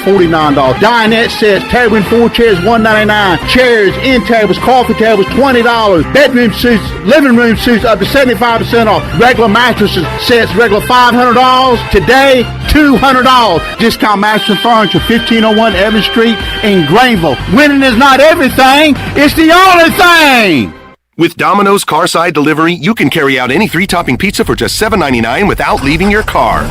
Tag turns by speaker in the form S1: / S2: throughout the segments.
S1: $49. Dinette sets, table and 4 chairs, $199. Chairs, end tables, coffee tables, $20. Bedroom suites, living room suites, up to 75% off. Regular mattresses sets, regular $500. Today, $200. Discount Mattress and Furniture, 1501 Evans Street in Greenville. Winning is not everything, it's the only thing.
S2: With Domino's Carside Delivery, you can carry out any 3-topping pizza for just $7.99 without leaving your car.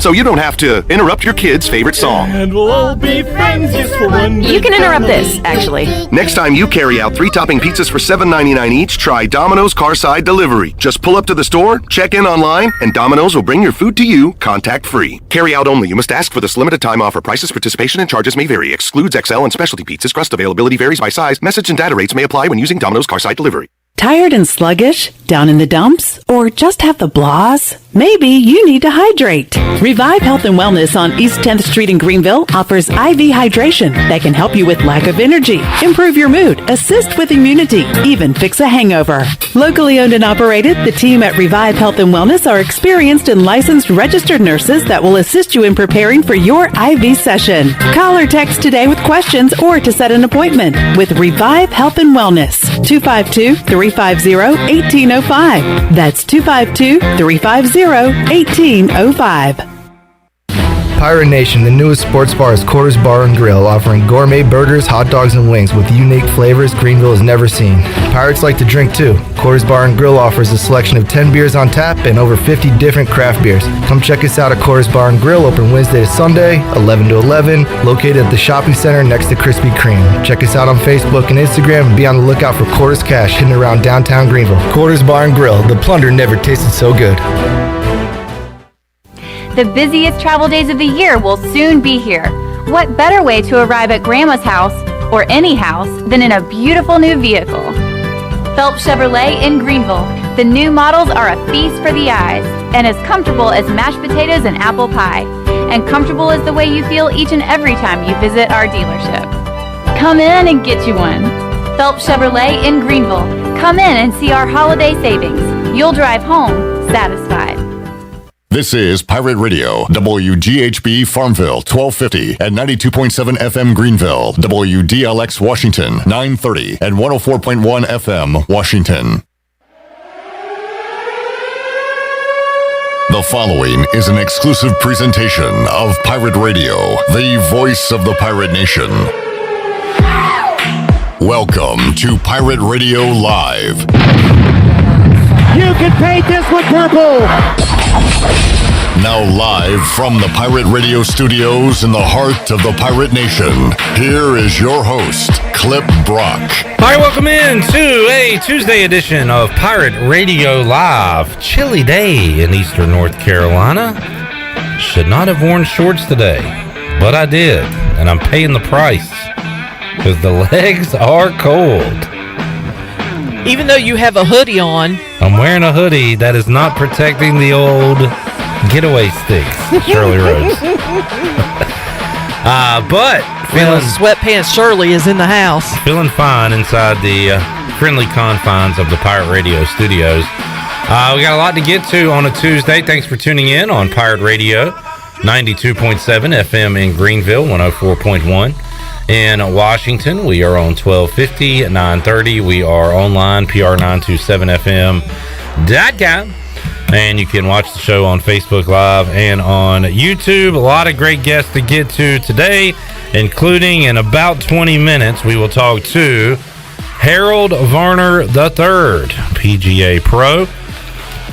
S2: So you don't have to interrupt your kid's favorite song.
S3: And we'll all be friends just for one day.
S4: You can interrupt this, actually.
S2: Next time you carry out 3-topping pizzas for $7.99 each, try Domino's Carside Delivery. Just pull up to the store, check in online, and Domino's will bring your food to you contact-free. Carry out only. You must ask for this limited time offer. Prices, participation, and charges may vary. Excludes XL and specialty pizzas. Crust availability varies by size. Message and data rates may apply when using Domino's Carside Delivery.
S5: Tired and sluggish? Down in the dumps? Or just have the blahs? Maybe you need to hydrate. Revive Health and Wellness on East 10th Street in Greenville offers IV hydration that can help you with lack of energy, improve your mood, assist with immunity, even fix a hangover. Locally owned and operated, the team at Revive Health and Wellness are experienced and licensed registered nurses that will assist you in preparing for your IV session. Call or text today with questions or to set an appointment with Revive Health and Wellness. 252-350-1805. That's 252-350-1805.
S6: Pirate Nation, the newest sports bar is Quarters Bar and Grill, offering gourmet burgers, hot dogs, and wings with unique flavors Greenville has never seen. Pirates like to drink too. Quarters Bar and Grill offers a selection of 10 beers on tap and over 50 different craft beers. Come check us out at Quarters Bar and Grill, open Wednesday to Sunday, 11 to 11, located at the shopping center next to Krispy Kreme. Check us out on Facebook and Instagram and be on the lookout for Quarters Cash hidden around downtown Greenville. Quarters Bar and Grill, the plunder never tasted so good.
S7: The busiest travel days of the year will soon be here. What better way to arrive at Grandma's house, or any house, than in a beautiful new vehicle? Phelps Chevrolet in Greenville. The new models are a feast for the eyes, and as comfortable as mashed potatoes and apple pie. And comfortable is the way you feel each and every time you visit our dealership. Come in and get you one. Phelps Chevrolet in Greenville. Come in and see our holiday savings. You'll drive home satisfied.
S8: This is Pirate Radio, WGHB Farmville, 1250 and 92.7 FM Greenville, WDLX Washington, 930 and 104.1 FM Washington. The following is an exclusive presentation of Pirate Radio, the voice of the pirate nation. Welcome to Pirate Radio Live.
S1: You can paint this with purple.
S8: Now live from the Pirate Radio studios in the heart of the Pirate Nation, here is your host, Clip Brock.
S9: All right, welcome in to a Tuesday edition of Pirate Radio Live. Chilly day in eastern North Carolina. Should not have worn shorts today, but I did, and I'm paying the price because the legs are cold.
S4: Even though you have a hoodie on.
S9: I'm wearing a hoodie that is not protecting the old getaway sticks, Shirley Rhodes. But feeling
S4: sweatpants Shirley is in the house.
S9: Feeling fine inside the friendly confines of the Pirate Radio studios. We got a lot to get to on a Tuesday. Thanks for tuning in on Pirate Radio, 92.7 FM in Greenville, 104.1. In Washington, we are on 1250 at 930. We are online, PR927FM.com. And you can watch the show on Facebook Live and on YouTube. A lot of great guests to get to today, including in about 20 minutes, we will talk to Harold Varner III, PGA Pro.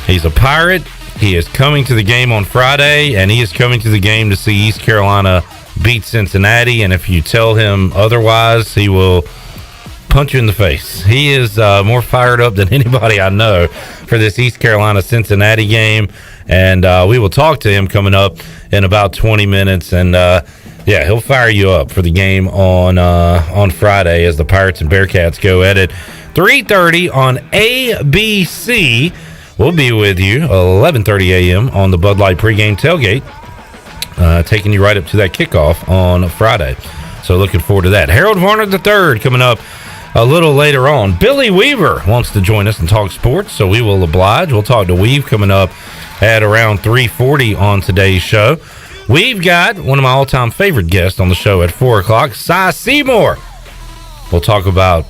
S9: He's a Pirate. He is coming to the game on Friday, and he is coming to the game to see East Carolina beat Cincinnati, and if you tell him otherwise, he will punch you in the face. He is more fired up than anybody I know for this East Carolina-Cincinnati game, and we will talk to him coming up in about 20 minutes, and he'll fire you up for the game on Friday as the Pirates and Bearcats go at it. 3:30 on ABC. We'll be with you 11:30 a.m. on the Bud Light pregame tailgate. Taking you right up to that kickoff on Friday. So looking forward to that. Harold Varner III coming up a little later on. Billy Weaver wants to join us and talk sports, so we will oblige. We'll talk to Weave coming up at around 3:40 on today's show. We've got one of my all-time favorite guests on the show at 4 o'clock, Seymour. We'll talk about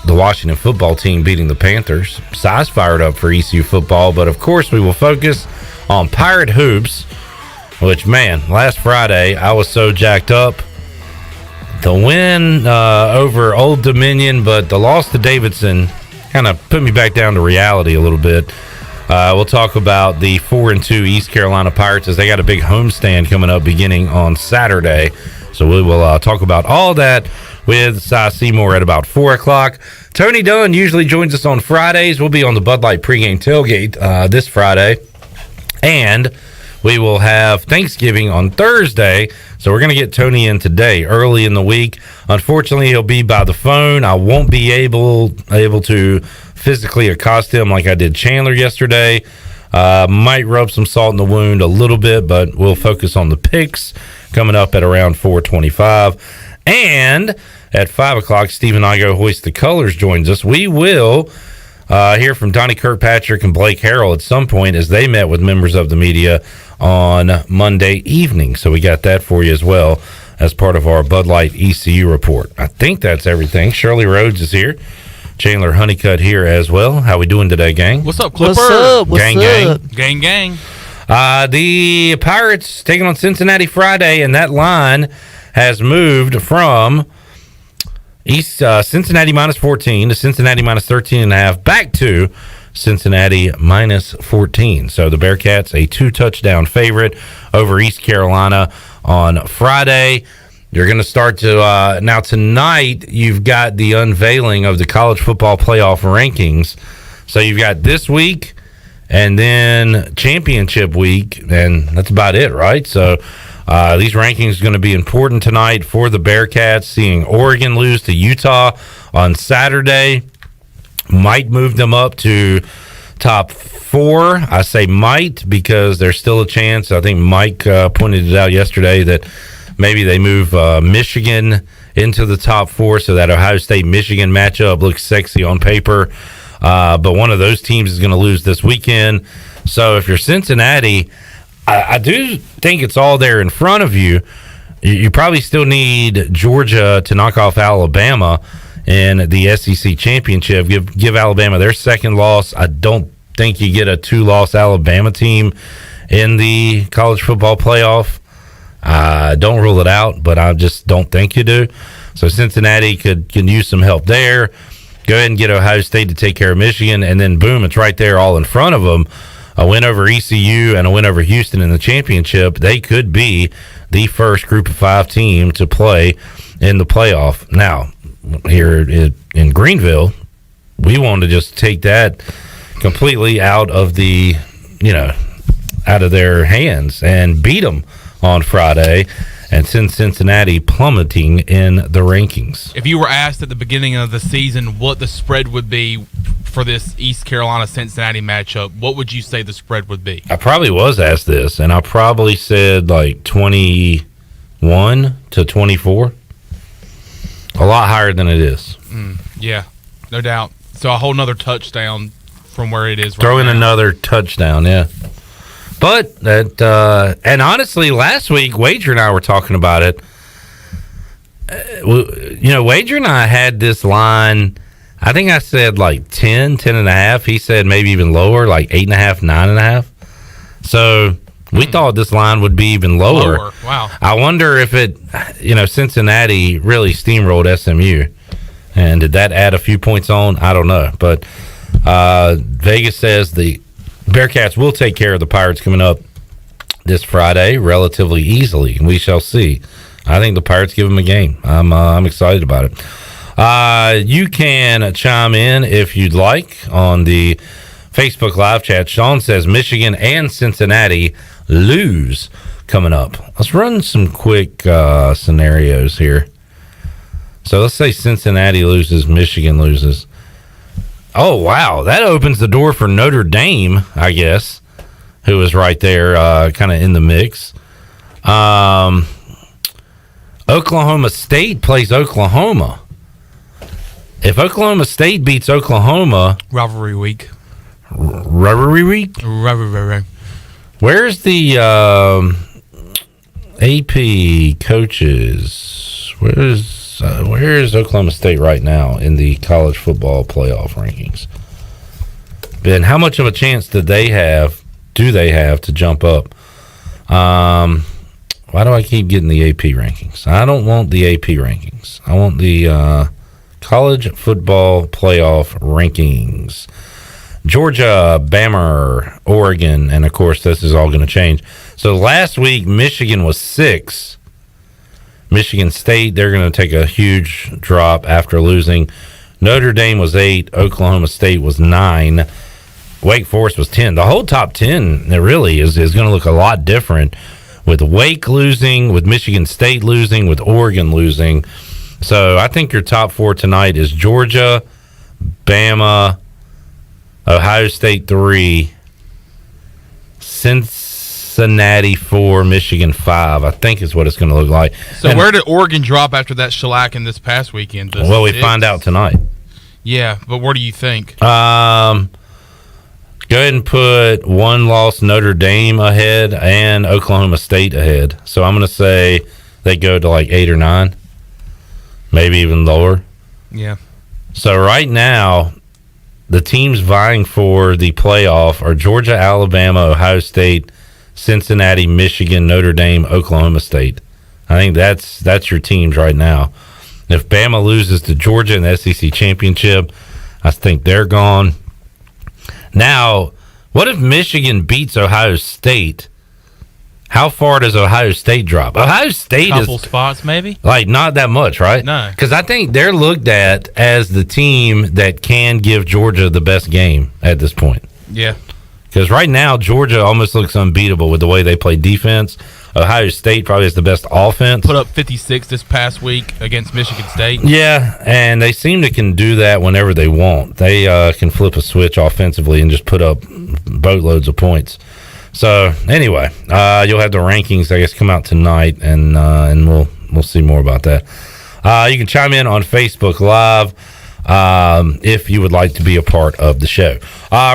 S9: the Washington football team beating the Panthers. Cy's fired up for ECU football, but of course we will focus on Pirate Hoops, which, man, last Friday I was so jacked up. The win over Old Dominion, but the loss to Davidson kind of put me back down to reality a little bit. We'll talk about the 4-2 East Carolina Pirates as they got a big homestand coming up beginning on Saturday. So we will talk about all that with Cy Seymour at about 4 o'clock. Tony Dunn usually joins us on Fridays. We'll be on the Bud Light pregame tailgate this Friday. And we will have Thanksgiving on Thursday. So we're going to get Tony in today, early in the week. Unfortunately, he'll be by the phone. I won't be able to physically accost him like I did Chandler yesterday. Might rub some salt in the wound a little bit, but we'll focus on the picks coming up at around 4:25. And at 5 o'clock, Stephen Igoe, Hoist the Colors, joins us. We will hear from Donnie Kirkpatrick and Blake Harrell at some point as they met with members of the media on Monday evening. So we got that for you as well as part of our Bud Light ECU report. I think that's everything. Shirley Rhodes is here. Chandler Honeycutt here as well. How we doing today, gang?
S3: What's up, Clipper?
S4: What's up? What's
S9: gang,
S4: up?
S3: Gang, gang.
S9: The Pirates taking on Cincinnati Friday, and that line has moved from Cincinnati minus 14 to Cincinnati minus 13.5 back to Cincinnati minus 14. So the Bearcats a 2-touchdown favorite over East Carolina on Friday. You're going to start to now tonight. You've got the unveiling of the college football playoff rankings. So you've got this week and then championship week, and that's about it, right? So these rankings are going to be important tonight for the Bearcats. Seeing Oregon lose to Utah on Saturday might move them up to top 4. I say might because there's still a chance. I think Mike pointed it out yesterday that maybe they move Michigan into the top 4 so that Ohio State-Michigan matchup looks sexy on paper. But one of those teams is going to lose this weekend. So if you're Cincinnati, I do think it's all there in front of you. You probably still need Georgia to knock off Alabama in the SEC championship. Give Alabama their second loss. I don't think you get a 2-loss Alabama team in the college football playoff. Don't rule it out, but I just don't think you do. So Cincinnati can use some help there. Go ahead and get Ohio State to take care of Michigan, and then boom, it's right there all in front of them. A win over ECU and a win over Houston in the championship. They could be the first group of 5 team to play in the playoff. Now, here in Greenville, we want to just take that completely out of their hands and beat them on Friday and send Cincinnati plummeting in the rankings.
S3: If you were asked at the beginning of the season what the spread would be for this East Carolina-Cincinnati matchup, what would you say the spread would be?
S9: I probably was asked this, and I probably said like 21 to 24. A lot higher than it is.
S3: Yeah, no doubt. So a whole nother touchdown from where it is right
S9: Throw in
S3: now.
S9: another touchdown, yeah. But that, and honestly, last week, Wager and I were talking about it. Wager and I had this line. I think I said like 10 and a half. He said maybe even lower, like 8.5, 9.5. So we thought this line would be even lower.
S3: Wow.
S9: I wonder if it, Cincinnati really steamrolled SMU. And did that add a few points on? I don't know. But Vegas says the Bearcats will take care of the Pirates coming up this Friday relatively easily. We shall see. I think the Pirates give them a game. I'm excited about it. You can chime in if you'd like on the Facebook live chat. Sean says Michigan and Cincinnati lose coming up. Let's run some quick scenarios here. So let's say Cincinnati loses, Michigan loses. Oh, wow. That opens the door for Notre Dame, I guess, who is right there kind of in the mix. Oklahoma State plays Oklahoma. If Oklahoma State beats Oklahoma...
S3: Rivalry week.
S9: Rivalry week?
S3: Rivalry.
S9: Where's the... AP coaches. Where's Oklahoma State right now in the college football playoff rankings? Ben, how much of a chance do they have to jump up? Why do I keep getting the AP rankings? I don't want the AP rankings. I want the college football playoff rankings. Georgia, Bama, Oregon, and of course this is all going to change. So last week Michigan was 6. Michigan State, they're going to take a huge drop after losing. Notre Dame was 8. Oklahoma State was 9. Wake Forest was 10. The whole top 10, it really is going to look a lot different with Wake losing, with Michigan State losing, with Oregon losing. So I think your top 4 tonight is Georgia, Bama, Ohio State 3, Cincinnati 4, Michigan 5. I think is what it's going to look like.
S3: So where did Oregon drop after that shellacking this past weekend?
S9: Well, we find out tonight.
S3: Yeah, but what do you think?
S9: Go ahead and put 1-loss Notre Dame ahead and Oklahoma State ahead. So I'm going to say they go to like 8 or 9, maybe even lower.
S3: Yeah.
S9: So right now, the teams vying for the playoff are Georgia, Alabama, Ohio State, Cincinnati, Michigan, Notre Dame, Oklahoma State. I think that's your teams right now. If Bama loses to Georgia in the SEC championship, I think they're gone. Now, what if Michigan beats Ohio State? How far does Ohio State drop? Ohio State
S3: couple
S9: is
S3: spots, maybe.
S9: Like not that much, right?
S3: No,
S9: because I think they're looked at as the team that can give Georgia the best game at this point.
S3: Yeah.
S9: Because right now Georgia almost looks unbeatable with the way they play defense. Ohio State probably has the best offense.
S3: Put up 56 this past week against Michigan State.
S9: Yeah, and they seem to can do that whenever they want. They can flip a switch offensively and just put up boatloads of points. So anyway, you'll have the rankings, I guess, come out tonight, and we'll see more about that. You can chime in on Facebook Live if you would like to be a part of the show.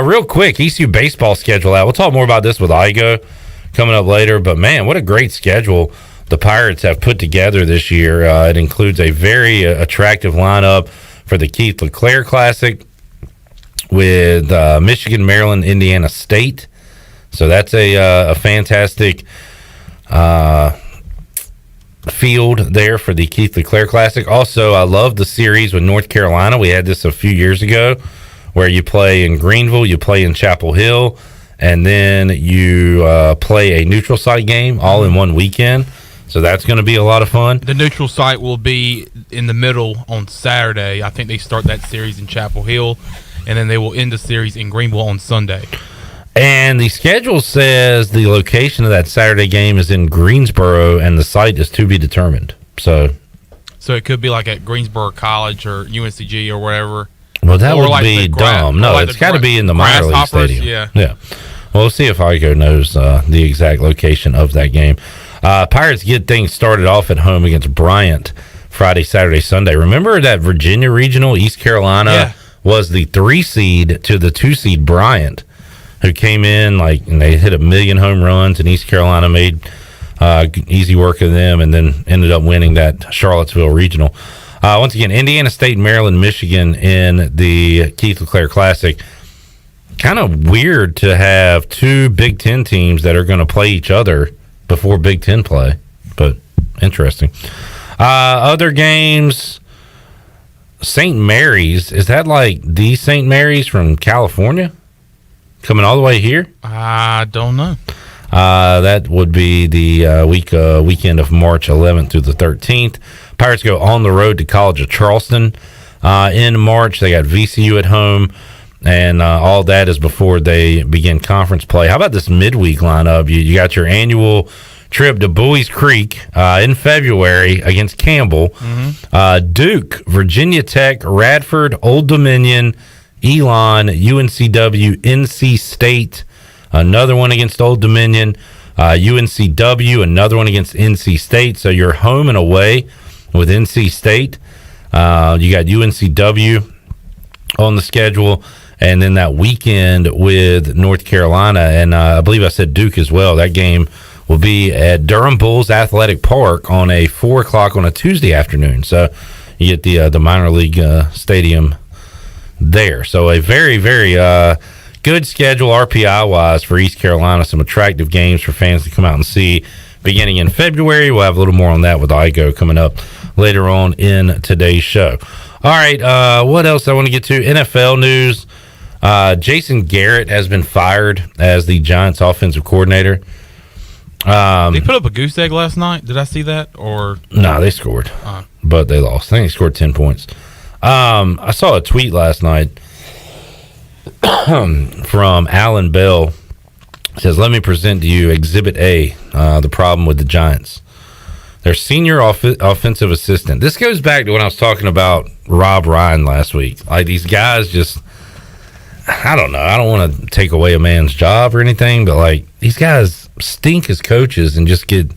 S9: Real quick, ECU baseball schedule out. We'll talk more about this with Igoe coming up later, but man, what a great schedule the Pirates have put together this year. It includes a very attractive lineup for the Keith LeClaire Classic with Michigan, Maryland, Indiana State. So that's a fantastic field there for the Keith LeClaire Classic. Also, I love the series with North Carolina. We had this a few years ago where you play in Greenville, you play in Chapel Hill, and then you play a neutral site game all in one weekend. So that's going to be a lot of fun.
S3: The neutral site will be in the middle on Saturday. I think they start that series in Chapel Hill, and then they will end the series in Greenville on Sunday.
S9: And the schedule says the location of that Saturday game is in Greensboro, and the site is to be determined. So
S3: it could be like at Greensboro College or UNCG or whatever.
S9: Well, that would be dumb. No, it's got to be in the minor league stadium.
S3: Yeah.
S9: Well, we'll see if Igoe knows the exact location of that game. Pirates get things started off at home against Bryant Friday, Saturday, Sunday. Remember that Virginia Regional, East Carolina was the 3 seed to the 2 seed Bryant, who came in and they hit 1 million home runs, and East Carolina made easy work of them, and then ended up winning that Charlottesville Regional. Once again, Indiana State, Maryland, Michigan in the Keith LeClaire Classic. Kind of weird to have 2 Big Ten teams that are going to play each other before Big Ten play, but interesting. Other games, St. Mary's. Is that like the St. Mary's from California coming all the way here?
S3: I don't know.
S9: That would be the weekend of March 11th through the 13th. Pirates go on the road to College of Charleston in March. They got VCU at home, and all that is before they begin conference play. How about this midweek lineup? You got your annual trip to Bowie's Creek in February against Campbell. Mm-hmm. Duke, Virginia Tech, Radford, Old Dominion, Elon, UNCW, NC State, another one against Old Dominion, UNCW, another one against NC State. So you're home and away with NC State. You got UNCW on the schedule, and then that weekend with North Carolina, and I believe I said Duke as well. That game will be at Durham Bulls Athletic Park on a 4 o'clock on a Tuesday afternoon. So you get the minor league stadium there. So a very, very good schedule RPI-wise for East Carolina. Some attractive games for fans to come out and see beginning in February. We'll have a little more on that with Igoe coming up later on in today's show. All right, what else I want to get to? NFL news. Jason Garrett has been fired as the Giants offensive coordinator.
S3: They put up a goose egg last night. Did I see that? Or
S9: no, they scored, but they lost. I think they scored 10 points. I saw a tweet last night from Alan Bell. It says, "Let me present to you Exhibit A, the problem with the Giants. Their senior offensive assistant." This goes back to when I was talking about Rob Ryan last week. Like, these guys just, I don't know. I don't want to take away a man's job or anything, but like, these guys stink as coaches and just get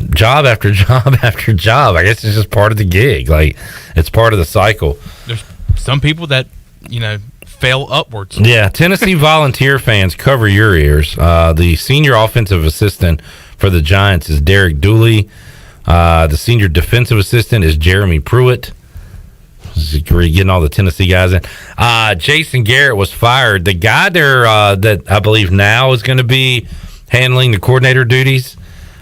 S9: job after job after job. I guess it's just part of the gig. Like, it's part of the cycle.
S3: There's some people that, fail upwards.
S9: Yeah, Tennessee Volunteer fans, cover your ears. The senior offensive assistant for the Giants is Derek Dooley. The senior defensive assistant is Jeremy Pruitt. Getting all the Tennessee guys in. Jason Garrett was fired. The guy there that I believe now is going to be handling the coordinator duties,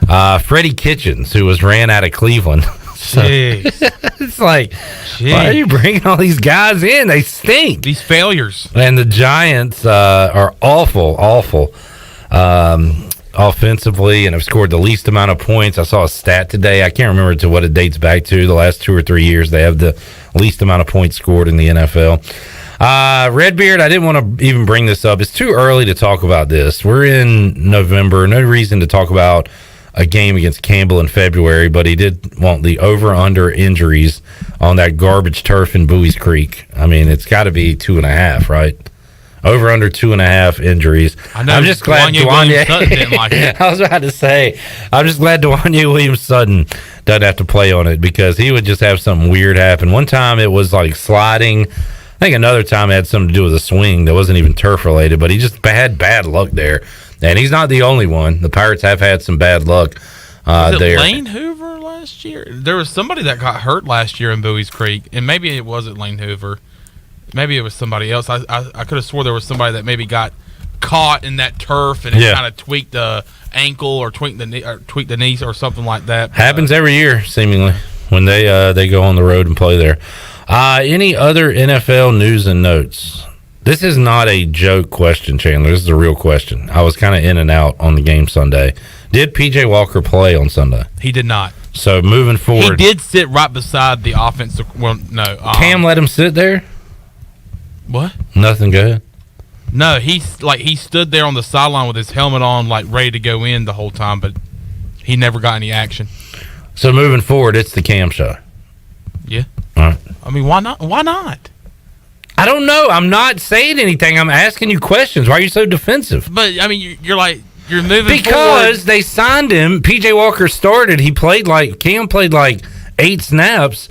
S9: Freddie Kitchens, who was ran out of Cleveland. So, it's like, why are you bringing all these guys in? They stink.
S3: These failures.
S9: And the Giants are awful offensively and have scored the least amount of points. I saw a stat today. I can't remember to what it dates back to. The last 2 or 3 years, they have the least amount of points scored in the NFL. Redbeard, I didn't want to even bring this up. It's too early to talk about this. We're in November. No reason to talk about a game against Campbell in February, but he did want the over-under injuries on that garbage turf in Bowie's Creek. I mean, it's got to be 2.5, right? Over under 2.5 injuries.
S3: I know.
S9: I'm just glad Dwanye
S3: Sutton didn't like it.
S9: I was about to say, I'm just glad Dwanye Williams-Sutton doesn't have to play on it, because he would just have something weird happen. One time it was like sliding. I think another time it had something to do with a swing that wasn't even turf related, but he just had bad luck there. And he's not the only one. The Pirates have had some bad luck there.
S3: Lane Hoover last year? There was somebody that got hurt last year in Bowie's Creek, and maybe it wasn't Lane Hoover. Maybe it was somebody else. I could have swore there was somebody that maybe got caught in that turf and it kind of tweaked the ankle or tweaked the knee or something like that.
S9: Happens every year, seemingly, when they go on the road and play there. Any other NFL news and notes? This is not a joke question, Chandler. This is a real question. I was kind of in and out on the game Sunday. Did P.J. Walker play on Sunday?
S3: He did not.
S9: So moving forward,
S3: he did sit right beside the offensive. Well, no.
S9: Cam let him sit there.
S3: What?
S9: Nothing. Go ahead.
S3: No, he stood there on the sideline with his helmet on, like ready to go in the whole time, but he never got any action.
S9: So moving forward, it's the Cam show.
S3: Yeah.
S9: All right.
S3: I mean, why not? Why not?
S9: I don't know. I'm not saying anything. I'm asking you questions. Why are you so defensive?
S3: But I mean, you're moving
S9: because
S3: forward.
S9: They signed him. PJ Walker started. Cam played like 8 snaps,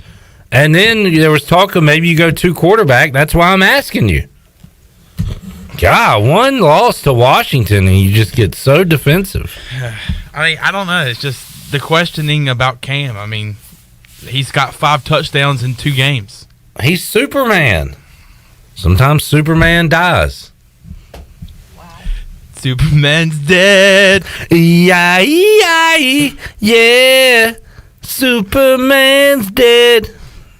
S9: and then there was talk of maybe you go 2 quarterback. That's why I'm asking you. God, 1 loss to Washington, and you just get so defensive.
S3: I mean, I don't know. It's just the questioning about Cam. I mean, he's got 5 touchdowns in 2 games.
S9: He's Superman. Sometimes Superman dies.
S3: Wow. Superman's dead.
S9: Yeah. Superman's dead.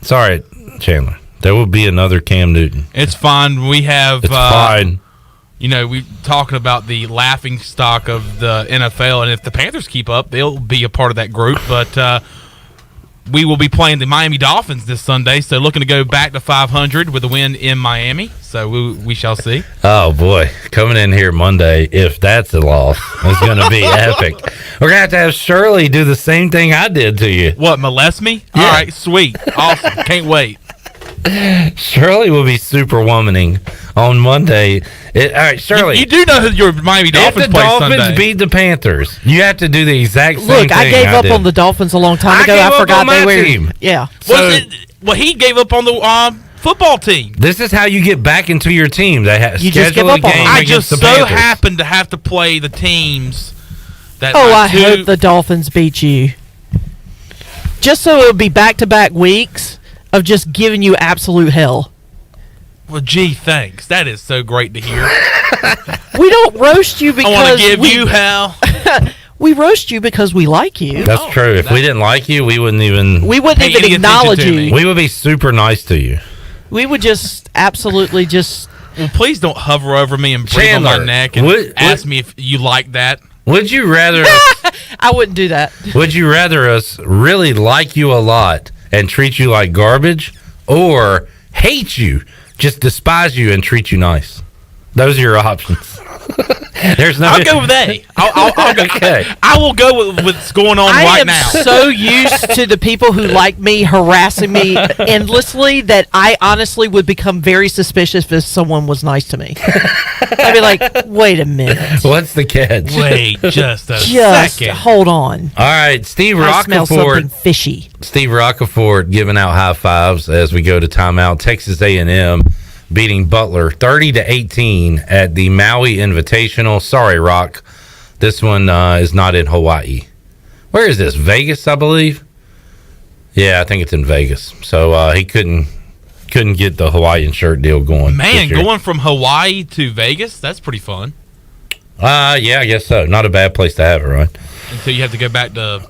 S9: Sorry, Chandler. There will be another Cam Newton.
S3: It's fine. We have.
S9: It's fine.
S3: We talking about the laughing stock of the NFL, and if the Panthers keep up, they'll be a part of that group. But we will be playing the Miami Dolphins this Sunday, so looking to go back to 500 with a win in Miami. So we shall see.
S9: Oh, boy. Coming in here Monday, if that's a loss, it's going to be epic. We're going to have Shirley do the same thing I did to you.
S3: What, molest me?
S9: Yeah.
S3: All right, sweet. Awesome. Can't wait.
S9: Shirley will be superwomaning on Monday. All right, Shirley.
S3: You do know who your Miami Dolphins play Sunday.
S9: If the Dolphins beat the Panthers, you have to do the exact same
S4: thing.
S9: Look, I
S4: gave up on the Dolphins a long time ago. I forgot they were.
S9: Team.
S4: Yeah.
S3: Well, he gave up on the football team.
S9: This is how you get back into your team. They
S4: you just give up on them.
S3: I just so happened to have to play the teams That
S4: I hope the Dolphins beat you. Just so it'll be back-to-back weeks of just giving you absolute hell.
S3: Well, gee, thanks. That is so great to hear.
S4: We don't roast you because
S3: I want to give you hell.
S4: We roast you because we like you.
S9: That's true. If we didn't like you, we wouldn't even
S4: acknowledge you.
S9: We would be super nice to you.
S4: We would just absolutely just...
S3: Well, please don't hover over me and breathe on my neck and ask me if you like that.
S9: Would you rather...
S4: I wouldn't do that.
S9: Would you rather us really like you a lot and treat you like garbage, or hate you, just despise you and treat you nice? Those are your options. There's no.
S3: I'll go with A. I'll go.
S9: Okay.
S3: I will go with what's going on right now.
S4: I am so used to the people who like me harassing me endlessly that I honestly would become very suspicious if someone was nice to me. I'd be like, wait a minute.
S9: What's the catch?
S3: Wait just a
S4: Just
S3: second.
S4: hold on.
S9: All right, Steve
S4: I smell something
S9: Rockefort.
S4: fishy.
S9: Steve Rockefort giving out high fives as we go to timeout. Texas A&M beating Butler 30-18 at the Maui Invitational. Sorry, Rock. This one is not in Hawaii. Where is this? Vegas, I believe. Yeah, I think it's in Vegas. So he couldn't get the Hawaiian shirt deal going.
S3: Man, going from Hawaii to Vegas, that's pretty fun.
S9: Yeah, I guess so. Not a bad place to have it, right?
S3: Until you have to go back to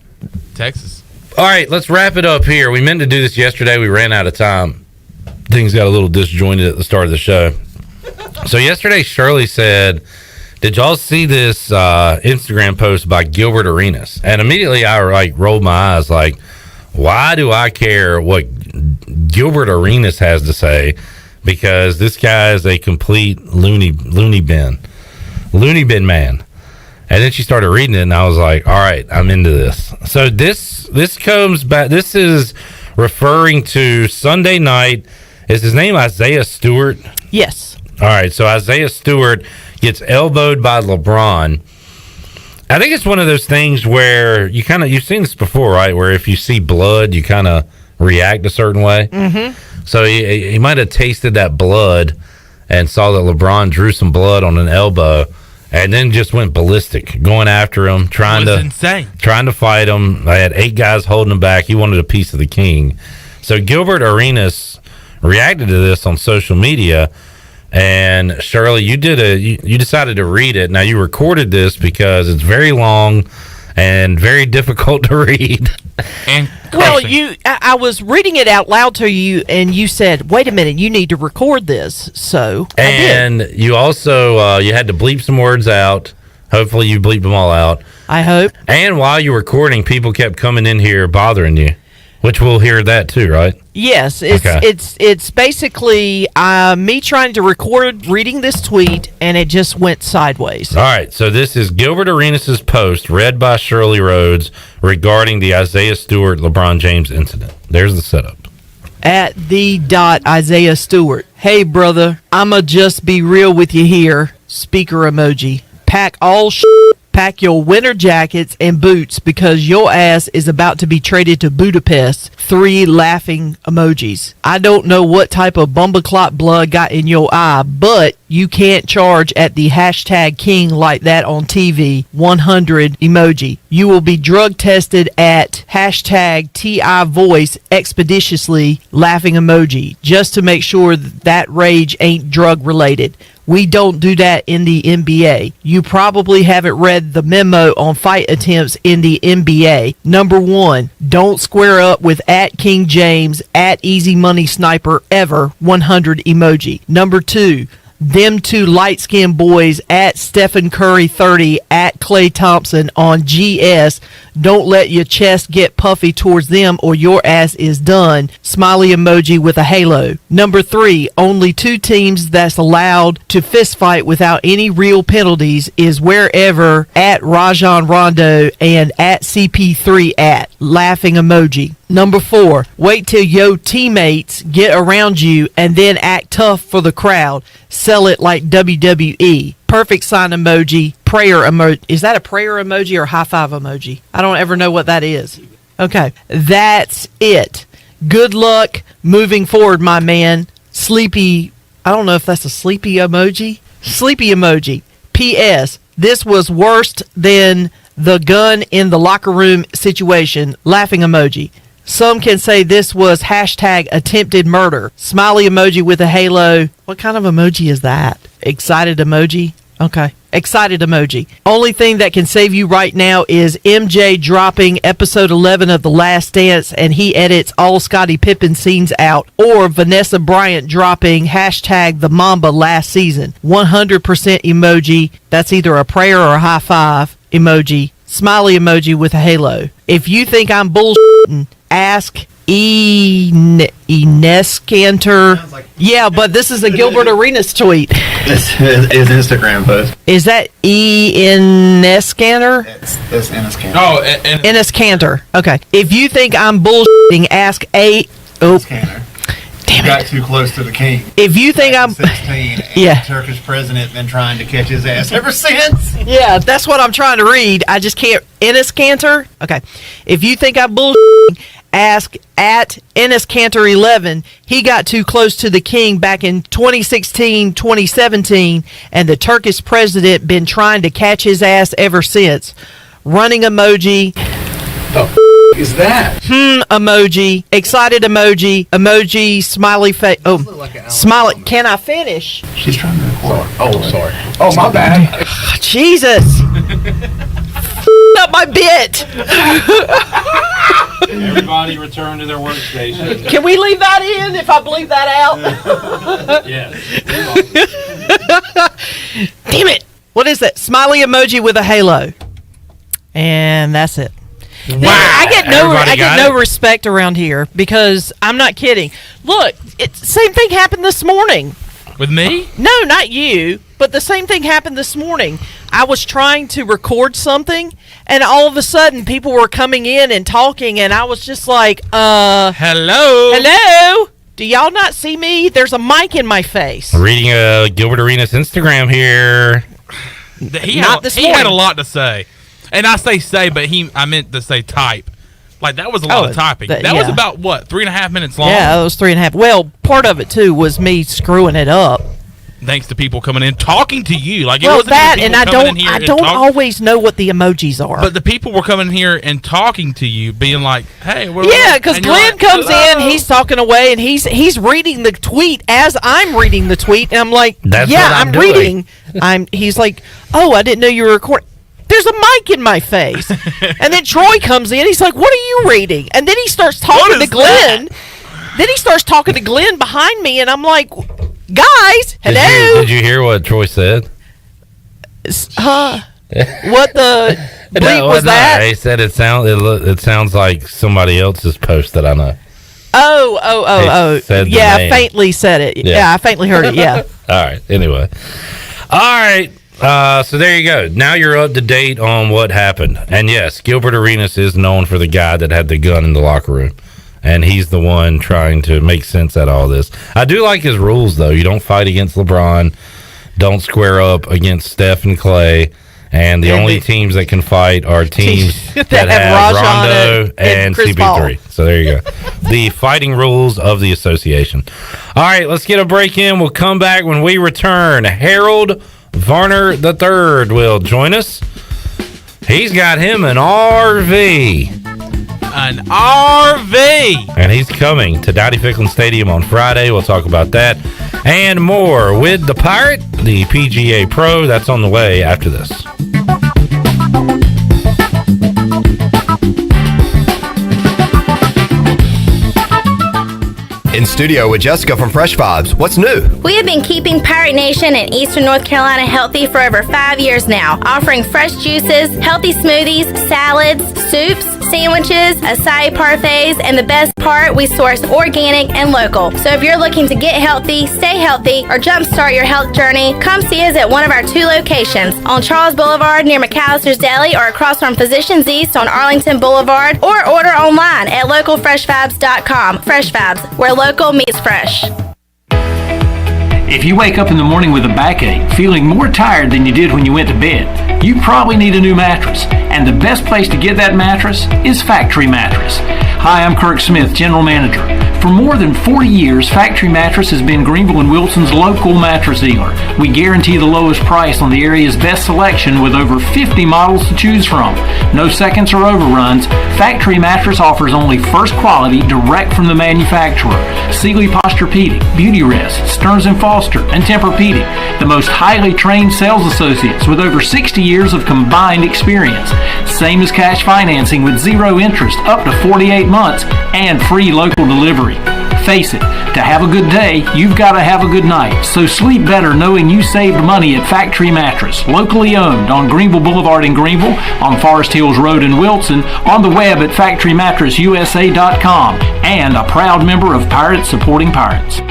S3: Texas.
S9: All right, let's wrap it up here. We meant to do this yesterday. We ran out of time. Things got a little disjointed at the start of the show. So yesterday, Shirley said, did y'all see this Instagram post by Gilbert Arenas? And immediately I rolled my eyes like, why do I care what Gilbert Arenas has to say? Because this guy is a complete loony bin man. And then she started reading it, and I was like, all right, I'm into this. So this comes back. This is referring to Sunday night. Is his name Isaiah Stewart?
S4: Yes.
S9: All right, so Isaiah Stewart gets elbowed by LeBron. I think it's one of those things where you've seen this before, right? Where if you see blood, you kind of react a certain way. Mm-hmm. So he might have tasted that blood and saw that LeBron drew some blood on an elbow, and then just went ballistic, going after him, trying to fight him. I had 8 guys holding him back. He wanted a piece of the king. So Gilbert Arenas reacted to this on social media, and Shirley, you decided to read it. Now, you recorded this because it's very long and very difficult to read.
S3: And
S4: well, I was reading it out loud to you, and you said, wait a minute, you need to record this. So I did.
S9: You also you had to bleep some words out. Hopefully you bleeped them all out.
S4: I hope.
S9: And while you were recording, people kept coming in here bothering you, which we'll hear that too, right?
S4: Yes, it's basically me trying to record reading this tweet, and it just went sideways.
S9: All right, so this is Gilbert Arenas' post read by Shirley Rhodes regarding the Isaiah Stewart LeBron James incident. There's the setup.
S4: At the Isaiah Stewart. Hey, brother, I'ma just be real with you here. Speaker emoji. Pack all pack your winter jackets and boots because your ass is about to be traded to Budapest. 3 laughing emojis. I don't know what type of bumbleclot blood got in your eye, but you can't charge at the hashtag king like that on TV. 100 emoji. You will be drug tested at hashtag TI voice expeditiously laughing emoji just to make sure that rage ain't drug related. We don't do that in the NBA. You probably haven't read the memo on fight attempts in the NBA. Number 1, don't square up with at King James, at Easy Money Sniper ever, 100 emoji. Number 2, them 2 light-skinned boys at Stephen Curry 30, at Klay Thompson on GS. Don't let your chest get puffy towards them or your ass is done. Smiley emoji with a halo. Number 3, only 2 teams that's allowed to fist fight without any real penalties is wherever at Rajon Rondo and at CP3 at. Laughing emoji. Number 4, wait till your teammates get around you and then act tough for the crowd. Sell it like WWE. Perfect sign emoji. Prayer emoji. Is that a prayer emoji or high five emoji? I don't ever know what that is. Okay. That's it. Good luck moving forward, my man. Sleepy. I don't know if that's a sleepy emoji. Sleepy emoji. P.S. This was worse than the gun in the locker room situation, laughing emoji. Some can say this was hashtag attempted murder. Smiley emoji with a halo. What kind of emoji is that? Excited emoji? Okay. Excited emoji. Only thing that can save you right now is MJ dropping episode 11 of The Last Dance and he edits all Scottie Pippen scenes out. Or Vanessa Bryant dropping hashtag the Mamba last season. 100% emoji. That's either a prayer or a high five emoji. Smiley emoji with a halo. If you think I'm bullshitting, ask Inescanter. Like yeah, but this is a Gilbert Arenas tweet.
S10: This is Instagram post.
S4: Is that Inescanter?
S10: It's Inescanter.
S3: Oh,
S4: Inescanter. Okay. If you think I'm bullshitting, ask
S10: Inescanter.
S4: Damn it.
S10: Got too close to the king.
S4: If you think I'm
S10: 16,
S4: yeah,
S10: Turkish president been trying to catch his ass ever since.
S4: Yeah, that's what I'm trying to read. I just can't. Inescanter. Okay. If you think I'm bullshitting, ask at Enescanter11. He got too close to the king back in 2016, 2017, and the Turkish president been trying to catch his ass ever since. Running emoji.
S10: The is that?
S4: Emoji. Excited emoji. Emoji. Smiley face. Oh, smiley. Can I finish?
S10: She's trying to record.
S6: Oh, sorry.
S10: Oh, my bad.
S4: Jesus. Up my bit.
S9: Everybody return to their workstation.
S4: Can we leave that in if I bleep that out?
S9: Yes.
S4: Damn it. What is that? Smiley emoji with a halo. And that's it.
S9: Wow.
S4: I get no
S9: it?
S4: respect around here because I'm not kidding. Look, same thing happened this morning.
S3: With me?
S4: No, not you. But the same thing happened this morning. I was trying to record something, and all of a sudden, people were coming in and talking, and I was just like, Hello? Do y'all not see me? There's a mic in my face.
S9: Reading Gilbert Arenas' Instagram here.
S3: He had a lot to say. And I say, but I meant to say type. Like, that was a lot of typing. That was about, what, 3.5 minutes long?
S4: Yeah, it was 3.5. Well, part of it, too, was me screwing it up.
S3: Thanks to people coming in, talking to you. Like, it
S4: well,
S3: wasn't
S4: that,
S3: even
S4: and
S3: people coming in here
S4: I don't always know what the emojis are.
S3: But the people were coming here and talking to you, being like, hey,
S4: yeah, because Glenn comes in, he's talking away, and he's reading the tweet as I'm reading the tweet, and I'm like, I'm reading. He's like, oh, I didn't know you were recording. There's a mic in my face. And then Troy comes in, he's like, what are you reading? And then he starts talking to Glenn. Then he starts talking to Glenn behind me, and I'm like, guys, hello.
S9: Did you hear what Troy said?
S4: What the bleep was that?
S9: He said it sounds like somebody else's post that I know.
S4: Oh. Yeah, faintly said it. Yeah, I faintly heard it, yeah.
S9: All right, anyway. All right. So there you go. Now you're up to date on what happened. And yes, Gilbert Arenas is known for the guy that had the gun in the locker room. And he's the one trying to make sense out of all this. I do like his rules, though. You don't fight against LeBron. Don't square up against Steph and Clay. And the only teams that can fight are teams that have Rondo and CP3. So there you go. The fighting rules of the association. All right, let's get a break in. We'll come back when we return. Harold Varner III will join us. He's got him an RV.
S3: An RV.
S9: And he's coming to Dowdy Ficklin Stadium on Friday. We'll talk about that and more with the Pirate, the PGA Pro. That's on the way after this.
S11: In studio with Jessica from Fresh Vibes. What's new?
S12: We have been keeping Pirate Nation in Eastern North Carolina healthy for over 5 years now, offering fresh juices, healthy smoothies, salads, soups, sandwiches, acai parfaits, and the best part, we source organic and local. So if you're looking to get healthy, stay healthy, or jumpstart your health journey, come see us at one of our 2 locations, on Charles Boulevard near McAllister's Deli or across from Physicians East on Arlington Boulevard, or order online at localfreshvibes.com. Fresh Vibes, where local meets fresh.
S13: If you wake up in the morning with a backache, feeling more tired than you did when you went to bed, you probably need a new mattress. And the best place to get that mattress is Factory Mattress. Hi, I'm Kirk Smith, General Manager. For more than 40 years, Factory Mattress has been Greenville and Wilson's local mattress dealer. We guarantee the lowest price on the area's best selection with over 50 models to choose from. No seconds or overruns. Factory Mattress offers only first quality direct from the manufacturer. Sealy Posturepedic, Beautyrest, Stearns & Foster, and Tempur-Pedic. The most highly trained sales associates with over 60 years of combined experience. Same as cash financing with zero interest up to 48 months and free local delivery. Face it, to have a good day, you've got to have a good night. So sleep better knowing you saved money at Factory Mattress, locally owned on Greenville Boulevard in Greenville, on Forest Hills Road in Wilson, on the web at factorymattressusa.com, and a proud member of Pirates Supporting Pirates.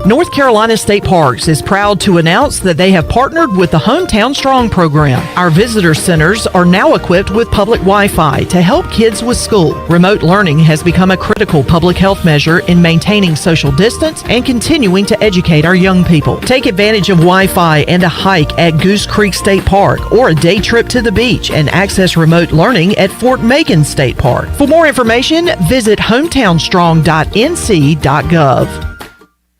S4: North Carolina State Parks is proud to announce that they have partnered with the Hometown Strong program. Our visitor centers are now equipped with public Wi-Fi to help kids with school. Remote learning has become a critical public health measure in maintaining social distance and continuing to educate our young people. Take advantage of Wi-Fi and a hike at Goose Creek State Park or a day trip to the beach and access remote learning at Fort Megan State Park. For more information, visit hometownstrong.nc.gov.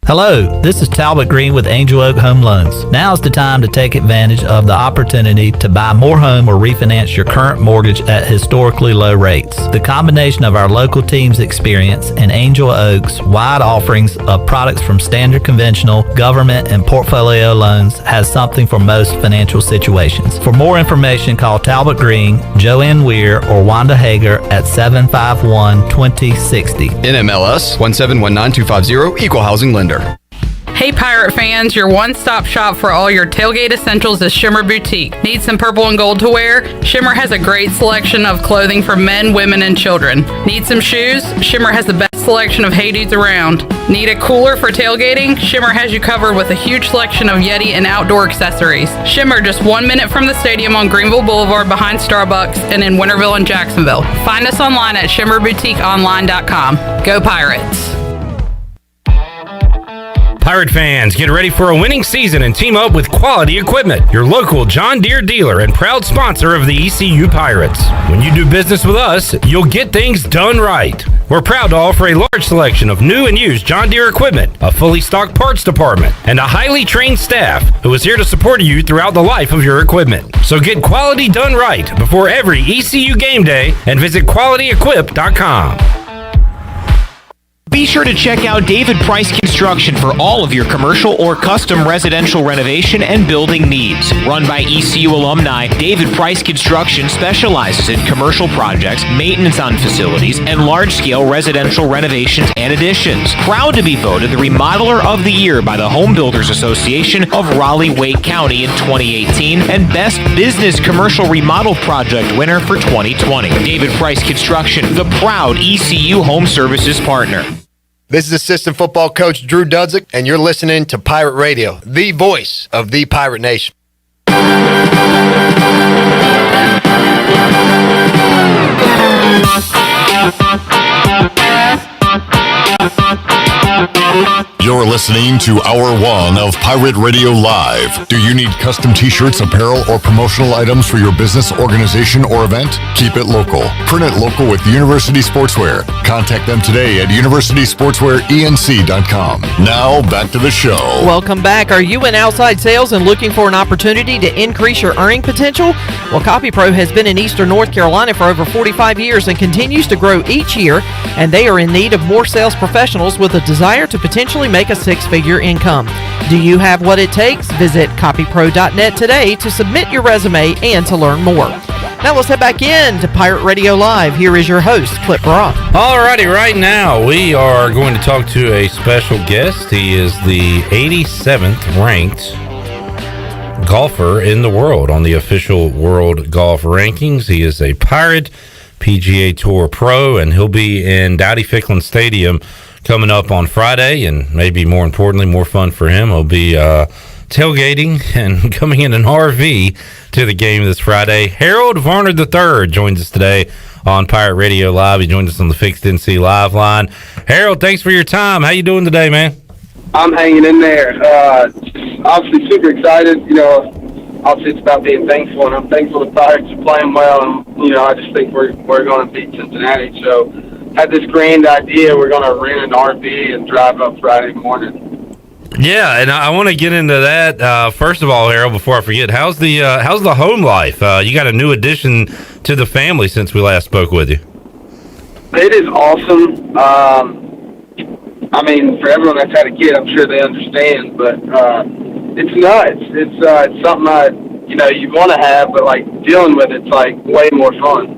S14: Hello, this is Talbot Green with Angel Oak Home Loans. Now is the time to take advantage of the opportunity to buy more home or refinance your current mortgage at historically low rates. The combination of our local team's experience and Angel Oak's wide offerings of products from standard conventional, government, and portfolio loans has something for most financial situations. For more information, call Talbot Green, Joanne Weir, or Wanda Hager at 751-2060.
S11: NMLS 1719250, Equal Housing Lender.
S15: Hey Pirate fans, your one-stop shop for all your tailgate essentials is Shimmer Boutique. Need some purple and gold to wear? Shimmer has a great selection of clothing for men, women, and children. Need some shoes? Shimmer has the best selection of Hey Dudes around. Need a cooler for tailgating? Shimmer has you covered with a huge selection of Yeti and outdoor accessories. Shimmer, just 1 minute from the stadium on Greenville Boulevard behind Starbucks and in Winterville and Jacksonville. Find us online at shimmerboutiqueonline.com. Go Pirates!
S9: Pirate fans, get ready for a winning season and team up with Quality Equipment, your local John Deere dealer and proud sponsor of the ECU Pirates. When you do business with us, you'll get things done right. We're proud to offer a large selection of new and used John Deere equipment, a fully stocked parts department, and a highly trained staff who is here to support you throughout the life of your equipment. So get quality done right before every ECU game day and visit QualityEquip.com.
S16: Be sure to check out David Price Construction for all of your commercial or custom residential renovation and building needs. Run by ECU alumni, David Price Construction specializes in commercial projects, maintenance on facilities, and large-scale residential renovations and additions. Proud to be voted the Remodeler of the Year by the Home Builders Association of Raleigh-Wake County in 2018 and Best Business Commercial Remodel Project winner for 2020. David Price Construction, the proud ECU Home Services partner.
S11: This is assistant football coach Drew Dudzik, and you're listening to Pirate Radio, the voice of the Pirate Nation.
S8: You're listening to Hour 1 of Pirate Radio Live. Do you need custom t-shirts, apparel, or promotional items for your business, organization, or event? Keep it local. Print it local with University Sportswear. Contact them today at universitysportswearenc.com. Now, back to the show.
S4: Welcome back. Are you in outside sales and looking for an opportunity to increase your earning potential? Well, CopyPro has been in Eastern North Carolina for over 45 years and continues to grow each year, and they are in need of more sales professionals with a desire to potentially make a six-figure income. Do you have what it takes? Visit copypro.net today to submit your resume and to learn more. Now let's head back in to Pirate Radio Live. Here is your host, Clip Brock.
S9: Alrighty, right now we are going to talk to a special guest. He is the 87th ranked golfer in the world on the official World Golf Rankings. He is a Pirate PGA Tour pro, and he'll be in Dowdy Ficklin Stadium coming up on Friday, and maybe more importantly, more fun for him, he'll be tailgating and coming in an RV to the game this Friday. Harold Varner III joins us today on Pirate Radio Live. He joined us on the Fixed NC Live line. Harold, thanks for your time. How you doing today, man?
S17: I'm hanging in there. Obviously super excited. You know, obviously it's about being thankful, and I'm thankful the Pirates are playing well, and, you know, I just think we're going to beat Cincinnati. So, had this grand idea. We're going to rent an RV and drive up Friday morning.
S9: Yeah, and I want to get into that. First of all, Harold, before I forget, how's the home life? You got a new addition to the family since we last spoke with you.
S17: It is awesome. I mean, for everyone that's had a kid, I'm sure they understand, but it's nuts. It's something you want to have, but like dealing with it's like way more fun.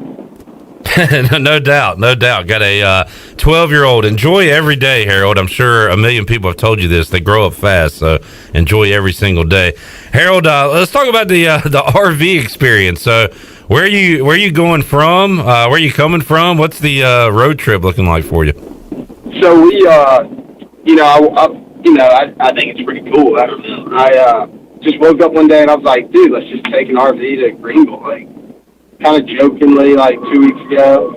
S9: No doubt. Got a 12-year-old. Enjoy every day, Harold. I'm sure a million people have told you this. They grow up fast, so enjoy every single day. Harold, let's talk about the RV experience. So, where are you going from? Where are you coming from? What's the road trip looking like for you?
S17: So we, I think it's pretty cool. I don't know. I just woke up one day and I was like, dude, let's just take an RV to Greenville, like kind of jokingly, like 2 weeks ago.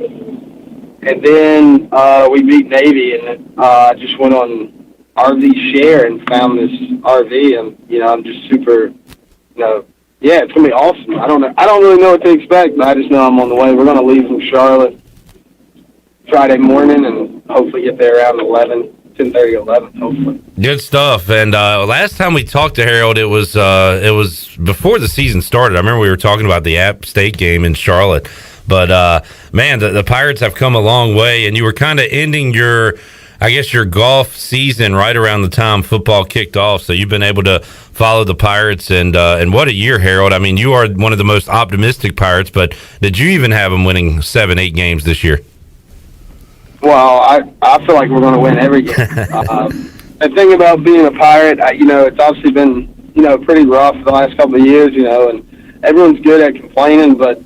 S17: And then we beat Navy, and I just went on RV Share and found this RV, and I'm just super, yeah, it's gonna be awesome. I don't really know what to expect, but I just know I'm on the way. We're gonna leave from Charlotte Friday morning and hopefully get there around 10:30, 11, hopefully.
S9: Good stuff. And last time we talked to Harold, it was before the season started. I remember we were talking about the App State game in Charlotte. But, man, the Pirates have come a long way, and you were kind of ending your golf season right around the time football kicked off. So you've been able to follow the Pirates, and what a year, Harold. I mean, you are one of the most optimistic Pirates, but did you even have them winning 7-8 games this year?
S17: Well, I feel like we're going to win every game. The thing about being a Pirate, it's obviously been, pretty rough the last couple of years, and everyone's good at complaining, but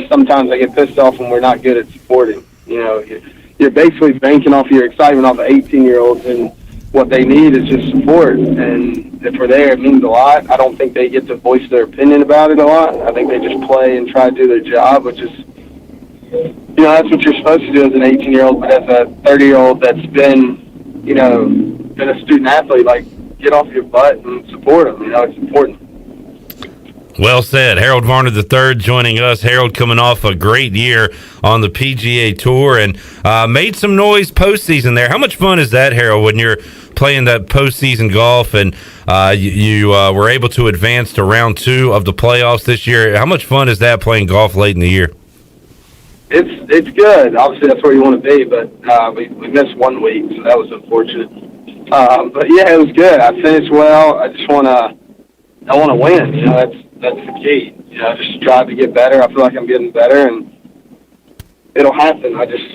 S17: sometimes I get pissed off when we're not good at supporting. You're basically banking off your excitement off of 18-year-olds, and what they need is just support. And if we're there, it means a lot. I don't think they get to voice their opinion about it a lot. I think they just play and try to do their job, which is, that's what you're supposed to do as an 18-year-old. But as a 30-year-old that's been a student athlete, like, get off your butt and support them. It's important.
S9: Well said. Harold Varner III joining us. Harold coming off a great year on the PGA Tour and made some noise postseason there. How much fun is that, Harold, when you're playing that postseason golf and you were able to advance to round 2 of the playoffs this year? How much fun is that playing golf late in the year?
S17: It's good. Obviously, that's where you want to be, but we missed 1 week, so that was unfortunate. But yeah, it was good. I finished well. I want to win. That's the key. Just strive to get better. I feel like I'm getting better, and it'll happen. I just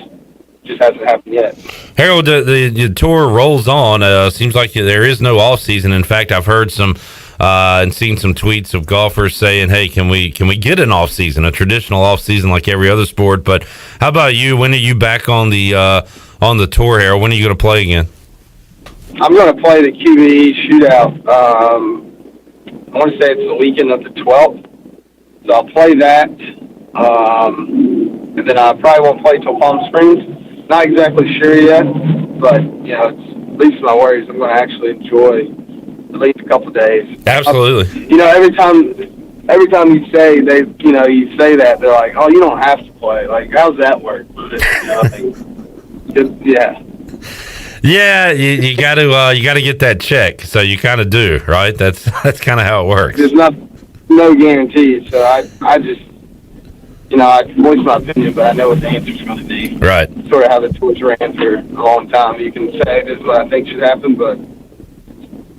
S17: hasn't happened yet.
S9: Harold, the tour rolls on. Seems like there is no off season. In fact, I've heard some and seen some tweets of golfers saying, "Hey, can we get an off season, a traditional off season like every other sport?" But how about you? When are you back on the tour, Harold? When are you going to play again?
S17: I'm going to play the QBE shootout. I want to say it's the weekend of the 12th. So I'll play that. And then I probably won't play till Palm Springs. Not exactly sure yet, but, it's at least my worries. I'm going to actually enjoy at least a couple of days.
S9: Absolutely.
S17: Every time you say you say that, they're like, "Oh, you don't have to play." Like, how's that work? Yeah.
S9: Yeah, you got to get that check. So you kind of do, right? That's kind of how it works.
S17: There's no guarantees. So I just I voice my opinion, but I know what the answer's going to be.
S9: Right.
S17: Sort of how the tours ran for a long time. You can say this is what I think should happen, but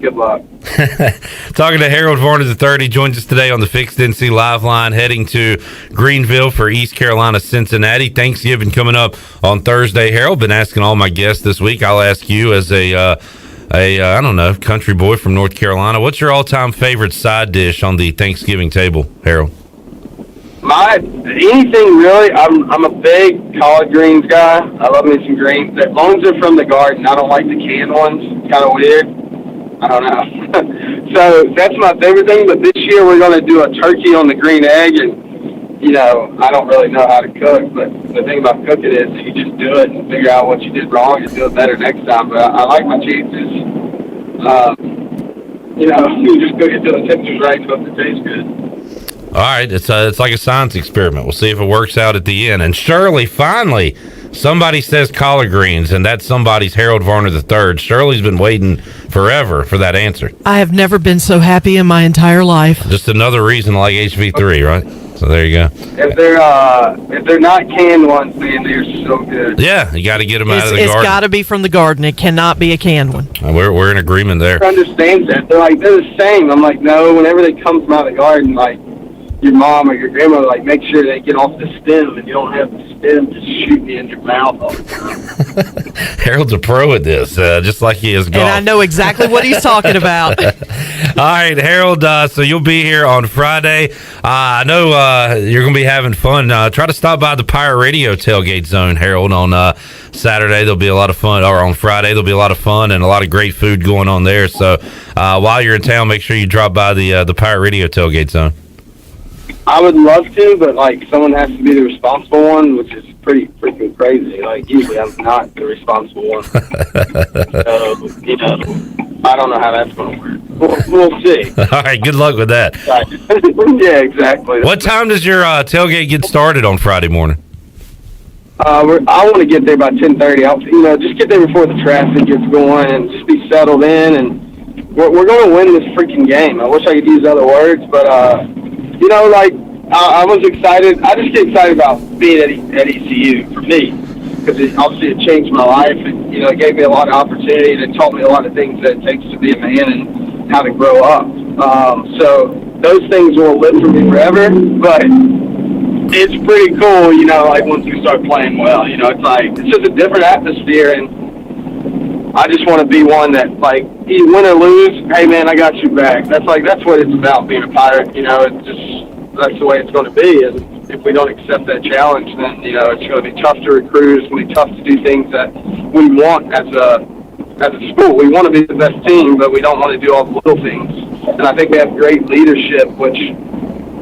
S17: good luck.
S9: Talking to Harold Varner III, he joins us today on the Fixed NC Live Line, heading to Greenville for East Carolina, Cincinnati. Thanksgiving coming up on Thursday. Harold, been asking all my guests this week. I'll ask you as a I don't know, country boy from North Carolina. What's your all-time favorite side dish on the Thanksgiving table, Harold?
S17: Anything really. I'm a big collard greens guy. I love me some greens. As long as they're from the garden, I don't like the canned ones. It's kind of weird. I don't know. So that's my favorite thing. But this year we're going to do a turkey on the green egg, and I don't really know how to cook. But the thing about cooking is you just do it and figure out what you did wrong and do it better next time. But I like my chances. You just cook it till the temperature's right, so it tastes good.
S9: All right, it's like a science experiment. We'll see if it works out at the end. And Shirley finally Somebody says collard greens, and that somebody's Harold Varner III. Shirley's been waiting forever for that answer.
S4: I have never been so happy in my entire life.
S9: Just another reason to like HV3, right? So there you go.
S17: If they're not canned ones, man, they're so good.
S9: Yeah, you got to get them out of the
S4: It's
S9: garden.
S4: got to be from the garden. It cannot be a canned one.
S9: We're in agreement there.
S17: Understands that. They're the same. I'm like, no, whenever they come from out of the garden, like, your mom or your grandmother, like, make sure they get off the stem and you don't have the stem just shooting in your mouth all the time.
S9: Harold's a pro at this, just like he is golf.
S4: And I know exactly what he's talking about.
S9: All right, Harold, so you'll be here on Friday. I know you're going to be having fun. Try to stop by the Pirate Radio tailgate zone, Harold, on Saturday. There'll be a lot of fun, or on Friday, there'll be a lot of fun and a lot of great food going on there. So while you're in town, make sure you drop by the Pirate Radio tailgate zone.
S17: I would love to, but, like, someone has to be the responsible one, which is pretty freaking crazy. Like, usually I'm not the responsible one. So, I don't know how that's going to work. We'll see.
S9: All right, good luck with that.
S17: Yeah, exactly.
S9: What time does your tailgate get started on Friday morning?
S17: I want to get there by 10:30. I'll, just get there before the traffic gets going and just be settled in. And we're going to win this freaking game. I wish I could use other words, but I was excited. I just get excited about being at ECU for me because obviously it changed my life and it gave me a lot of opportunity and it taught me a lot of things that it takes to be a man and how to grow up. So those things will live for me forever. But it's pretty cool, like once you start playing well. It's just a different atmosphere and I just want to be one that, like, you win or lose, hey, man, I got you back. That's what it's about, being a Pirate. That's the way it's going to be. And if we don't accept that challenge, then, it's going to be tough to recruit. It's going to be tough to do things that we want as a school. We want to be the best team, but we don't want to do all the little things. And I think we have great leadership, which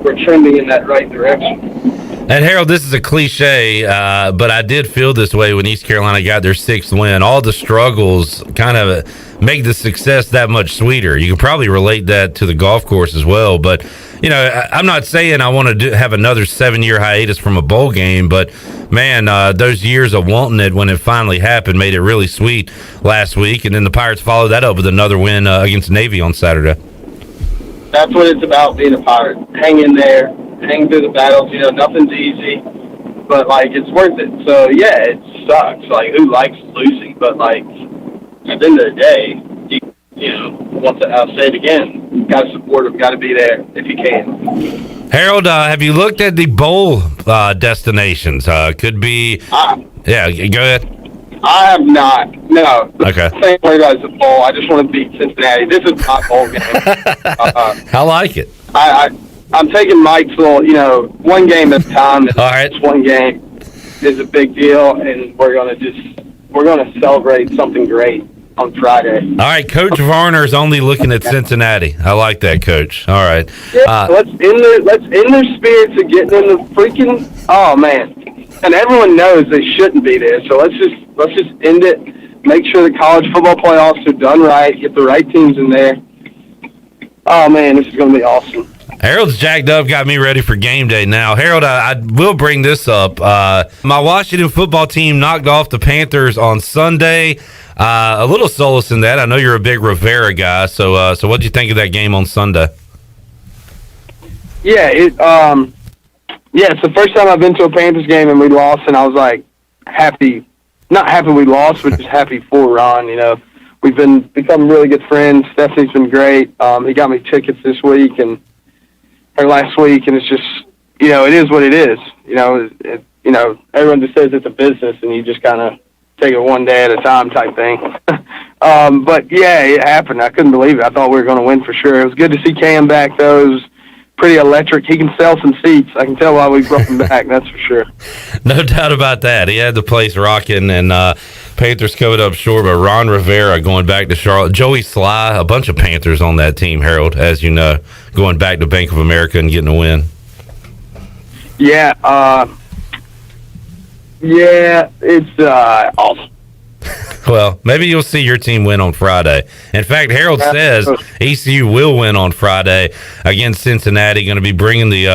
S17: we're trending in that right direction.
S9: And Harold, this is a cliche, but I did feel this way when East Carolina got their 6th win. All the struggles kind of make the success that much sweeter. You can probably relate that to the golf course as well. But, I'm not saying I want to have another 7-year hiatus from a bowl game, but, man, those years of wanting it when it finally happened made it really sweet last week. And then the Pirates followed that up with another win against Navy on Saturday.
S17: That's what it's about, being a Pirate. Hang in there. Hang through the battles. Nothing's easy, but, like, it's worth it. So, yeah, it sucks. Like, who likes losing? But, like, at the end of the day, I'll say it again, you got to support them, got to be there if you can.
S9: Harold, have you looked at the bowl destinations? Could be... yeah, go ahead.
S17: I have not. No.
S9: Okay.
S17: Same way as the bowl. I just want to beat Cincinnati. This is my bowl game.
S9: I like it.
S17: I'm taking Mike's little, one game at a time.
S9: All right.
S17: This one game is a big deal, and we're gonna celebrate something great on Friday.
S9: All right, Coach Varner's only looking at Cincinnati. I like that, Coach. All right.
S17: Yeah, let's end their spirits of getting in the freaking. Oh man, and everyone knows they shouldn't be there. So let's just end it. Make sure the college football playoffs are done right. Get the right teams in there. Oh man, this is gonna be awesome.
S9: Harold's jacked up, got me ready for game day now. Harold, I will bring this up. My Washington football team knocked off the Panthers on Sunday. A little solace in that. I know you're a big Rivera guy, so what did you think of that game on Sunday?
S17: Yeah, it's the first time I've been to a Panthers game and we lost, and I was like happy. Not happy we lost, but just happy for Ron. We've become really good friends. Stephanie's been great. He got me tickets this week or last week, and it's just, it is what it is. Everyone just says it's a business, and you just kind of take it one day at a time type thing. But yeah, it happened. I couldn't believe it. I thought we were going to win for sure. It was good to see Cam back, though. It was pretty electric. He can sell some seats. I can tell why we brought him back, that's for sure.
S9: No doubt about that. He had the place rocking, and Panthers covered up short, but Ron Rivera going back to Charlotte. Joey Sly, a bunch of Panthers on that team, Harold, as you know, going back to Bank of America and getting a win.
S17: Yeah, it's awesome.
S9: Well, maybe you'll see your team win on Friday. In fact, Harold says ECU will win on Friday against Cincinnati. Going to be bringing the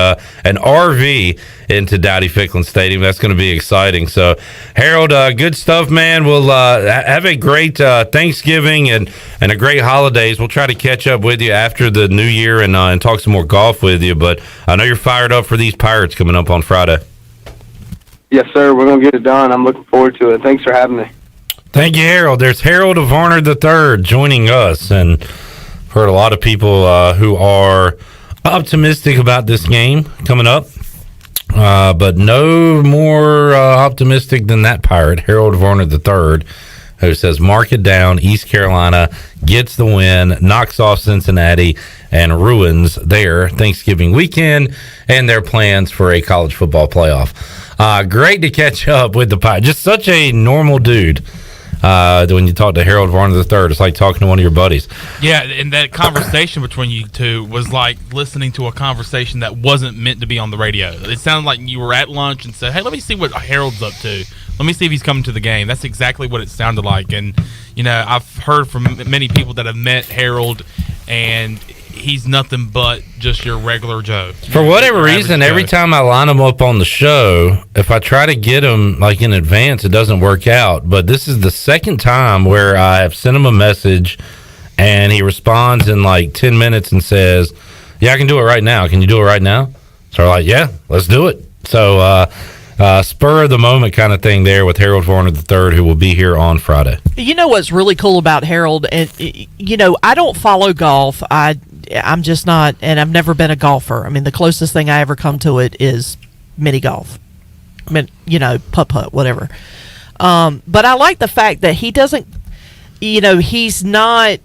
S9: an RV into Dowdy-Ficklin Stadium. That's going to be exciting. So, Harold, good stuff, man. We'll have a great Thanksgiving and a great holidays. We'll try to catch up with you after the new year and talk some more golf with you. But I know you're fired up for these Pirates coming up on Friday.
S17: Yes, sir. We're going to get it done. I'm looking forward to it. Thanks for having me.
S9: Thank you, Harold. There's Harold of Varner III joining us, and I've heard a lot of people who are optimistic about this game coming up, but no more optimistic than that Pirate, Harold of Varner III, who says mark it down, East Carolina gets the win, knocks off Cincinnati, and ruins their Thanksgiving weekend and their plans for a college football playoff. Great to catch up with the Pirate. Just such a normal dude. When you talk to Harold Varner III, it's like talking to one of your buddies.
S3: Yeah, and that conversation between you two was like listening to a conversation that wasn't meant to be on the radio. It sounded like you were at lunch and said, hey, let me see what Harold's up to. Let me see if he's coming to the game. That's exactly what it sounded like. And, you know, I've heard from many people that have met Harold, and he's nothing but just your regular Joe.
S9: For whatever reason, every time I line him up on the show, if I try to get him like in advance, it doesn't work out. But this is the second time where I have sent him a message and he responds in like 10 minutes and says, yeah, I can do it right now. Can you do it right now? So we're like, yeah, let's do it. So spur of the moment kind of thing there with Harold Varner III, who will be here on Friday.
S4: You know what's really cool about Harold? And you know, I don't follow golf. I'm just not, and I've never been a golfer. I mean, the closest thing I ever come to it is mini golf. I mean, you know, putt, whatever. But I like the fact that he doesn't, you know, he's not,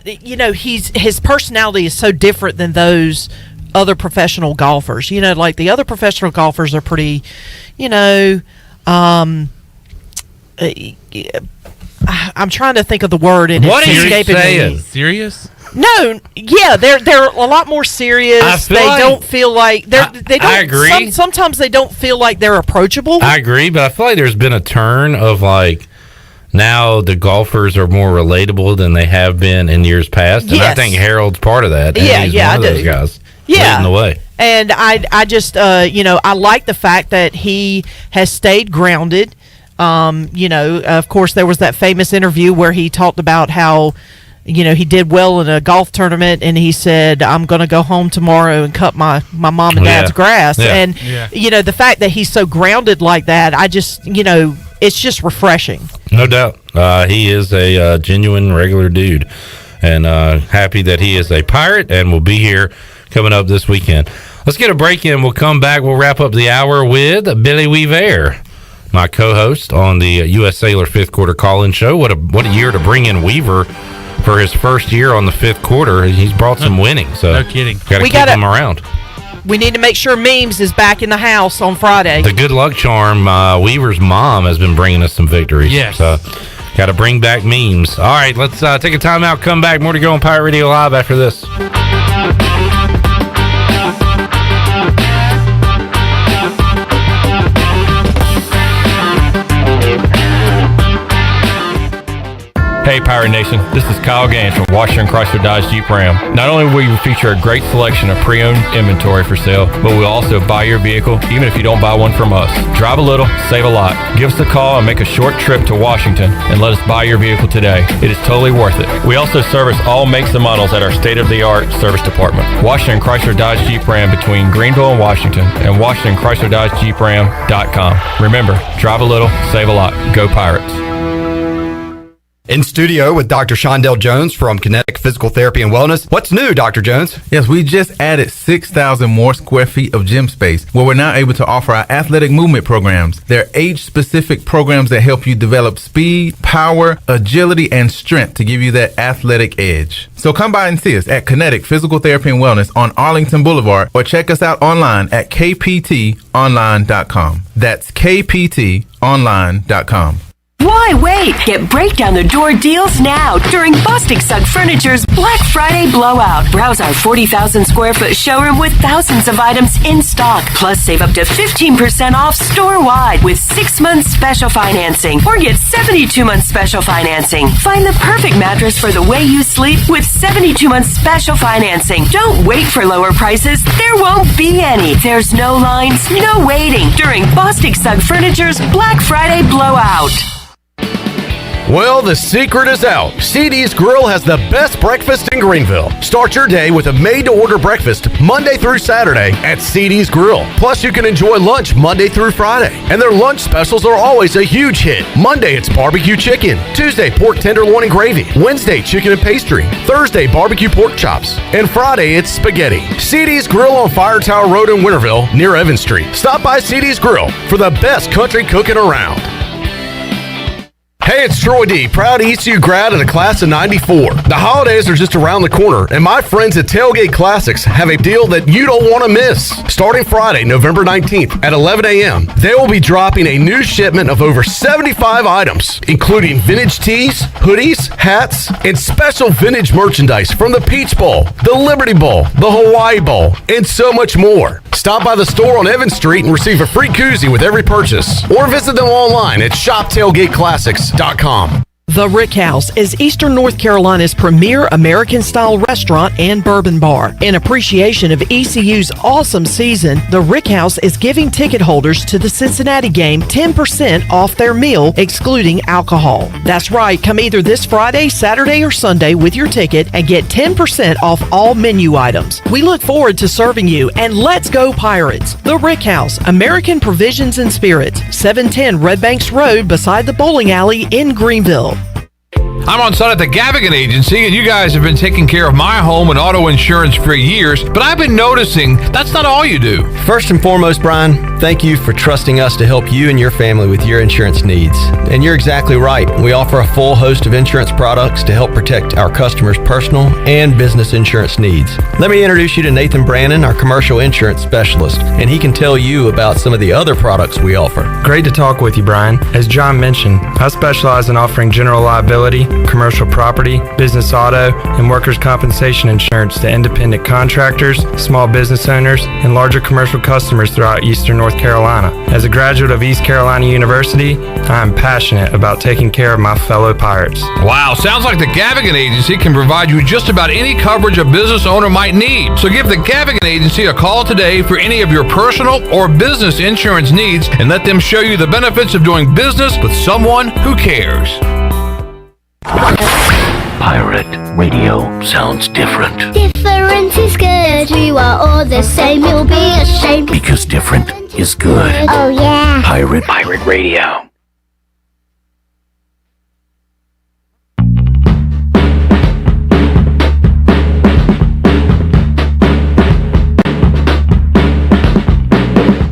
S4: his personality is so different than those other professional golfers. You know, like the other professional golfers are pretty, you know, I'm trying to think of the word, and
S9: what
S4: it's
S9: are you
S4: escaping
S9: saying?
S4: me.
S3: Serious?
S4: No, yeah, they're a lot more serious. They don't feel like they don't.
S9: I agree.
S4: Sometimes they don't feel like they're approachable.
S9: I agree, but I feel like there's been a turn of like now the golfers are more relatable than they have been in years past, and I think Harold's part of that. And he's one of those guys leading the way.
S4: And I just you know, I like the fact that he has stayed grounded. You know, of course, there was that famous interview where he talked about how, you know, he did well in a golf tournament, and he said, I'm going to go home tomorrow and cut my mom and dad's grass.
S9: Yeah.
S4: And, you know, the fact that he's so grounded like that, I just, you know, it's just refreshing.
S9: No doubt. He is a genuine, regular dude, and happy that he is a Pirate and will be here coming up this weekend. Let's get a break in. We'll come back. We'll wrap up the hour with Billy Weaver, my co-host on the U.S. Sailor Fifth Quarter Call-In Show. What a year to bring in Weaver for his first year on the fifth quarter. He's brought some winning, so
S3: no kidding.
S9: Got to keep him around.
S4: We need to make sure Memes is back in the house on Friday.
S9: The good luck charm, Weaver's mom has been bringing us some victories.
S3: Yes.
S9: So got to bring back Memes. All right, let's take a time out, come back. More to go on Pirate Radio Live after this.
S18: Hey Pirate Nation, this is Kyle Gaines from Washington Chrysler Dodge Jeep Ram. Not only will you feature a great selection of pre-owned inventory for sale, but we'll also buy your vehicle even if you don't buy one from us. Drive a little, save a lot. Give us a call and make a short trip to Washington and let us buy your vehicle today. It is totally worth it. We also service all makes and models at our state-of-the-art service department. Washington Chrysler Dodge Jeep Ram between Greenville and Washington, and WashingtonChryslerDodgeJeepRam.com. Remember, drive a little, save a lot. Go Pirates.
S19: In studio with Dr. Shondell Jones from Kinetic Physical Therapy and Wellness. What's new, Dr. Jones?
S20: Yes, we just added 6,000 more square feet of gym space where we're now able to offer our athletic movement programs. They're age-specific programs that help you develop speed, power, agility, and strength to give you that athletic edge. So come by and see us at Kinetic Physical Therapy and Wellness on Arlington Boulevard, or check us out online at kptonline.com. That's kptonline.com.
S21: Why wait? Get breakdown the door deals now during Bostic Sugg Furniture's Black Friday blowout. Browse our 40,000 square foot showroom with thousands of items in stock. Plus, save up to 15% off store-wide with 6 months special financing or get 72 months special financing. Find the perfect mattress for the way you sleep with 72 months special financing. Don't wait for lower prices. There won't be any. There's no lines, no waiting during Bostic Sugg Furniture's Black Friday blowout.
S11: Well, the secret is out. CD's Grill has the best breakfast in Greenville. Start your day with a made-to-order breakfast Monday through Saturday at CD's Grill. Plus, you can enjoy lunch Monday through Friday. And their lunch specials are always a huge hit. Monday, it's barbecue chicken. Tuesday, pork tenderloin and gravy. Wednesday, chicken and pastry. Thursday, barbecue pork chops. And Friday, it's spaghetti. CD's Grill on Fire Tower Road in Winterville, near Evans Street. Stop by CD's Grill for the best country cooking around. Hey, it's Troy D, proud ECU grad of the class of 94. The holidays are just around the corner, and my friends at Tailgate Classics have a deal that you don't want to miss. Starting Friday, November 19th at 11 a.m., they will be dropping a new shipment of over 75 items, including vintage tees, hoodies, hats, and special vintage merchandise from the Peach Bowl, the Liberty Bowl, the Hawaii Bowl, and so much more. Stop by the store on Evans Street and receive a free koozie with every purchase, or visit them online at shoptailgateclassics.com.
S4: The Rick House is Eastern North Carolina's premier American-style restaurant and bourbon bar. In appreciation of ECU's awesome season, the Rick House is giving ticket holders to the Cincinnati game 10% off their meal, excluding alcohol. That's right, come either this Friday, Saturday, or Sunday with your ticket and get 10% off all menu items. We look forward to serving you, and let's go Pirates! The Rick House, American Provisions and Spirits, 710 Red Banks Road beside the bowling alley in Greenville.
S22: I'm on site at the Gavigan Agency, and you guys have been taking care of my home and auto insurance for years, but I've been noticing that's not all you do.
S23: First and foremost, Brian, thank you for trusting us to help you and your family with your insurance needs. And you're exactly right. We offer a full host of insurance products to help protect our customers' personal and business insurance needs. Let me introduce you to Nathan Brannon, our commercial insurance specialist, and he can tell you about some of the other products we offer.
S24: Great to talk with you, Brian. As John mentioned, I specialize in offering general liability, commercial property, business auto, and workers' compensation insurance to independent contractors, small business owners, and larger commercial customers throughout Eastern North Carolina. As a graduate of East Carolina University, I am passionate about taking care of my fellow pirates.
S22: Wow, sounds like the Gavigan Agency can provide you just about any coverage a business owner might need. So give the Gavigan Agency a call today for any of your personal or business insurance needs and let them show you the benefits of doing business with someone who cares.
S25: Pirate radio sounds different.
S26: Different is good. You are all the same, you'll be ashamed.
S25: Because different is good.
S26: Oh yeah.
S25: Pirate radio.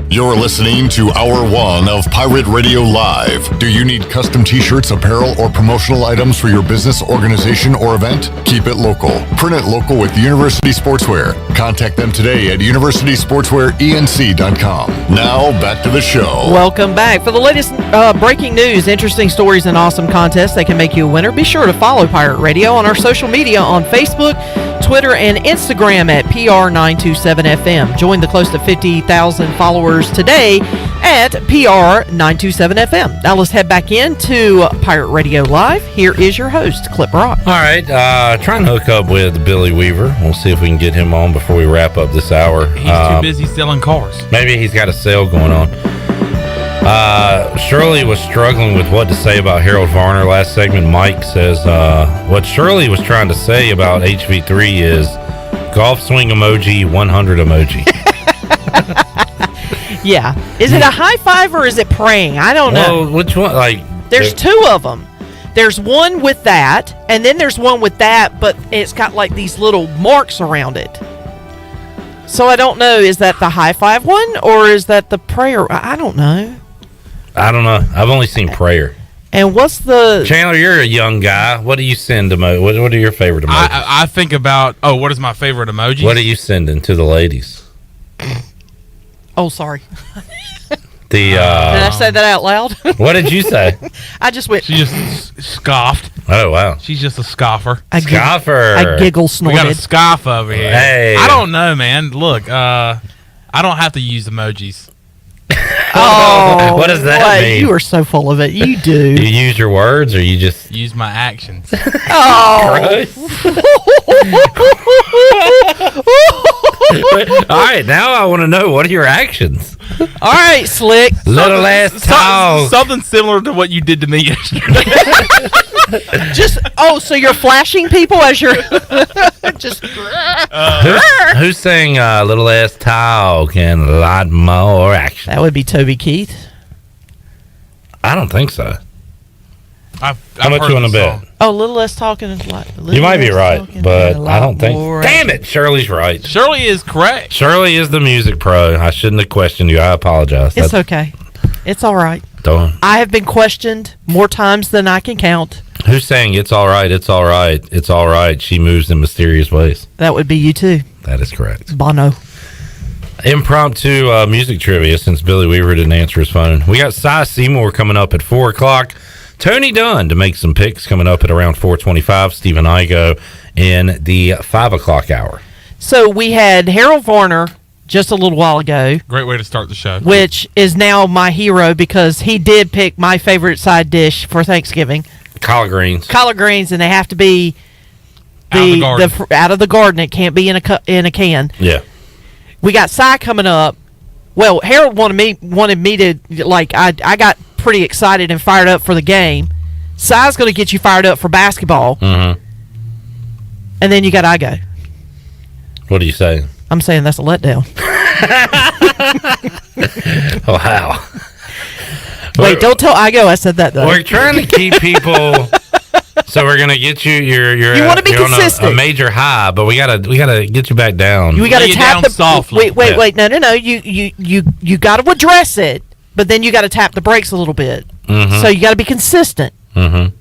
S8: You're listening to Hour 1 of Pirate Radio Live. Do you need custom t-shirts, apparel, or promotional items for your business, organization, or event? Keep it local. Print it local with University Sportswear. Contact them today at universitysportswearenc.com. Now, back to the show.
S4: Welcome back. For the latest breaking news, interesting stories, and awesome contests that can make you a winner, be sure to follow Pirate Radio on our social media on Facebook, Twitter, and Instagram at PR927FM. Join the close to 50,000 followers today at PR927FM. Now let's head back into Pirate Radio Live. Here is your host, Clip Rock.
S9: All right, trying to hook up with Billy Weaver. We'll see if we can get him on before we wrap up this hour.
S3: He's too busy selling cars.
S9: Maybe he's got a sale going on. Shirley was struggling with what to say about Harold Varner last segment. Mike says what Shirley was trying to say about HV3 is golf swing emoji, 100 emoji.
S4: Yeah. Is it a high five or is it praying? I don't know.
S9: Well, which one?
S4: There's two of them. There's one with that, and then there's one with that, but it's got like these little marks around it. So I don't know. Is that the high five one or is that the prayer? I don't know.
S9: I don't know. I've only seen prayer.
S4: And what's the...
S9: Chandler, you're a young guy. What do you send emoji? What are your favorite emojis?
S3: I think about, what is my favorite emoji?
S9: What are you sending to the ladies?
S4: Oh, sorry.
S9: the.
S4: Did I say that out loud?
S9: What did you say?
S4: I just went.
S3: She just scoffed.
S9: Oh wow.
S3: She's just a scoffer.
S9: Scoffer.
S4: I giggle
S3: We
S4: snorted.
S3: got a scoff over here.
S9: Hey.
S3: I don't know, man. Look, I don't have to use emojis.
S4: Oh,
S9: What does that
S4: boy,
S9: mean?
S4: You are so full of it. You do.
S9: You use your words, or you just
S3: Use my actions.
S4: Oh.
S9: All right, now I want to know, what are your actions?
S4: All right, Slick.
S9: Little ass dog.
S3: Something similar to what you did to me yesterday.
S4: So you're flashing people as you're just.
S9: Who's saying little ass talk and a lot more action?
S4: That would be Toby Keith.
S9: I don't think so. How
S3: I've
S9: much
S3: heard
S9: you want to
S3: the
S9: bet?
S3: song.
S4: Oh, little less talking is like.
S9: You might be right, but I don't think. Damn it, Shirley's right.
S3: Shirley is correct.
S9: Shirley is the music pro. I shouldn't have questioned you. I apologize.
S4: It's okay. It's all right.
S9: Don't.
S4: I have been questioned more times than I can count.
S9: Who's saying it's all right? It's all right. It's all right. She moves in mysterious ways.
S4: That would be you too.
S9: That is correct.
S4: Bono.
S9: Impromptu music trivia, since Billy Weaver didn't answer his phone. We got Seymour coming up at 4 o'clock. Tony Dunn to make some picks coming up at around 4:25. Stephen Igoe in the 5 o'clock hour.
S4: So we had Harold Varner just a little while ago,
S3: Great way to start the show.
S4: which is now my hero because he did pick my favorite side dish for Thanksgiving.
S9: Collard greens.
S4: Collard greens, and they have to be out of the garden. It can't be in a can.
S9: Yeah.
S4: We got Cy coming up. Well, Harold wanted me to, like, I got pretty excited and fired up for the game. Cy's going to get you fired up for basketball.
S9: Mm-hmm.
S4: And then you got Igoe.
S9: What do you say?
S4: I'm saying that's a letdown.
S9: Wow.
S4: Wait, don't tell Igoe I said that, though.
S9: We're trying to keep people. So we're gonna get you. You
S4: want to be
S9: you're
S4: consistent.
S9: On a major high, but we gotta get you back down.
S4: We got to tap the
S3: softly.
S4: Wait. No. You got to address it, but then you got to tap the brakes a little bit.
S9: Mhm.
S4: So you got to be consistent.
S9: Mm-hmm.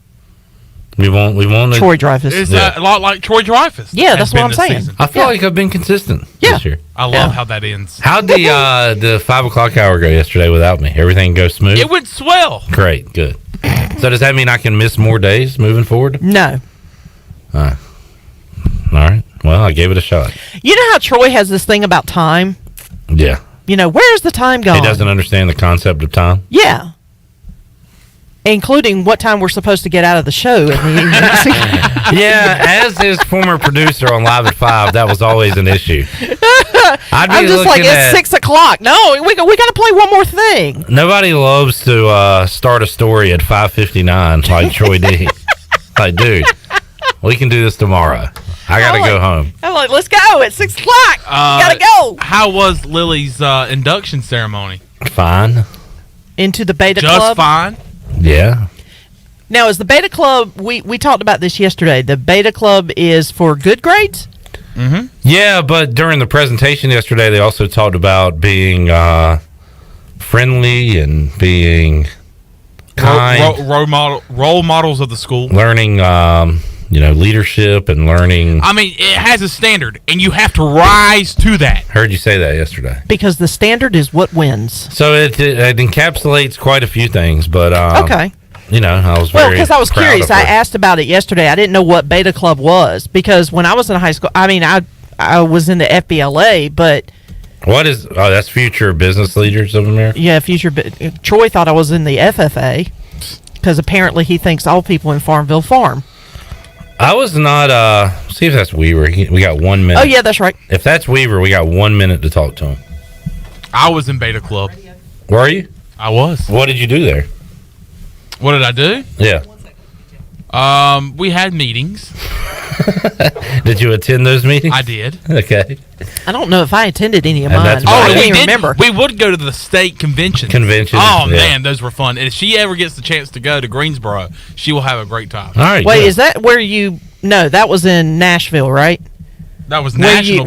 S9: We won't.
S4: Troy Dreyfus.
S3: It's a lot like Troy Dreyfus.
S4: Yeah,
S3: has
S4: that's what
S3: been
S4: I'm
S3: this
S4: saying.
S3: season.
S9: I feel like I've been consistent this year.
S3: I love how that ends.
S9: How'd the 5 o'clock hour go yesterday without me? Everything go smooth?
S3: It went swell.
S9: Great, good. So does that mean I can miss more days moving forward?
S4: No.
S9: All right. Well, I gave it a shot.
S4: You know how Troy has this thing about time?
S9: Yeah.
S4: You know, where's the time gone?
S9: He doesn't understand the concept of time.
S4: Yeah. Including what time we're supposed to get out of the show in the evening.
S9: Yeah, as his former producer on Live at 5, that was always an issue.
S4: I'm just like, it's 6 o'clock. No, we got to play one more thing.
S9: Nobody loves to start a story at 5:59 like Troy D. Like, dude, we can do this tomorrow. I got to go home.
S4: I'm like, let's go. It's 6 o'clock. Got to go.
S3: How was Lily's induction ceremony?
S9: Fine.
S4: Into the Beta
S3: Just
S4: Club?
S3: fine.
S9: Yeah.
S4: Now, is the Beta Club, we talked about this yesterday, the Beta Club is for good grades?
S3: Mm-hmm.
S9: Yeah, but during the presentation yesterday, they also talked about being friendly and being kind.
S3: Role models of the school.
S9: Learning, leadership and learning.
S3: I mean, it has a standard, and you have to rise to that.
S9: Heard you say that yesterday.
S4: Because the standard is what wins.
S9: So it encapsulates quite a few things, but
S4: okay.
S9: I was very
S4: because I was
S9: proud
S4: curious.
S9: of her.
S4: I asked about it yesterday. I didn't know what Beta Club was because when I was in high school, I mean, I was in the FBLA, but
S9: what is? Oh, that's Future Business Leaders of America.
S4: yeah, Troy thought I was in the FFA because apparently he thinks all people in Farmville farm.
S9: I was not. See if that's Weaver. We got 1 minute.
S4: Oh yeah, that's right.
S9: If that's Weaver, we got 1 minute to talk to him.
S3: I was in Beta Club.
S9: Were you?
S3: I was.
S9: What did you do there?
S3: What did I do?
S9: Yeah.
S3: We had meetings.
S9: Did you attend those meetings?
S3: I did.
S9: Okay.
S4: I don't know if I attended any of
S9: And
S4: mine.
S9: that's
S4: I
S9: why-
S4: don't even remember.
S3: We would go to the state conventions.
S9: Oh, yeah.
S3: Man, those were fun. And if she ever gets the chance to go to Greensboro, she will have a great time.
S9: All right.
S4: Wait, is that where you? No, that was in Nashville, right?
S3: That was national.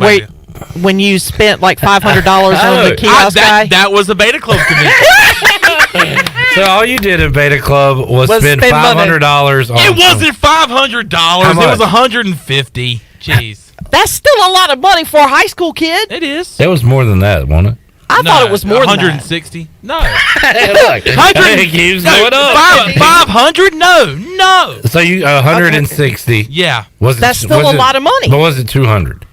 S4: When you spent like $500 on the kiosk guy.
S3: That was a Beta Club convention.
S9: So all you did in Beta Club was spend $500 on.
S3: It wasn't $500. It was $150. Jeez.
S4: That's still a lot of money for a high school kid.
S3: It is.
S9: It was more than that, wasn't it?
S4: I thought it was more than
S3: 160. No.
S9: Look, it keeps going up.
S3: 500? No.
S9: So you 160.
S3: Yeah.
S4: That's still a lot of money.
S9: But was it 200?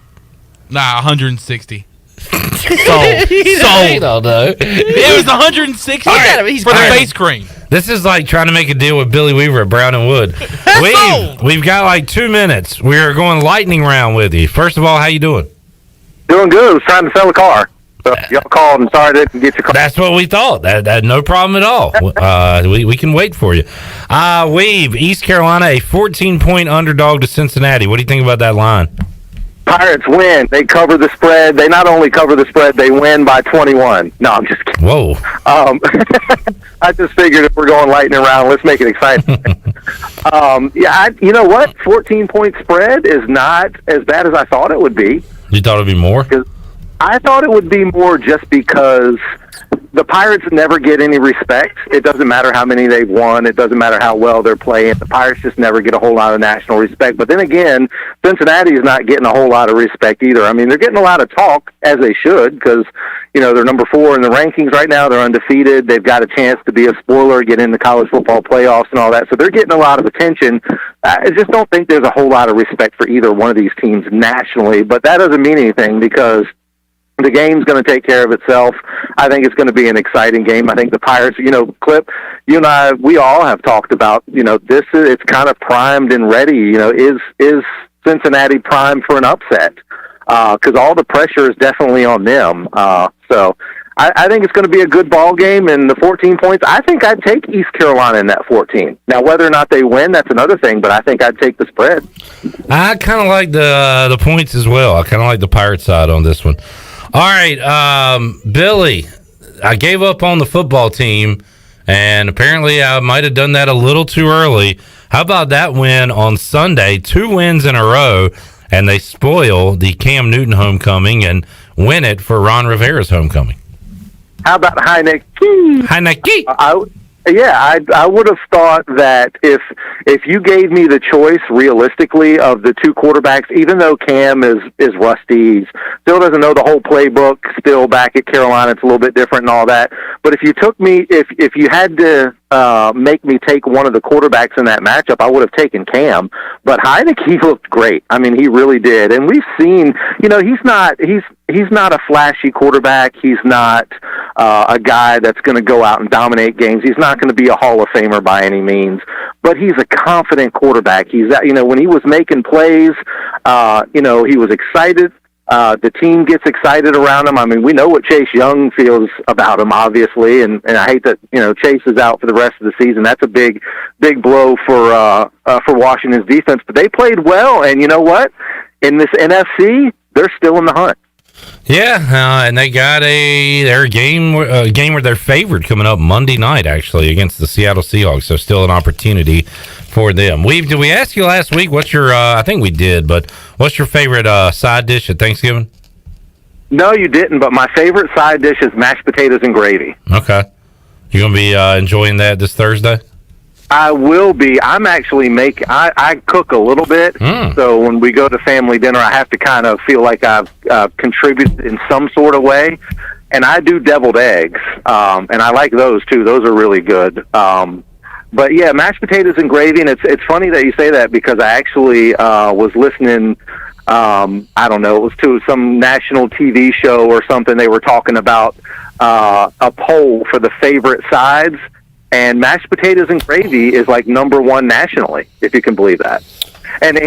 S3: Nah, 160. Sold.
S9: I don't know.
S3: It was 160 for the face cream.
S9: This is like trying to make a deal with Billy Weaver at Brown and Wood. We've got like 2 minutes. We are going lightning round with you. First of all, how you doing?
S1: Doing good. I was trying to sell a car. So y'all called and sorry I didn't get your car.
S9: That's what we thought. That no problem at all. We can wait for you. Weave, East Carolina, a 14-point underdog to Cincinnati. What do you think about that line?
S1: Pirates win. They cover the spread. They not only cover the spread, they win by 21. No, I'm just kidding.
S9: Whoa.
S1: I just figured if we're going lightning round, let's make it exciting. You know what? 14-point spread is not as bad as I thought it would be.
S9: You thought it would be more?
S1: I thought it would be more just because the Pirates never get any respect. It doesn't matter how many they've won. It doesn't matter how well they're playing. The Pirates just never get a whole lot of national respect. But then again, Cincinnati is not getting a whole lot of respect either. I mean, they're getting a lot of talk, as they should, because, you know, they're number 4 in the rankings right now. They're undefeated. They've got a chance to be a spoiler, get in the college football playoffs and all that. So they're getting a lot of attention. I just don't think there's a whole lot of respect for either one of these teams nationally. But that doesn't mean anything because the game's going to take care of itself. I think it's going to be an exciting game. I think the Pirates, you know, Clip, you and I, we all have talked about, you know, it's kind of primed and ready. You know, is Cincinnati primed for an upset? Because all the pressure is definitely on them. So I think it's going to be a good ball game, and the 14 points, I think I'd take East Carolina in that 14. Now, whether or not they win, that's another thing, but I think I'd take the spread.
S9: I kind of like the points as well. I kind of like the Pirate side on this one. All right, Billy, I gave up on the football team, and apparently I might have done that a little too early. How about that win on Sunday? 2 wins in a row, and they spoil the Cam Newton homecoming and win it for Ron Rivera's homecoming.
S1: How about Heineke? I would have thought that if you gave me the choice realistically of the 2 quarterbacks, even though Cam is rusty, still doesn't know the whole playbook, still back at Carolina, it's a little bit different and all that. But if you took me, if you had to make me take one of the quarterbacks in that matchup, I would have taken Cam. But Heineke looked great. I mean, he really did. And we've seen, you know, he's not a flashy quarterback. He's not a guy that's going to go out and dominate games. He's not going to be a Hall of Famer by any means, but he's a confident quarterback. He's, you know, when he was making plays, you know, he was excited. The team gets excited around him. I mean, we know what Chase Young feels about him, obviously, and I hate that, you know, Chase is out for the rest of the season. That's a big blow for Washington's defense. But they played well, and you know what? In this NFC, they're still in the hunt.
S9: Yeah, and they got their game where they're favored coming up Monday night, actually, against the Seattle Seahawks. So still an opportunity for them. Did we ask you last week what's your? I think we did, but what's your favorite side dish at Thanksgiving?
S1: No, you didn't. But my favorite side dish is mashed potatoes and gravy.
S9: Okay, you gonna be enjoying that this Thursday?
S1: I will be. I'm actually I cook a little bit, so when we go to family dinner, I have to kind of feel like I've contributed in some sort of way. And I do deviled eggs, and I like those too. Those are really good. But yeah, mashed potatoes and gravy, and it's funny that you say that because I actually was listening. I don't know, it was to some national TV show or something. They were talking about a poll for the favorite sides. And mashed potatoes and gravy is like number 1 nationally, if you can believe that. And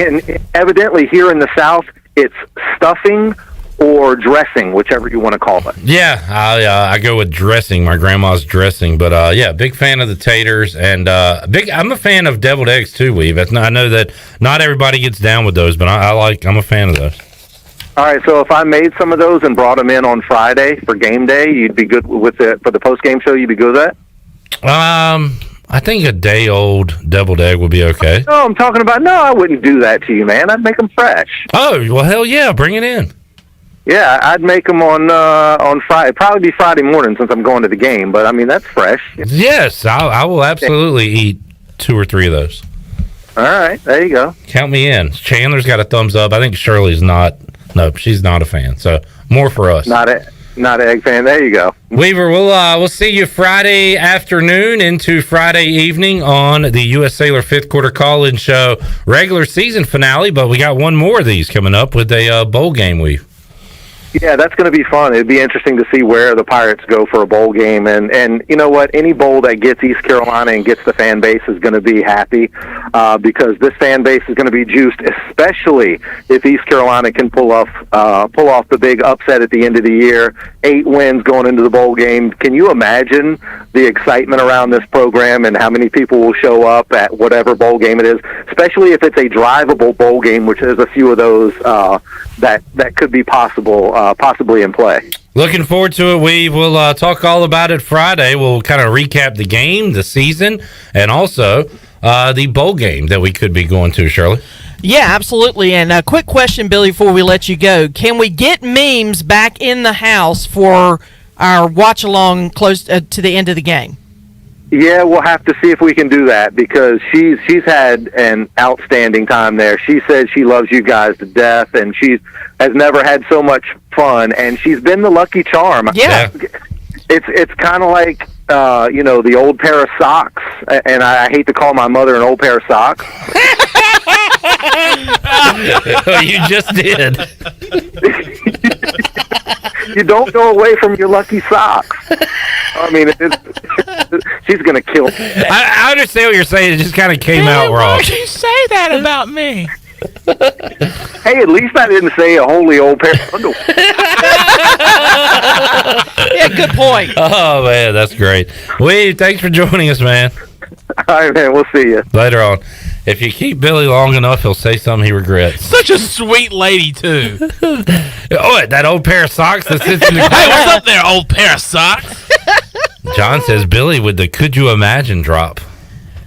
S1: evidently here in the South, it's stuffing or dressing, whichever you want to call it.
S9: Yeah, I go with dressing, my grandma's dressing. But yeah, big fan of the taters, and I'm a fan of deviled eggs too, Weave. I know that not everybody gets down with those, but I'm a fan of those.
S1: All right, so if I made some of those and brought them in on Friday for game day, you'd be good with it for the post-game show? You'd be good with that?
S9: I think a day-old deviled egg would be okay.
S1: No, I'm talking about, no, I wouldn't do that to you, man. I'd make them fresh.
S9: Oh, well, hell yeah, bring it in.
S1: Yeah, I'd make them on Friday. Probably be Friday morning since I'm going to the game, but I mean, that's fresh.
S9: Yes, I will absolutely eat 2 or 3 of those.
S1: All right, there you go.
S9: Count me in. Chandler's got a thumbs up. I think Shirley's not. No, she's not a fan. So more for us.
S1: Not not an egg fan. There you go.
S9: Weaver, we'll see you Friday afternoon into Friday evening on the U.S. Sailor fifth quarter call-in show regular season finale, but we got one more of these coming up with a bowl game, Weave.
S1: Yeah, that's going to be fun. It'd be interesting to see where the Pirates go for a bowl game. And you know what? Any bowl that gets East Carolina and gets the fan base is going to be happy because this fan base is going to be juiced, especially if East Carolina can pull off the big upset at the end of the year. 8 wins going into the bowl game. Can you imagine the excitement around this program and how many people will show up at whatever bowl game it is, especially if it's a drivable bowl game, which there's a few of those that could be possibly in play.
S9: Looking forward to it. We will talk all about it Friday. We'll kind of recap the game, the season, and also the bowl game that we could be going to, Shirley.
S4: Yeah, absolutely. And a quick question, Billy, before we let you go. Can we get memes back in the house for our watch-along close to the end of the game?
S1: Yeah, we'll have to see if we can do that because she's had an outstanding time there. She says she loves you guys to death, and she has never had so much fun, and she's been the lucky charm.
S4: Yeah.
S1: It's kind of like, the old pair of socks, and I hate to call my mother an old pair of socks.
S9: You just did.
S1: You don't go away from your lucky socks. I mean, she's going to kill me.
S9: I understand what you're saying. It just kind of came out wrong.
S3: Why would you say that about me?
S1: Hey, at least I didn't say a holy old pair of underwear.
S4: Yeah, good point.
S9: Oh, man, that's great. Weave, thanks for joining us, man.
S1: All right, man, we'll see you.
S9: Later on. If you keep Billy long enough, he'll say something he regrets.
S3: Such a sweet lady, too.
S9: Oh, that old pair of socks that sits in the corner.
S3: Hey, what's up there, old pair of socks?
S9: John says Billy with the Could You Imagine drop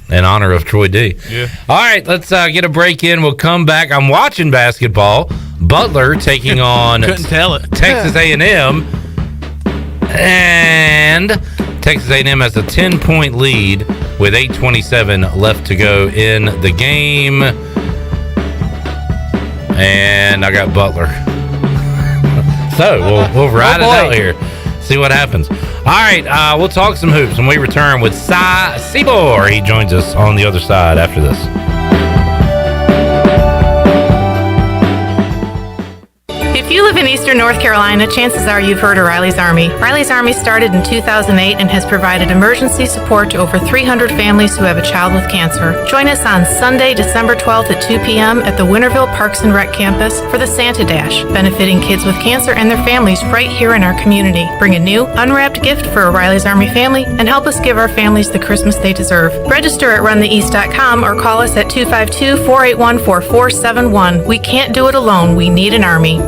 S9: in honor of Troy D.
S3: Yeah.
S9: All right, let's get a break in. We'll come back. I'm watching basketball. Butler taking on
S3: Couldn't tell it.
S9: Texas A&M. And Texas A&M has a 10-point lead with 8:27 left to go in the game. And I got Butler. So we'll ride it out here. See what happens. All right, we'll talk some hoops when we return with Seymour. He joins us on the other side after this.
S2: If you live in eastern North Carolina, chances are you've heard of Riley's Army. Riley's Army started in 2008 and has provided emergency support to over 300 families who have a child with cancer. Join us on Sunday, December 12th at 2 p.m. at the Winterville Parks and Rec campus for the Santa Dash, benefiting kids with cancer and their families right here in our community. Bring a new, unwrapped gift for a Riley's Army family and help us give our families the Christmas they deserve. Register at runtheeast.com or call us at 252-481-4471. We can't do it alone. We need an army.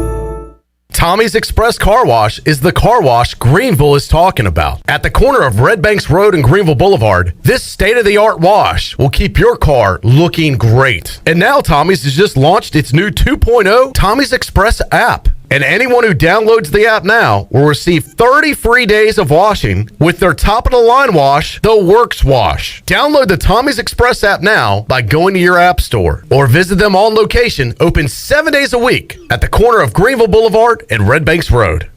S11: Tommy's Express Car Wash is the car wash Greenville is talking about. At the corner of Red Banks Road and Greenville Boulevard, this state-of-the-art wash will keep your car looking great. And now Tommy's has just launched its new 2.0 Tommy's Express app. And anyone who downloads the app now will receive 30 free days of washing with their top-of-the-line wash, the Works Wash. Download the Tommy's Express app now by going to your app store or visit them on location, open 7 days a week at the corner of Greenville Boulevard and Red Banks Road.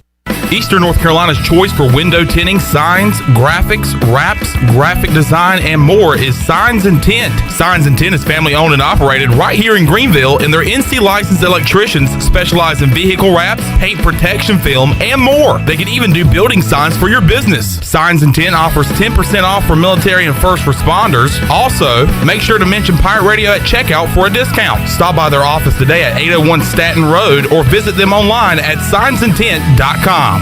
S3: Eastern North Carolina's choice for window tinting, signs, graphics, wraps, graphic design, and more is Signs and Tint. Signs and Tint is family owned and operated right here in Greenville, and their NC licensed electricians specialize in vehicle wraps, paint protection film, and more. They can even do building signs for your business. Signs and Tint offers 10% off for military and first responders. Also, make sure to mention Pirate Radio at checkout for a discount. Stop by their office today at 801 Staten Road or visit them online at signsandtint.com.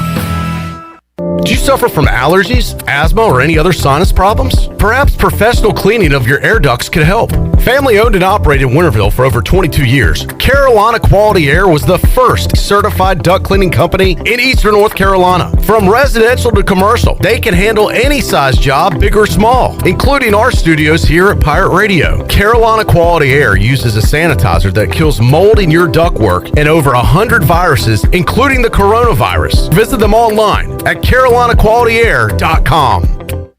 S11: Do you suffer from allergies, asthma, or any other sinus problems? Perhaps professional cleaning of your air ducts could help. Family owned and operated in Winterville for over 22 years, Carolina Quality Air was the first certified duct cleaning company in Eastern North Carolina. From residential to commercial, they can handle any size job, big or small, including our studios here at Pirate Radio. Carolina Quality Air uses a sanitizer that kills mold in your ductwork and over 100 viruses, including the coronavirus. Visit them online at carolinaqualityair.com.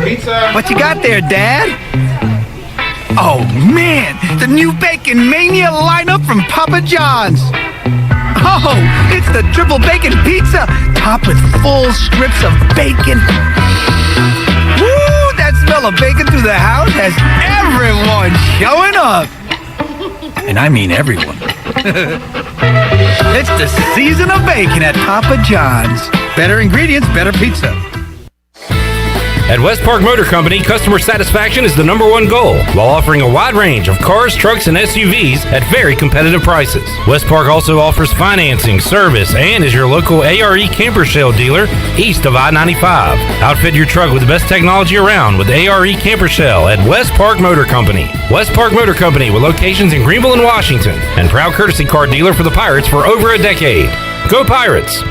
S5: Pizza. What you got there, Dad? Oh, man, the new Bacon Mania lineup from Papa John's. Oh, it's the triple bacon pizza, topped with full strips of bacon. Woo, that smell of bacon through the house has everyone showing up. And I mean everyone. It's the season of bacon at Papa John's. Better ingredients, better pizza.
S9: At West Park Motor Company, customer satisfaction is the #1 goal, while offering a wide range of cars, trucks, and SUVs at very competitive prices. West Park also offers financing, service, and is your local ARE camper shell dealer east of I-95. Outfit your truck with the best technology around with ARE camper shell at West Park Motor Company. West Park Motor Company with locations in Greenville and Washington, and proud courtesy car dealer for the Pirates for over a decade. Go Pirates!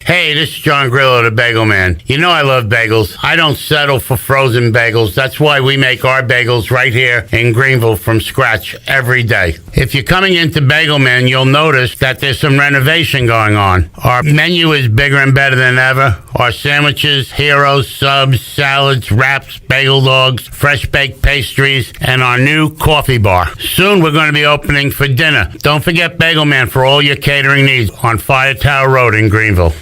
S6: Hey, this is John Grillo, the Bagel Man. You know I love bagels. I don't settle for frozen bagels. That's why we make our bagels right here in Greenville from scratch every day. If you're coming into Bagel Man, you'll notice that there's some renovation going on. Our menu is bigger and better than ever. Our sandwiches, heroes, subs, salads, wraps, bagel dogs, fresh baked pastries, and our new coffee bar. Soon we're going to be opening for dinner. Don't forget Bagel Man for all your catering needs on Fire Tower Road in Greenville.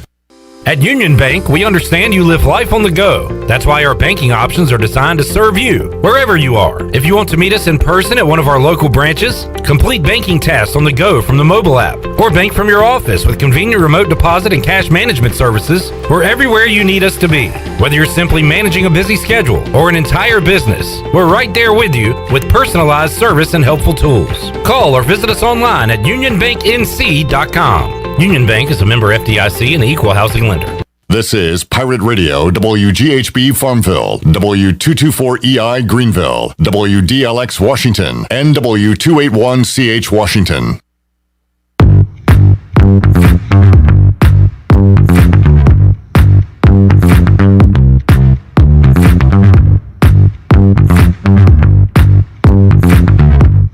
S9: At Union Bank, we understand you live life on the go. That's why our banking options are designed to serve you, wherever you are. If you want to meet us in person at one of our local branches, complete banking tasks on the go from the mobile app, or bank from your office with convenient remote deposit and cash management services, we're everywhere you need us to be. Whether you're simply managing a busy schedule or an entire business, we're right there with you with personalized service and helpful tools. Call or visit us online at unionbanknc.com. Union Bank is a member FDIC and equal housing lender.
S8: This is Pirate Radio, WGHB Farmville, W224EI Greenville, WDLX Washington, and W281CH Washington.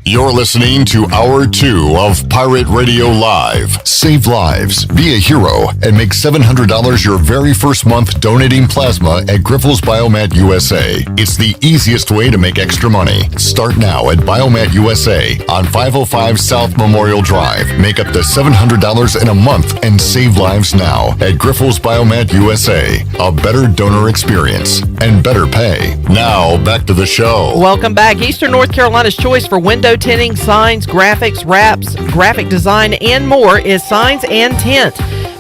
S8: You're listening to Hour 2 of Pirate Radio Live. Save lives, be a hero, and make $700 your very first month donating plasma at Grifols Biomat USA. It's the easiest way to make extra money. Start now at Biomat USA on 505 South Memorial Drive. Make up to $700 in a month and save lives now at Grifols Biomat USA. A better donor experience and better pay. Now, back to the show.
S4: Welcome back. Eastern North Carolina's choice for window tinting, signs, graphics, wraps, graphic design, and more is Signs and Tint.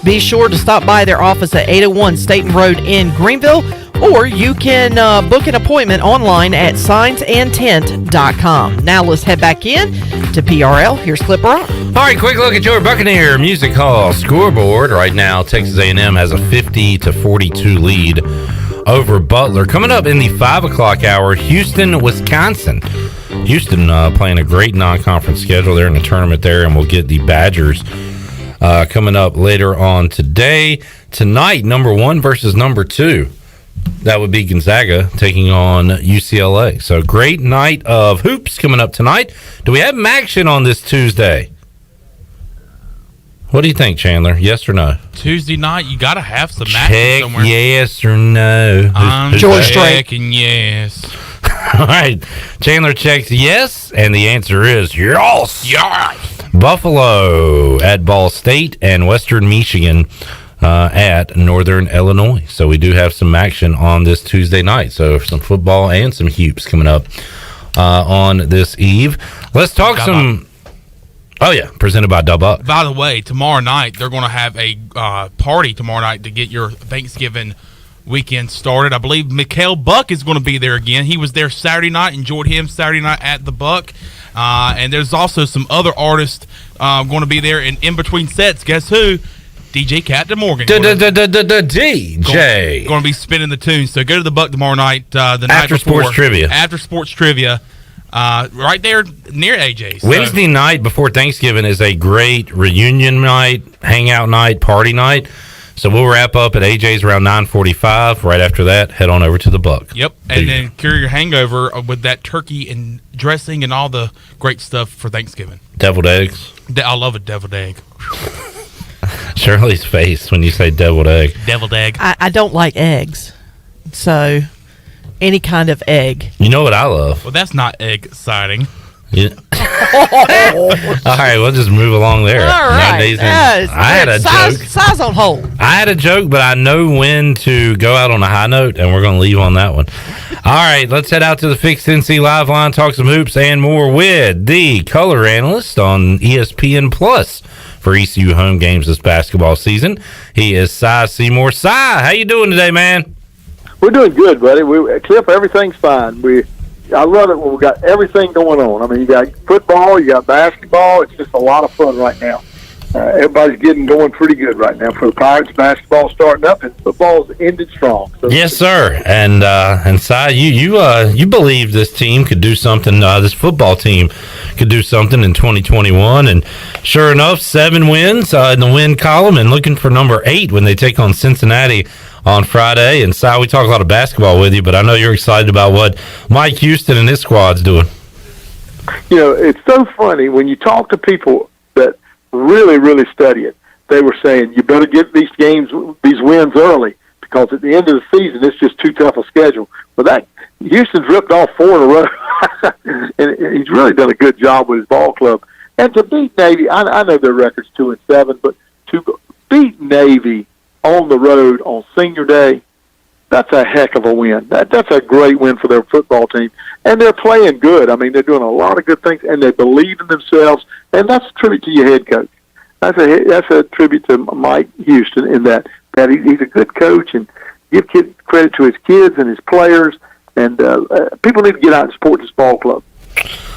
S4: Be sure to stop by their office at 801 Staten Road in Greenville, or you can book an appointment online at signsandtint.com. Now let's head back in to PRL. Here's Clipper on.
S9: All right, quick look at your Buccaneer Music Hall scoreboard. Right now, Texas A&M has a 50-42 lead over Butler. Coming up in the 5 o'clock hour, Houston, Wisconsin. Houston playing a great non-conference schedule. They're in the tournament there, and we'll get the Badgers coming up later on today. Tonight, number 1 versus number 2. That would be Gonzaga taking on UCLA. So great night of hoops coming up tonight. Do we have action on this Tuesday? What do you think, Chandler? Yes or no?
S3: Tuesday night, you got to have some action
S9: Check
S3: somewhere.
S9: yes or no.
S3: I'm
S9: George
S3: checking yes.
S9: All right. Chandler checks yes, and the answer is yes.
S3: Yes.
S9: Buffalo at Ball State and Western Michigan at Northern Illinois. So we do have some action on this Tuesday night. So some football and some hoops coming up on this eve. Let's talk some... Oh, yeah, presented by Dub.
S3: By the way, tomorrow night, they're going to have a party tomorrow night to get your Thanksgiving weekend started. I believe Mikhail Buck is going to be there again. He was there Saturday night. Enjoyed him Saturday night at the Buck. And there's also some other artists going to be there. And in between sets, guess who? DJ Captain Morgan.
S9: DJ.
S3: Going to be spinning the tunes. So go to the Buck tomorrow night. The night
S9: After
S3: before.
S9: Sports Trivia.
S3: After Sports Trivia. Right there near AJ's. So.
S9: Wednesday night before Thanksgiving is a great reunion night, hangout night, party night. So we'll wrap up at AJ's around 9:45. Right after that, head on over to the Buck.
S3: Yep, and then cure your hangover with that turkey and dressing and all the great stuff for Thanksgiving.
S9: Deviled eggs.
S3: I love a deviled egg.
S9: Shirley's face when you say deviled egg.
S3: Deviled egg.
S4: I don't like eggs, so any kind of egg.
S9: You know what I love?
S3: Well, that's not egg exciting.
S9: Yeah. All right, we'll just move along there.
S4: All right. Yes.
S9: I had a joke.
S4: Size on hold.
S9: I had a joke, but I know when to go out on a high note, and we're going to leave on that one. All right, let's head out to the Fixed NC Live Line, talk some hoops and more with the color analyst on ESPN Plus for ECU home games this basketball season. He is Seymour. How you doing today, man?
S7: We're doing good, buddy. Cliff, everything's fine. I love it when we got everything going on. I mean, you got football, you got basketball. It's just a lot of fun right now. Everybody's getting going pretty good right now. For the Pirates, basketball starting up, and football's ended strong. So.
S9: Yes, sir. And Cy, you believe this team could do something. This football team could do something in 2021, and sure enough, 7 wins in the win column, and looking for number 8 when they take on Cincinnati on Friday. And Cy, we talk a lot of basketball with you, but I know you're excited about what Mike Houston and his squad's doing.
S7: You know, it's so funny when you talk to people that really, really study it. They were saying, you better get these wins early, because at the end of the season, it's just too tough a schedule. But Houston's ripped off 4 in a row, and he's really done a good job with his ball club. And to beat Navy, I know their record's 2-7, but to beat Navy on the road on Senior Day, that's a heck of a win. That's a great win for their football team. And they're playing good. I mean, they're doing a lot of good things, and they believe in themselves. And that's a tribute to your head coach. That's a tribute to Mike Houston in that he's a good coach, and give credit to his kids and his players. And people need to get out and support this ball club.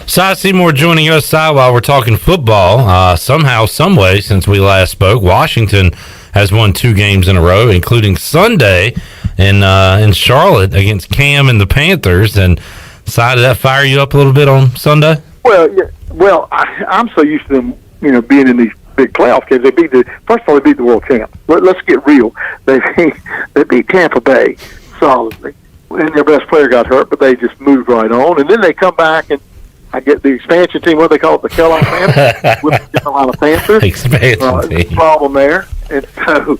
S9: Cy Seymour joining us, while we're talking football. Somehow, some way, since we last spoke, Washington has won 2 games in a row, including Sunday in Charlotte against Cam and the Panthers. And Cy, did that fire you up a little bit on Sunday?
S7: Well, yeah. Well, I'm so used to them, being in these big playoff games. First of all, they beat the world champs. Let's get real. They beat Tampa Bay solidly, and their best player got hurt, but they just moved right on. And then they come back, and I get the expansion team. What do they call it? The Carolina Panthers. With the Carolina Panthers.
S9: Expansion team.
S7: Problem there. And so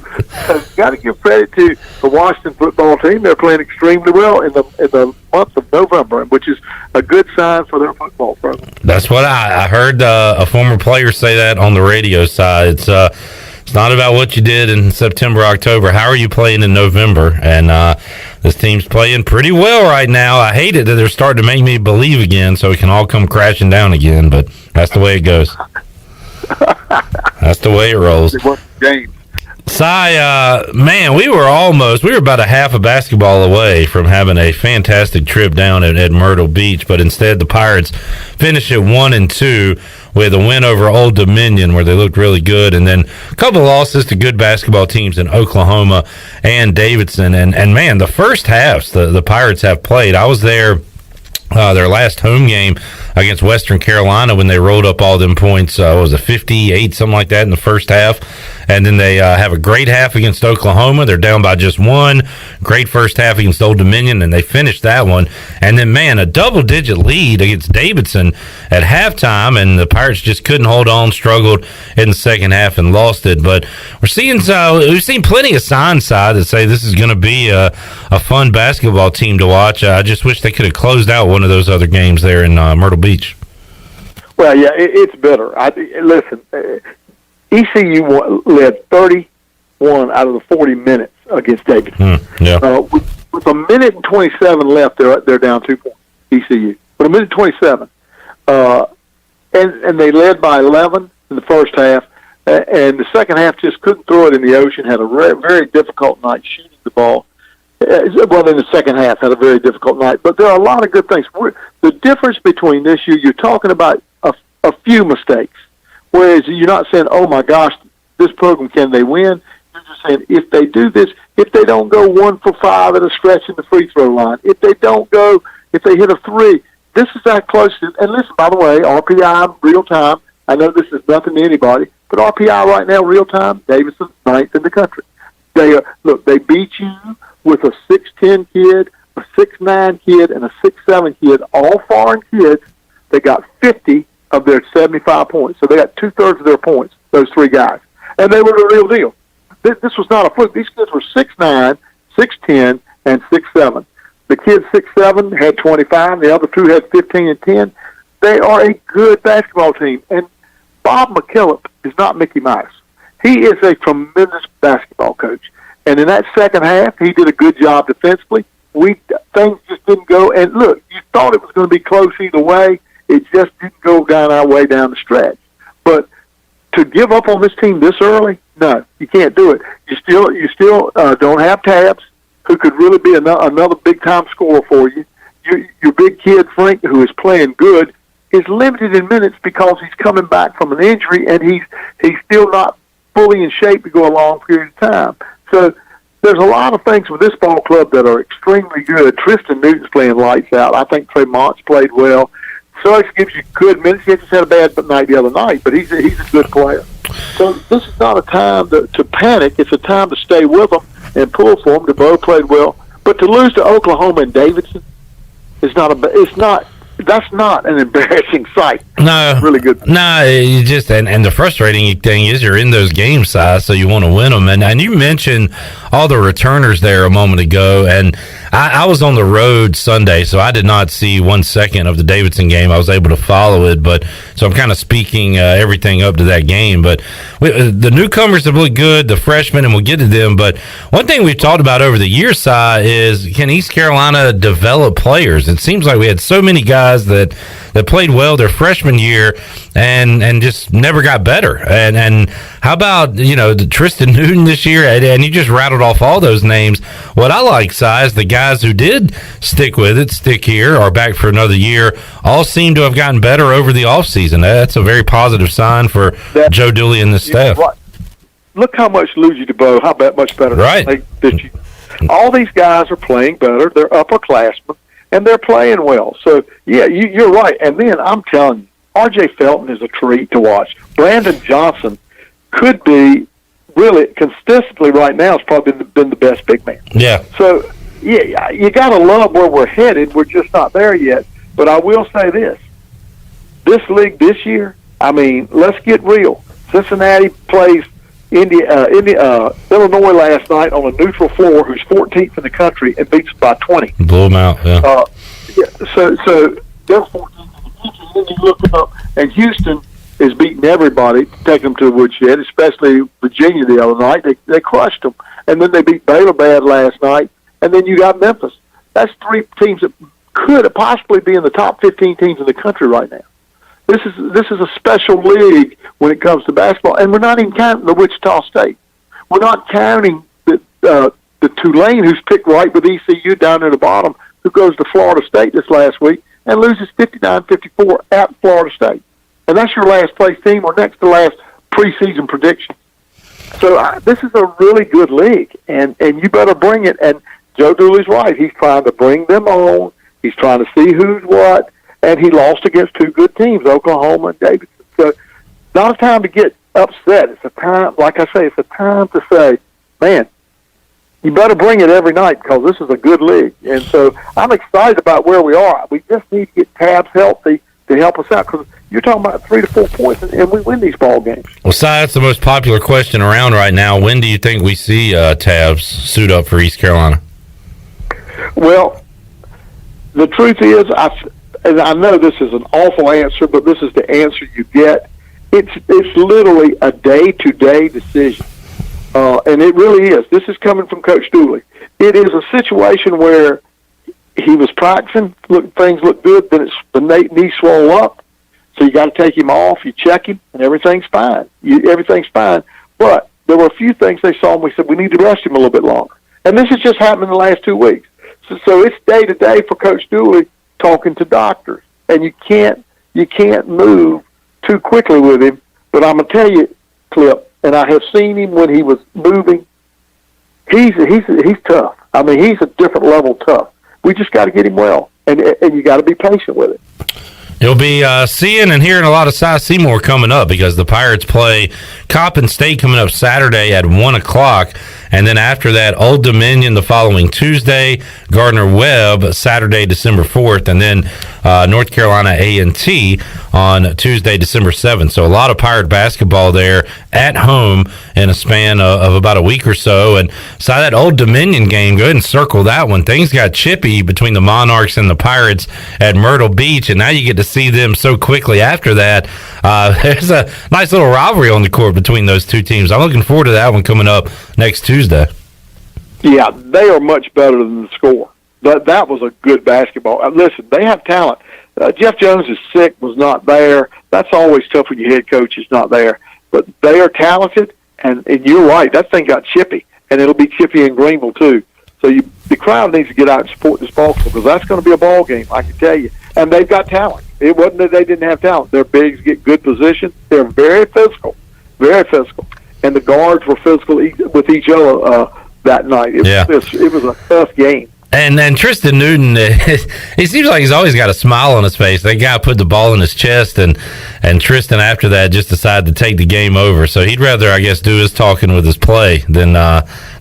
S7: got to give credit to the Washington football team. They're playing extremely well in the month of November, which is a good sign for their football program.
S9: That's what I heard a former player say that on the radio side. It's not about what you did in September, October. How are you playing in November? And this team's playing pretty well right now. I hate it that they're starting to make me believe again, so it can all come crashing down again. But that's the way it goes. That's the way it rolls. Cy, man, we were about a half a basketball away from having a fantastic trip down at Myrtle Beach, but instead the Pirates finished at 1-2 with a win over Old Dominion, where they looked really good, and then a couple of losses to good basketball teams in Oklahoma and Davidson. And man, the first halves the Pirates have played. I was there their last home game against Western Carolina when they rolled up all them points. Was it 58, something like that in the first half? And then they have a great half against Oklahoma. They're down by just 1. Great first half against Old Dominion, and they finished that one. And then, man, a double-digit lead against Davidson at halftime, and the Pirates just couldn't hold on, struggled in the second half and lost it. But we've seen plenty of signs, that say this is going to be a fun basketball team to watch. I just wish they could have closed out one of those other games there in Myrtle Beach.
S7: Well, yeah, it's better. Listen, ECU led 31 out of the 40 minutes against Davidson. With a minute and 27 left, they're down 2 points, ECU. With a minute 27. And they led by 11 in the first half, and the second half just couldn't throw it in the ocean, had a very difficult night shooting the ball. Well, in the second half, had a very difficult night. But there are a lot of good things. The difference between this year, you're talking about a few mistakes, whereas you're not saying, oh, my gosh, this program, can they win? You're just saying, if they do this, if they don't go 1 for 5 at a stretch in the free throw line, if they hit a 3, this is that close. And listen, by the way, RPI, real time, I know this is nothing to anybody, but RPI right now, real time, Davidson's 9th in the country. They beat you with a 6'10" kid, a 6'9" kid, and a 6'7" kid, all foreign kids. They got 50 of their 75 points. So they got 2/3 of their points, those 3 guys. And they were the real deal. This was not a fluke. These kids were 6'9", 6'10", and 6'7". The kid 6'7" had 25. The other 2 had 15 and 10. They are a good basketball team. And Bob McKillop is not Mickey Mouse. He is a tremendous basketball coach. And in that second half, he did a good job defensively. Things just didn't go. And look, you thought it was going to be close either way. It just didn't go down our way down the stretch. But to give up on this team this early, no, you can't do it. You still don't have Tabs, who could really be another big-time scorer for you. Your big kid, Frank, who is playing good, is limited in minutes because he's coming back from an injury, and he's still not fully in shape to go a long period of time. So there's a lot of things with this ball club that are extremely good. Tristan Newton's playing lights out. I think Trey Mont's played well. Suggs gives you good minutes. He just had a bad night the other night, but he's a good player. So this is not a time to panic. It's a time to stay with them and pull for them. DeBow played well, but to lose to Oklahoma and Davidson is that's not an embarrassing sight.
S9: No,
S7: it's really good.
S9: No, you just and the frustrating thing is you're in those game size, so you want to win them. And you mentioned all the returners there a moment ago, and I was on the road Sunday, so I did not see 1 second of the Davidson game. I was able to follow it, but so I'm kind of speaking everything up to that game. But the newcomers have looked good, the freshmen, and we'll get to them. But one thing we've talked about over the years, Si, is can East Carolina develop players? It seems like we had so many guys that played well their freshman year and just never got better. And how about, the Tristan Newton this year? And you just rattled off all those names. What I like, Si, is the guys who did stick with it, stick here, are back for another year, all seem to have gotten better over the offseason. That's a very positive sign for Joe Dooley and the staff.
S7: Right. Look how much Luigi DeBow, how much better
S9: right.
S7: this year. All these guys are playing better. They're upperclassmen, and they're playing well. So, yeah, you're right. And then I'm telling you, R.J. Felton is a treat to watch. Brandon Johnson could be really consistently right now has probably been the best big man.
S9: Yeah.
S7: So, yeah, you got to love where we're headed. We're just not there yet. But I will say this league this year, I mean, let's get real. Cincinnati plays Illinois last night on a neutral floor, who's 14th in the country, and beats them by 20.
S9: Blew them out, yeah.
S7: So they're 14th in the country. Then you look up, and Houston is beating everybody, taking them to the woodshed, especially Virginia the other night. They crushed them. And then they beat Baylor bad last night. And then you got Memphis. That's three teams that could possibly be in the top 15 teams in the country right now. This is a special league when it comes to basketball, and we're not even counting the Wichita State. We're not counting the Tulane, who's picked right with ECU down at the bottom, who goes to Florida State this last week and loses 59-54 at Florida State. And that's your last place team or next to last preseason prediction. So this is a really good league, and you better bring it. And Joe Dooley's right. He's trying to bring them on. He's trying to see who's what. And he lost against two good teams, Oklahoma and Davidson. So not a time to get upset. It's a time, like I say, it's a time to say, man, you better bring it every night because this is a good league. And so I'm excited about where we are. We just need to get Tabs healthy to help us out because you're talking about 3 to 4 points, and we win these ball games.
S9: Well, Si, that's the most popular question around right now. When do you think we see Tabs suit up for East Carolina?
S7: Well, the truth is, and I know this is an awful answer, but this is the answer you get. It's literally a day-to-day decision, and it really is. This is coming from Coach Dooley. It is a situation where he was practicing, things look good, then the knee swell up, so you got to take him off, you check him, and everything's fine. Everything's fine. But there were a few things they saw, and we said we need to rest him a little bit longer. And this has just happened in the last 2 weeks. So it's day-to-day for Coach Dooley talking to doctors, and you can't move too quickly with him. But I'm gonna tell you, Clip, and I have seen him when he was moving. He's tough. I mean, he's a different level tough. We just got to get him well, and you got to be patient with it.
S9: You'll be seeing and hearing a lot of Seymour coming up because the Pirates play Coppin State coming up Saturday at 1:00. And then after that, Old Dominion the following Tuesday, Gardner-Webb Saturday, December 4th, and then North Carolina A&T on Tuesday, December 7th. So a lot of Pirate basketball there at home in a span of about a week or so. And so that Old Dominion game, go ahead and circle that one. Things got chippy between the Monarchs and the Pirates at Myrtle Beach, and now you get to see them so quickly after that. There's a nice little rivalry on the court between those two teams. I'm looking forward to that one coming up next Tuesday.
S7: Yeah, they are much better than the score. That was a good basketball. Listen, they have talent. Jeff Jones is sick, was not there. That's always tough when your head coach is not there. But they are talented, and you're right. That thing got chippy, and it'll be chippy in Greenville, too. So the crowd needs to get out and support this ball club, because that's going to be a ball game, I can tell you. And they've got talent. It wasn't that they didn't have talent. Their bigs get good position. They're very physical, and the guards were physical with each other that night. It was a tough game.
S9: And then Tristan Newton, he seems like he's always got a smile on his face. That guy put the ball in his chest, and Tristan after that just decided to take the game over. So he'd rather, I guess, do his talking with his play than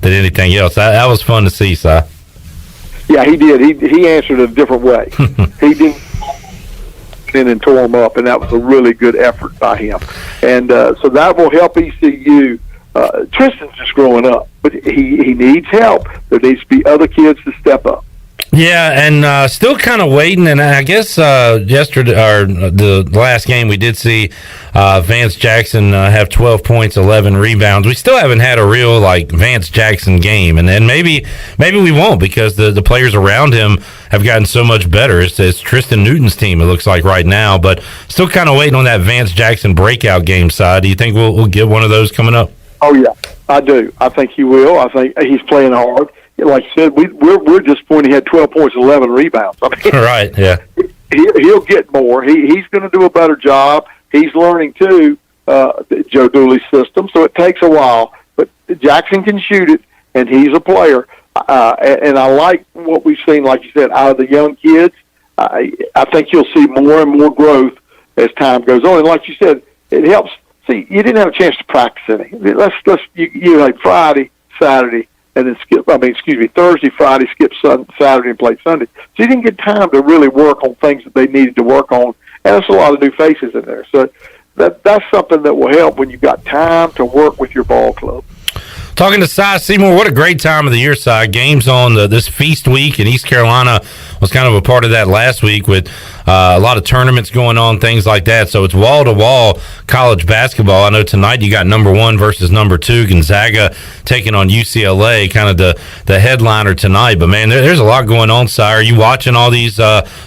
S9: anything else. That was fun to see, Si.
S7: Yeah, he did. He answered it a different way. He didn't in and tore him up, and that was a really good effort by him. And so that will help ECU. Tristan's just growing up, but he needs help. There needs to be other kids to step up.
S9: Yeah, and still kind of waiting. And I guess yesterday or the last game we did see Vance Jackson have 12 points, 11 rebounds. We still haven't had a real Vance Jackson game, and then maybe we won't, because the players around him have gotten so much better. It's Tristan Newton's team, it looks like right now, but still kind of waiting on that Vance Jackson breakout game side. Do you think we'll get one of those coming up?
S7: Oh yeah, I do. I think he will. I think he's playing hard. Like I said, we're disappointed he had 12 points, 11 rebounds. I mean,
S9: right? Yeah.
S7: He'll get more. He's going to do a better job. He's learning too, Joe Dooley's system. So it takes a while, but Jackson can shoot it, and he's a player. And I like what we've seen, like you said, out of the young kids. I think you'll see more and more growth as time goes on. And like you said, it helps. See, you didn't have a chance to practice any. You like Friday, Saturday, and then Thursday, Friday, skip Saturday, and play Sunday. So you didn't get time to really work on things that they needed to work on. And there's a lot of new faces in there. So that's something that will help when you've got time to work with your ball club.
S9: Talking to Si Seymour, what a great time of the year, Si. Games on this feast week, and East Carolina was kind of a part of that last week with a lot of tournaments going on, things like that. So it's wall-to-wall college basketball. I know tonight you got number 1 versus number 2, Gonzaga taking on UCLA, kind of the headliner tonight. But, man, there's a lot going on, Si. Are you watching all these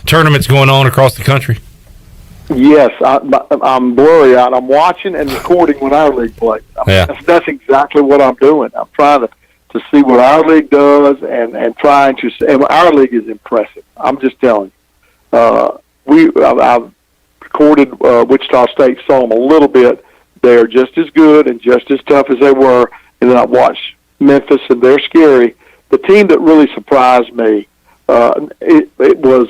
S9: tournaments going on across the country?
S7: Yes, I'm blurry out. I'm watching and recording when our league plays. That's exactly what I'm doing. I'm trying to see what our league does and trying to – and our league is impressive. I'm just telling you. I've recorded Wichita State, saw them a little bit. They're just as good and just as tough as they were. And then I watched Memphis, and they're scary. The team that really surprised me, it was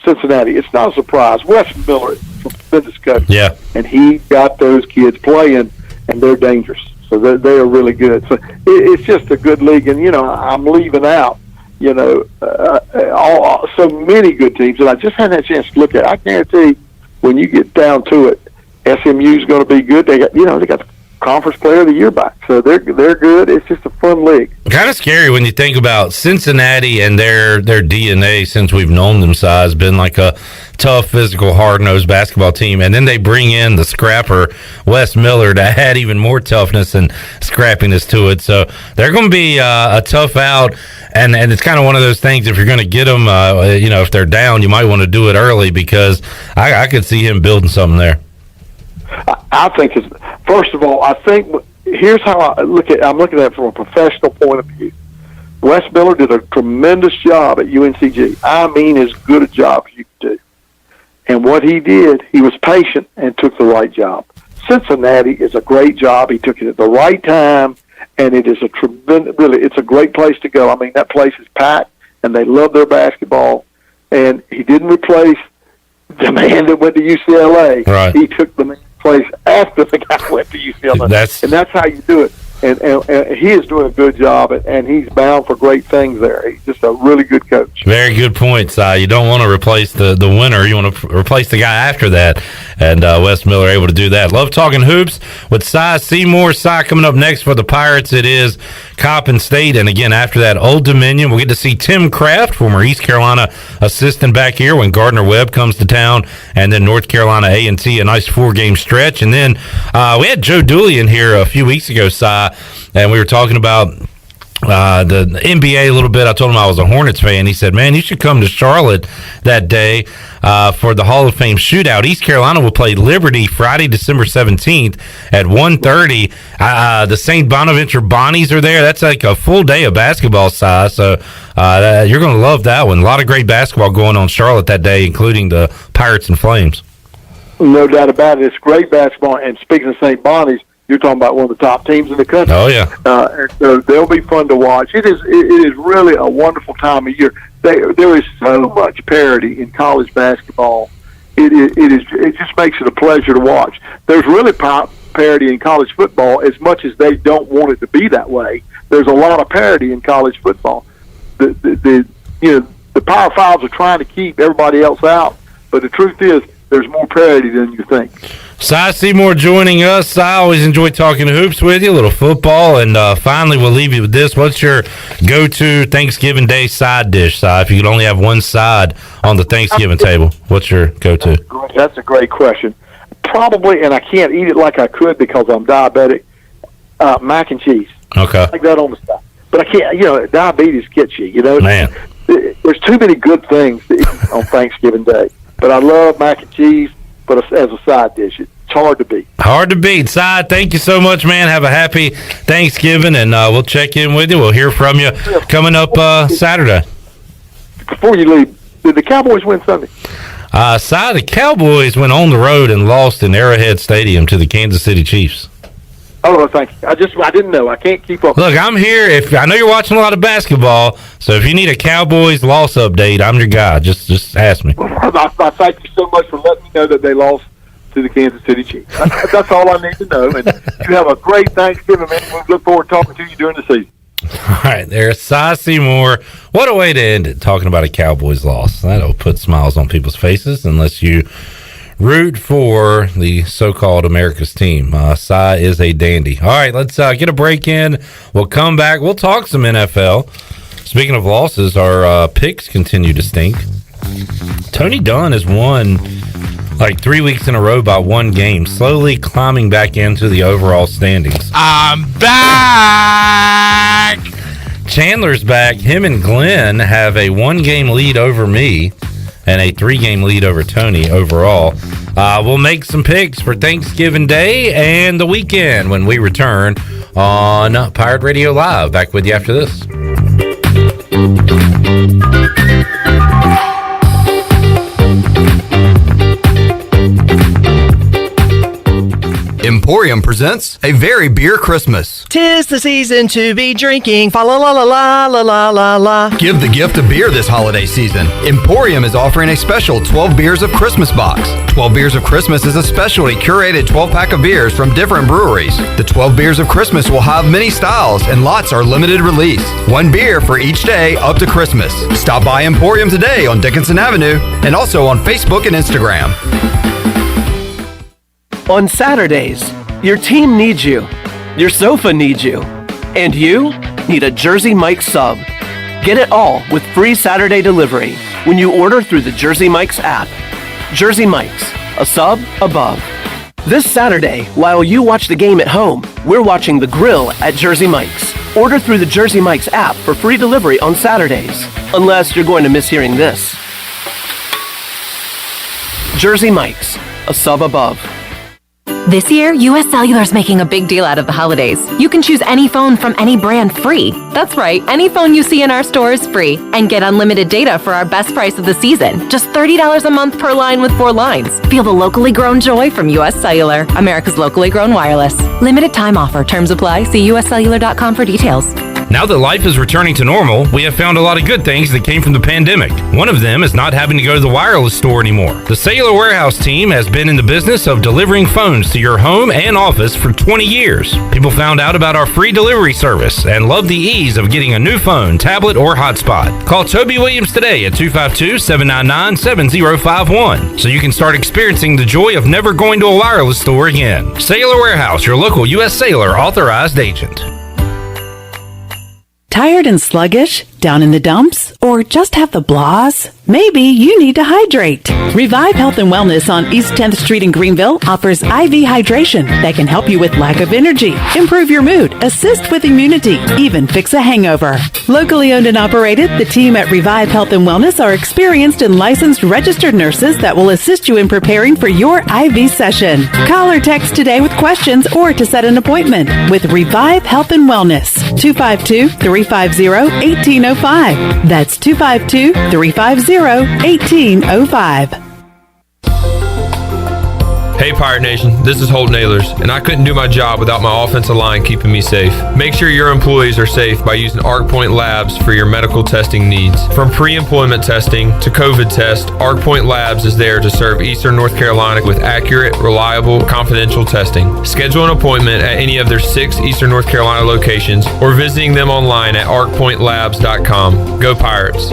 S7: Cincinnati. It's not a surprise. Wes Miller from Tremendous Coach.
S9: Yeah.
S7: And he got those kids playing, and they're dangerous. So they are really good. So it's just a good league. And, I'm leaving out, so many good teams that I just hadn't had a chance to look at. I guarantee when you get down to it, SMU's going to be good. They got the Conference Player of the Year back. So they're good. It's just a fun league.
S9: Kind of scary when you think about Cincinnati and their DNA since we've known them. Size been like a tough, physical, hard-nosed basketball team, and then they bring in the scrapper Wes Miller to add even more toughness and scrappiness to it. So they're going to be a tough out, and it's kind of one of those things. If you're going to get them, if they're down, you might want to do it early, because I could see him building something there.
S7: I think first of all, I think here's how I'm looking at it from a professional point of view. Wes Miller did a tremendous job at UNCG. I mean, as good a job as you could do. And what he did, he was patient and took the right job. Cincinnati is a great job. He took it at the right time, and it is it's a great place to go. I mean, that place is packed, and they love their basketball. And he didn't replace the man that went to UCLA.
S9: Right.
S7: He took the man's place after the guy went to UCLA. And that's how you do it. and he is doing a good job, and he's bound for great things there. He's just a really good coach.
S9: Very good point, Si. You don't want to replace the winner. You want to replace the guy after that. And Wes Miller able to do that. Love talking hoops with Si Seymour. Si coming up next for the Pirates. It is Coppin State. And again, after that, Old Dominion. We'll get to see Tim Kraft, former East Carolina assistant, back here when Gardner Webb comes to town. And then North Carolina A&T, a nice 4-game stretch. And then we had Joe Dooley in here a few weeks ago, Si, and we were talking about the NBA a little bit. I told him I was a Hornets fan. He said, man, you should come to Charlotte that day for the Hall of Fame shootout. East Carolina will play Liberty Friday, December 17th at 1:30. The St. Bonaventure Bonnies are there. That's like a full day of basketball, size. So you're going to love that one. A lot of great basketball going on in Charlotte that day, including the Pirates and Flames.
S7: No doubt about it. It's great basketball. And speaking of St. Bonnie's, you're talking about one of the top teams in the country.
S9: Oh, yeah.
S7: So they'll be fun to watch. It is really a wonderful time of year. There is so much parity in college basketball. It just makes it a pleasure to watch. There's really parity in college football, as much as they don't want it to be that way. There's a lot of parity in college football. The Power Fives are trying to keep everybody else out, but the truth is there's more parity than you think.
S9: Si Seymour joining us. I always enjoy talking hoops with you, a little football, and finally we'll leave you with this. What's your go-to Thanksgiving Day side dish, Si? If you could only have one side on the Thanksgiving table, what's your go-to?
S7: That's a great question. Probably, and I can't eat it like I could because I'm diabetic, mac and cheese.
S9: Okay.
S7: Like that on the side. But I can't, diabetes gets you,
S9: Man.
S7: There's too many good things to eat on Thanksgiving Day. But I love mac and cheese. But as a side dish, it's hard to beat.
S9: Hard to beat. Si, thank you so much, man. Have a happy Thanksgiving, and we'll check in with you. We'll hear from you coming up Saturday.
S7: Before you leave, did the Cowboys win Sunday?
S9: Si, the Cowboys went on the road and lost in Arrowhead Stadium to the Kansas City Chiefs.
S7: Oh, thank you. I didn't know. I can't keep up.
S9: Look, I'm here. I know you're watching a lot of basketball, so if you need a Cowboys loss update, I'm your guy. Just ask me.
S7: I thank you so much for letting me know that they lost to the Kansas City Chiefs. That's all I need to know. And you have a great Thanksgiving, man. We look forward to talking to you during the season.
S9: All right, there's Si Seymour. What a way to end it, talking about a Cowboys loss. That'll put smiles on people's faces unless you root for the so-called America's team. Si is a dandy. All right, let's get a break in. We'll come back. We'll talk some NFL. Speaking of losses, our picks continue to stink. Tony Dunn has won like 3 weeks in a row by one game, slowly climbing back into the overall standings.
S3: I'm back!
S9: Chandler's back. Him and Glenn have a 1-game lead over me and a 3-game lead over Tony overall. We'll make some picks for Thanksgiving Day and the weekend when we return on Pirate Radio Live. Back with you after this.
S19: Emporium presents A Very Beer Christmas.
S4: 'Tis the season to be drinking. Fa la la la la la la la la.
S19: Give the gift of beer this holiday season. Emporium is offering a special 12 Beers of Christmas box. 12 Beers of Christmas is a specialty curated 12-pack of beers from different breweries. The 12 Beers of Christmas will have many styles and lots are limited release. One beer for each day up to Christmas. Stop by Emporium today on Dickinson Avenue and also on Facebook and Instagram.
S10: On Saturdays, your team needs you, your sofa needs you, and you need a Jersey Mike's sub. Get it all with free Saturday delivery when you order through the Jersey Mike's app. Jersey Mike's, a sub above. This Saturday, while you watch the game at home, we're watching the grill at Jersey Mike's. Order through the Jersey Mike's app for free delivery on Saturdays, unless you're going to miss hearing this. Jersey Mike's, a sub above.
S12: This year, US Cellular's making a big deal out of the holidays. You can choose any phone from any brand free. That's right, any phone you see in our store is free. And get unlimited data for our best price of the season. Just $30 a month per line with 4 lines. Feel the locally grown joy from US Cellular, America's locally grown wireless. Limited time offer. Terms apply. See uscellular.com for details.
S9: Now that life is returning to normal, we have found a lot of good things that came from the pandemic. One of them is not having to go to the wireless store anymore. The Cellular Warehouse team has been in the business of delivering phones to your home and office for 20 years. People found out about our free delivery service and love the ease of getting a new phone, tablet, or hotspot. Call Toby Williams today at 252-799-7051 so you can start experiencing the joy of never going to a wireless store again. Cellular Warehouse, your local U.S. Cellular authorized agent.
S13: Tired and sluggish? Down in the dumps? Or just have the blahs? Maybe you need to hydrate. Revive Health and Wellness on East 10th Street in Greenville offers IV hydration that can help you with lack of energy, improve your mood, assist with immunity, even fix a hangover. Locally owned and operated, the team at Revive Health and Wellness are experienced and licensed registered nurses that will assist you in preparing for your IV session. Call or text today with questions or to set an appointment with Revive Health and Wellness. 252-350-1805. That's 252-350-1805.
S14: Hey Pirate Nation, this is Holton Ahlers, and I couldn't do my job without my offensive line keeping me safe. Make sure your employees are safe by using ArcPoint Labs for your medical testing needs. From pre-employment testing to COVID test, ArcPoint Labs is there to serve Eastern North Carolina with accurate, reliable, confidential testing. Schedule an appointment at any of their 6 Eastern North Carolina locations or visiting them online at arcpointlabs.com. Go Pirates!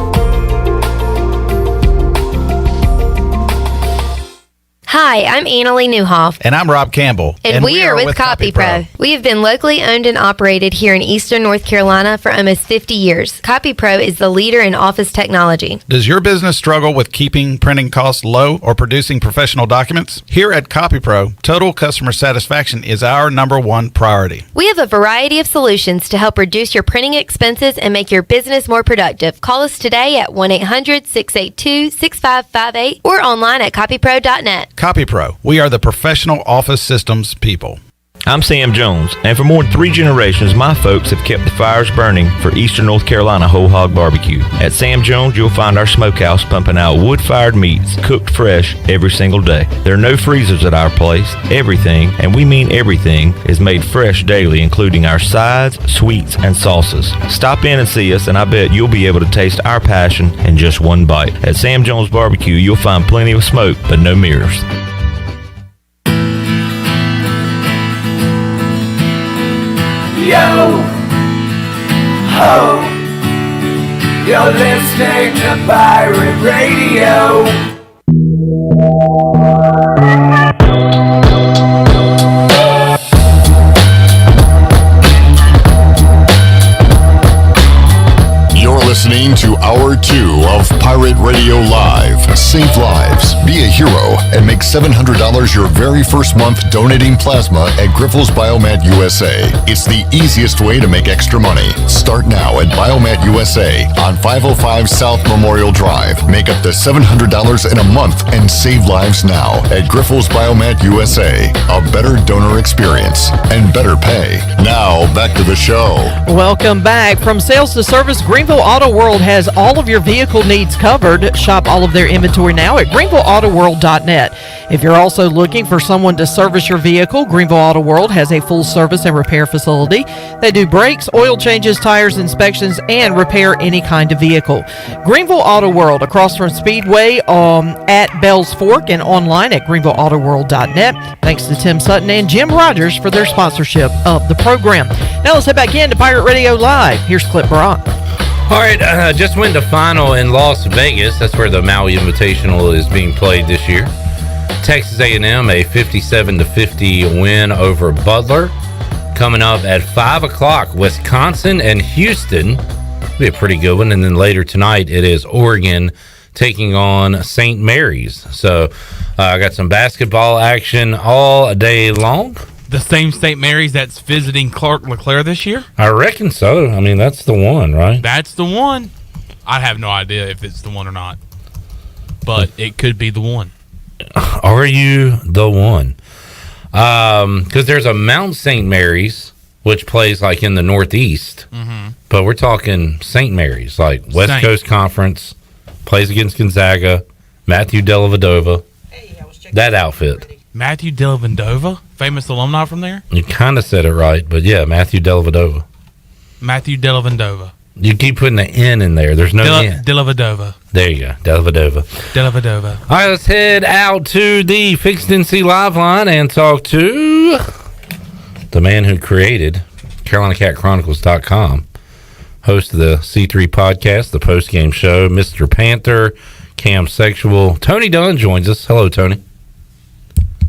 S15: Hi, I'm Annalie Newhoff.
S16: And I'm Rob Campbell.
S15: And we are with CopyPro. We have been locally owned and operated here in Eastern North Carolina for almost 50 years. CopyPro is the leader in office technology.
S16: Does your business struggle with keeping printing costs low or producing professional documents? Here at CopyPro, total customer satisfaction is our #1 priority.
S15: We have a variety of solutions to help reduce your printing expenses and make your business more productive. Call us today at 1-800-682-6558 or online at copypro.net.
S16: CopyPro, we are the professional office systems people.
S17: I'm Sam Jones, and for more than 3 generations, my folks have kept the fires burning for Eastern North Carolina Whole Hog Barbecue. At Sam Jones, you'll find our smokehouse pumping out wood-fired meats, cooked fresh every single day. There are no freezers at our place. Everything, and we mean everything, is made fresh daily, including our sides, sweets, and sauces. Stop in and see us, and I bet you'll be able to taste our passion in just one bite. At Sam Jones Barbecue, you'll find plenty of smoke, but no mirrors.
S18: Yo ho, you're listening to Pirate Radio.
S8: You're listening to Hour 2 of Pirate Radio Live. Save lives, be a hero, and make $700 your very first month donating plasma at Grifols Biomat USA. It's the easiest way to make extra money. Start now at Biomat USA on 505 South Memorial Drive. Make up to $700 in a month and save lives now at Grifols Biomat USA. A better donor experience and better pay. Now, back to the show.
S4: Welcome back. From sales to service, Greenville Auto World has all of your vehicle needs covered. Shop all of their inventory now at greenvilleautoworld.net. If you're also looking for someone to service your vehicle, Greenville Auto World has a full service and repair facility. They do brakes, oil changes, tires inspections, and repair any kind of vehicle. Greenville Auto World, across from Speedway at Bells Fork, and online at greenvilleautoworld.net. Thanks to Tim Sutton and Jim Rogers for their sponsorship of the program. Now let's head back in to Pirate Radio Live. Here's Clip Brock.
S9: All right, just went to final in Las Vegas. That's where the Maui Invitational is being played this year. Texas A&M, a 57-50 win over Butler. Coming up at 5 o'clock, Wisconsin and Houston. Be a pretty good one. And then later tonight, it is Oregon taking on St. Mary's. So I got some basketball action all day long.
S3: The same St. Mary's that's visiting Clark LeClaire this year?
S9: I reckon so. I mean, that's the one, right?
S3: That's the one. I have no idea if it's the one or not, but it could be the one.
S9: Are you the one? Because there's a Mount St. Mary's, which plays like in the Northeast, but we're talking St. Mary's, like West Coast Conference, plays against Gonzaga, Matthew Dellavedova, that outfit.
S3: Matthew Dellavedova, famous alumni from there?
S9: You kind of said it right, but yeah, Matthew Dellavedova.
S3: Matthew Dellavedova.
S9: You keep putting an N in there. There's no N.
S3: Dellavedova.
S9: There you go. Dellavedova. All right, let's head out to the Fixed NC Live line and talk to the man who created CarolinaCatChronicles.com, host of the C3 podcast, the post-game show, Mr. Panther, Cam Sexual. Tony Dunn joins us. Hello, Tony.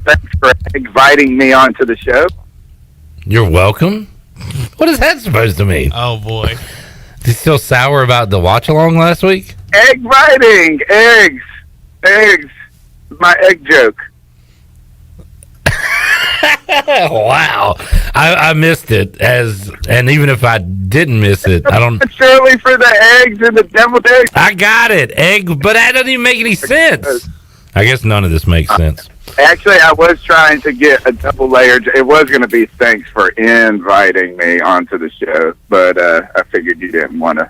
S20: Thanks for inviting me onto the show.
S9: You're welcome. What is that supposed to mean?
S3: Oh, boy.
S9: You still sour about the watch-along last week?
S20: Egg biting! Eggs! My egg joke.
S9: Wow. I missed it, and even if I didn't miss it, I don't...
S20: Surely for the eggs and the deviled eggs.
S9: I got it. Egg, but that doesn't even make any sense. I guess none of this makes sense.
S20: Actually, I was trying to get a double layered. It was going to be thanks for inviting me onto the show, but I figured you didn't want to.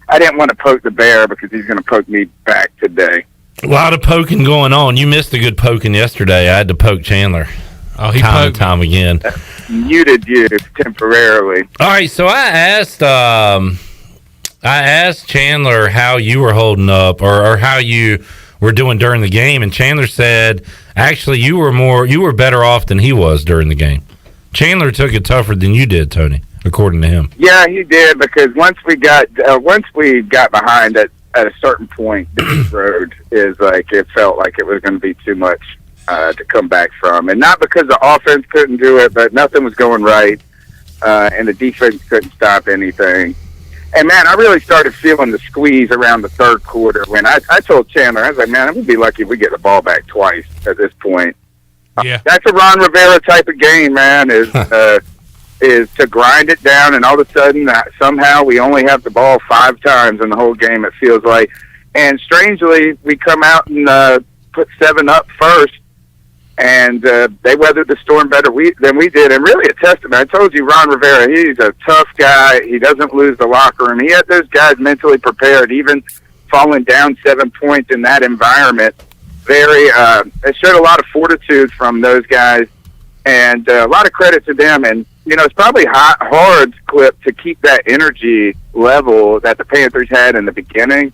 S20: I didn't want to poke the bear because he's going to poke me back today.
S9: A lot of poking going on. You missed a good poking yesterday. I had to poke Chandler.
S3: Oh, he
S9: time and
S3: poked
S9: time again.
S20: Muted you temporarily.
S9: All right, so I asked Chandler how you were holding up, or how you were doing during the game, and Chandler said actually you were better off than he was during the game. Chandler took it tougher than you did, Tony, according to him.
S20: Yeah, he did, because once we got behind at a certain point, this road is like it felt like it was going to be too much to come back from, and not because the offense couldn't do it, but nothing was going right, and the defense couldn't stop anything. And, man, I really started feeling the squeeze around the third quarter when I told Chandler, I was like, man, I'm going to be lucky if we get the ball back twice at this point.
S3: Yeah.
S20: That's a Ron Rivera type of game, man, is to grind it down, and all of a sudden somehow we only have the ball 5 times in the whole game, it feels like. And strangely, we come out and put 7 up first, and they weathered the storm better than we did. And really a testament. I told you, Ron Rivera, he's a tough guy. He doesn't lose the locker room. He had those guys mentally prepared, even falling down 7 points in that environment. It showed a lot of fortitude from those guys, and a lot of credit to them. And, it's probably hard, Clip, to keep that energy level that the Panthers had in the beginning.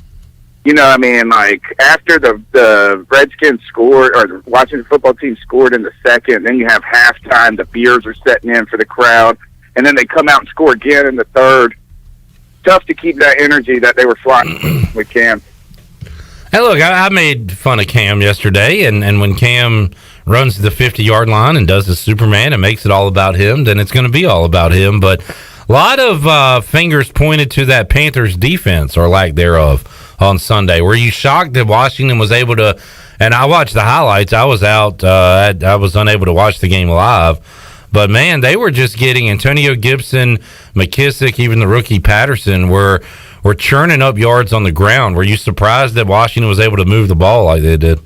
S20: After the Redskins scored, or the Washington football team scored in the second, then you have halftime, the beers are setting in for the crowd, and then they come out and score again in the third. Tough to keep that energy that they were flying with Cam.
S9: Hey, look, I made fun of Cam yesterday, and when Cam runs the 50-yard line and does the Superman and makes it all about him, then it's going to be all about him. But a lot of fingers pointed to that Panthers defense, or lack thereof, on Sunday. Were you shocked that Washington was able to, and I watched the highlights, I was out, I was unable to watch the game live, but man, they were just getting Antonio Gibson, McKissick, even the rookie Patterson were churning up yards on the ground. Were you surprised that Washington was able to move the ball like they did?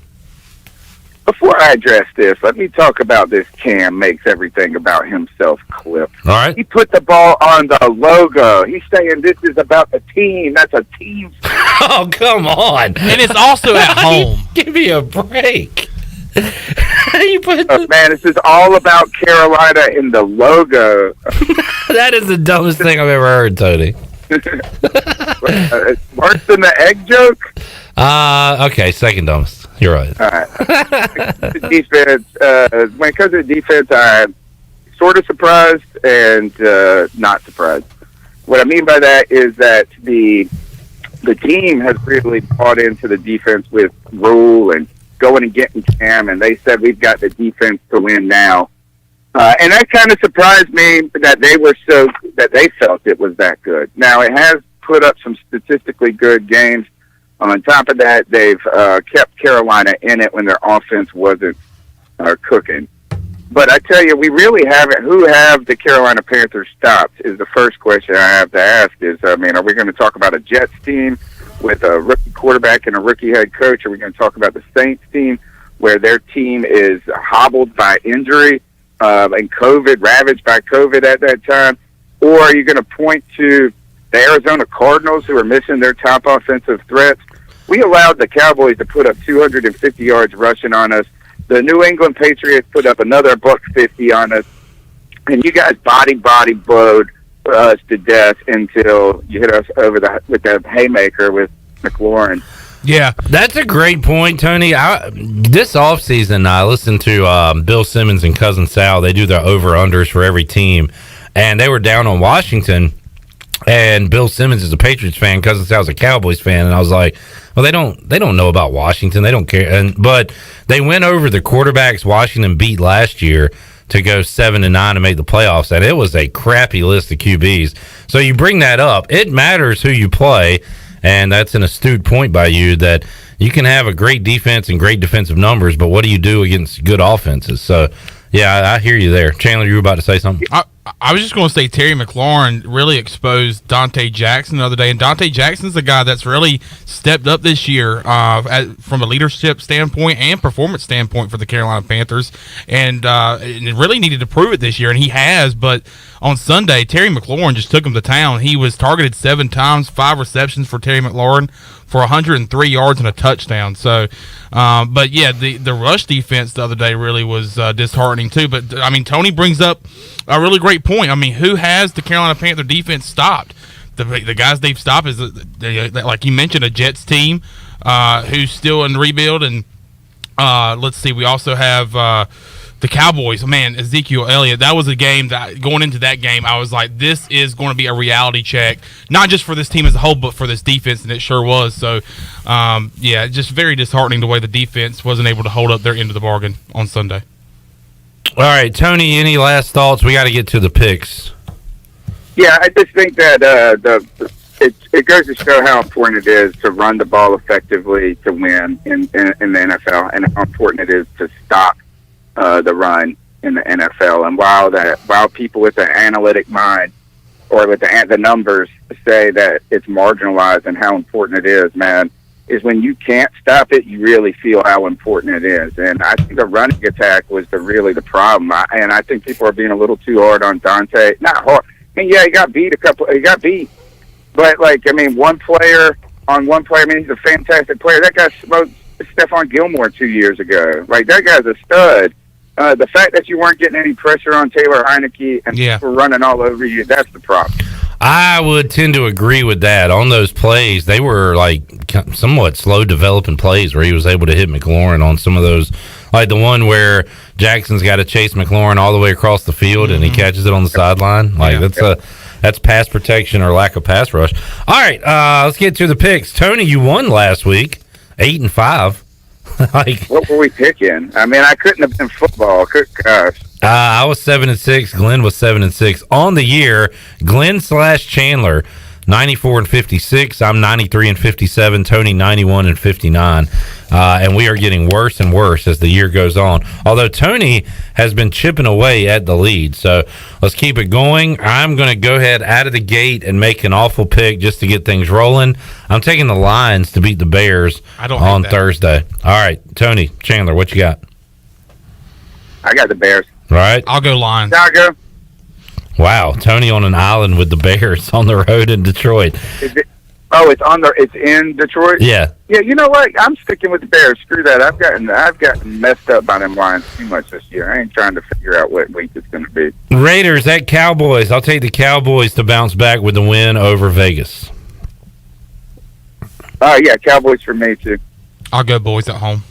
S20: Before I address this, let me talk about this Cam makes everything about himself clip.
S9: All right.
S20: He put the ball on the logo. He's saying this is about the team. That's a team.
S9: Oh, come on.
S3: And it's also at home.
S9: Give me a break.
S20: Man, this is all about Carolina in the logo.
S9: That is the dumbest thing I've ever heard, Tony.
S20: Worse than the egg joke?
S9: Okay, second dumbest. You're right.
S20: All right. The defense, when it comes to the defense, I'm sort of surprised and not surprised. What I mean by that is that the team has really bought into the defense with Rule and going and getting Cam, and they said we've got the defense to win now. And that kind of surprised me that they felt it was that good. Now, it has put up some statistically good games. On top of that, they've kept Carolina in it when their offense wasn't cooking. But I tell you, we really haven't. Who have the Carolina Panthers stopped is the first question I have to ask is, are we going to talk about a Jets team with a rookie quarterback and a rookie head coach? Are we going to talk about the Saints team where their team is hobbled by injury and COVID, ravaged by COVID at that time? Or are you going to point to the Arizona Cardinals, who are missing their top offensive threats? We allowed the Cowboys to put up 250 yards rushing on us. The New England Patriots put up another $150 on us. And you guys body blowed us to death until you hit us over with the haymaker with McLaurin.
S3: Yeah,
S9: that's a great point, Tony. This offseason, I listened to Bill Simmons and Cousin Sal. They do their over-unders for every team, and they were down on Washington, and Bill Simmons is a Patriots fan, Cousin Sal's a Cowboys fan, and I was like, well, they don't know about Washington. They don't care. But they went over the quarterbacks Washington beat last year to go 7-9 and make the playoffs, and it was a crappy list of QBs. So you bring that up. It matters who you play. And that's an astute point by you that you can have a great defense and great defensive numbers, but what do you do against good offenses? So, yeah, I hear you there. Chandler, you were about to say something?
S3: I was just going to say Terry McLaurin really exposed Dante Jackson the other day, and Dante Jackson's the guy that's really stepped up this year from a leadership standpoint and performance standpoint for the Carolina Panthers, and really needed to prove it this year, and he has. But on Sunday, Terry McLaurin just took him to town. He was targeted 7 times, 5 receptions for Terry McLaurin for 103 yards and a touchdown. So, but yeah, the rush defense the other day really was disheartening too. But I mean, Tony brings up a really great point. I mean, who has the Carolina Panther defense stopped? The guys they've stopped is, like you mentioned, a Jets team who's still in rebuild. And let's see, we also have the Cowboys. Man, Ezekiel Elliott, that was a game that going into that game, I was like, this is going to be a reality check, not just for this team as a whole, but for this defense, and it sure was. So, yeah, just very disheartening the way the defense wasn't able to hold up their end of the bargain on Sunday.
S9: All right, Tony, any last thoughts? We got to get to the picks.
S20: Yeah, I just think that it goes to show how important it is to run the ball effectively to win in the NFL, and how important it is to stop the run in the NFL. And while people with an analytic mind or with the numbers say that it's marginalized and how important it is, man, is when you can't stop it, you really feel how important it is. And I think the running attack was really the problem. And I think people are being a little too hard on Dante. Not hard. I mean, yeah, he got beat. But, like, I mean, one player, I mean, he's a fantastic player. That guy smoked Stephon Gilmore 2 years ago. Like, that guy's a stud. The fact that you weren't getting any pressure on Taylor Heineke and people running all over you, that's the problem.
S9: I would tend to agree with that. On those plays, they were like somewhat slow developing plays where he was able to hit McLaurin on some of those, like the one where Jackson's got to chase McLaurin all the way across the field and he catches it on the sideline. Like that's pass protection or lack of pass rush. All right, let's get to the picks. Tony, you won last week, 8-5.
S20: What were we picking? I mean, I couldn't have been football. Gosh.
S9: I was 7-6. Glenn was 7-6 on the year. Glenn/Chandler 94-56. I'm 93-57. Tony 91-59. And we are getting worse and worse as the year goes on. Although Tony has been chipping away at the lead, so let's keep it going. I'm going to go ahead out of the gate and make an awful pick just to get things rolling. I'm taking the Lions to beat the Bears on Thursday. All right, Tony, Chandler, what you got?
S20: I got the Bears.
S9: Right.
S3: I'll go Lions.
S20: Chicago.
S9: Wow, Tony on an island with the Bears on the road in Detroit.
S20: It's in Detroit?
S9: Yeah.
S20: Yeah, you know what? I'm sticking with the Bears. Screw that. I've gotten messed up by them Lions too much this year. I ain't trying to figure out what week it's going to be.
S9: Raiders at Cowboys. I'll take the Cowboys to bounce back with the win over Vegas.
S20: Yeah, Cowboys for me too.
S3: I'll go boys at home.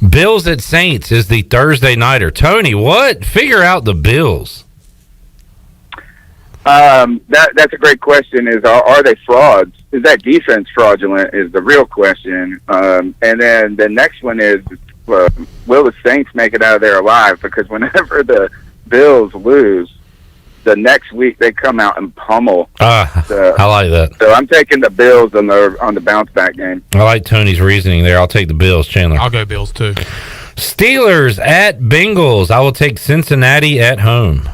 S9: Bills at Saints is the Thursday nighter. Tony, what? Figure out the Bills.
S20: That's a great question. Are they frauds? Is that defense fraudulent? Is the real question. And then the next one is, will the Saints make it out of there alive? Because whenever the Bills lose, the next week they come out and pummel.
S9: I like that.
S20: So I'm taking the Bills on the bounce back game.
S9: I like Tony's reasoning there. I'll take the Bills, Chandler.
S3: I'll go Bills too.
S9: Steelers at Bengals. I will take Cincinnati at home.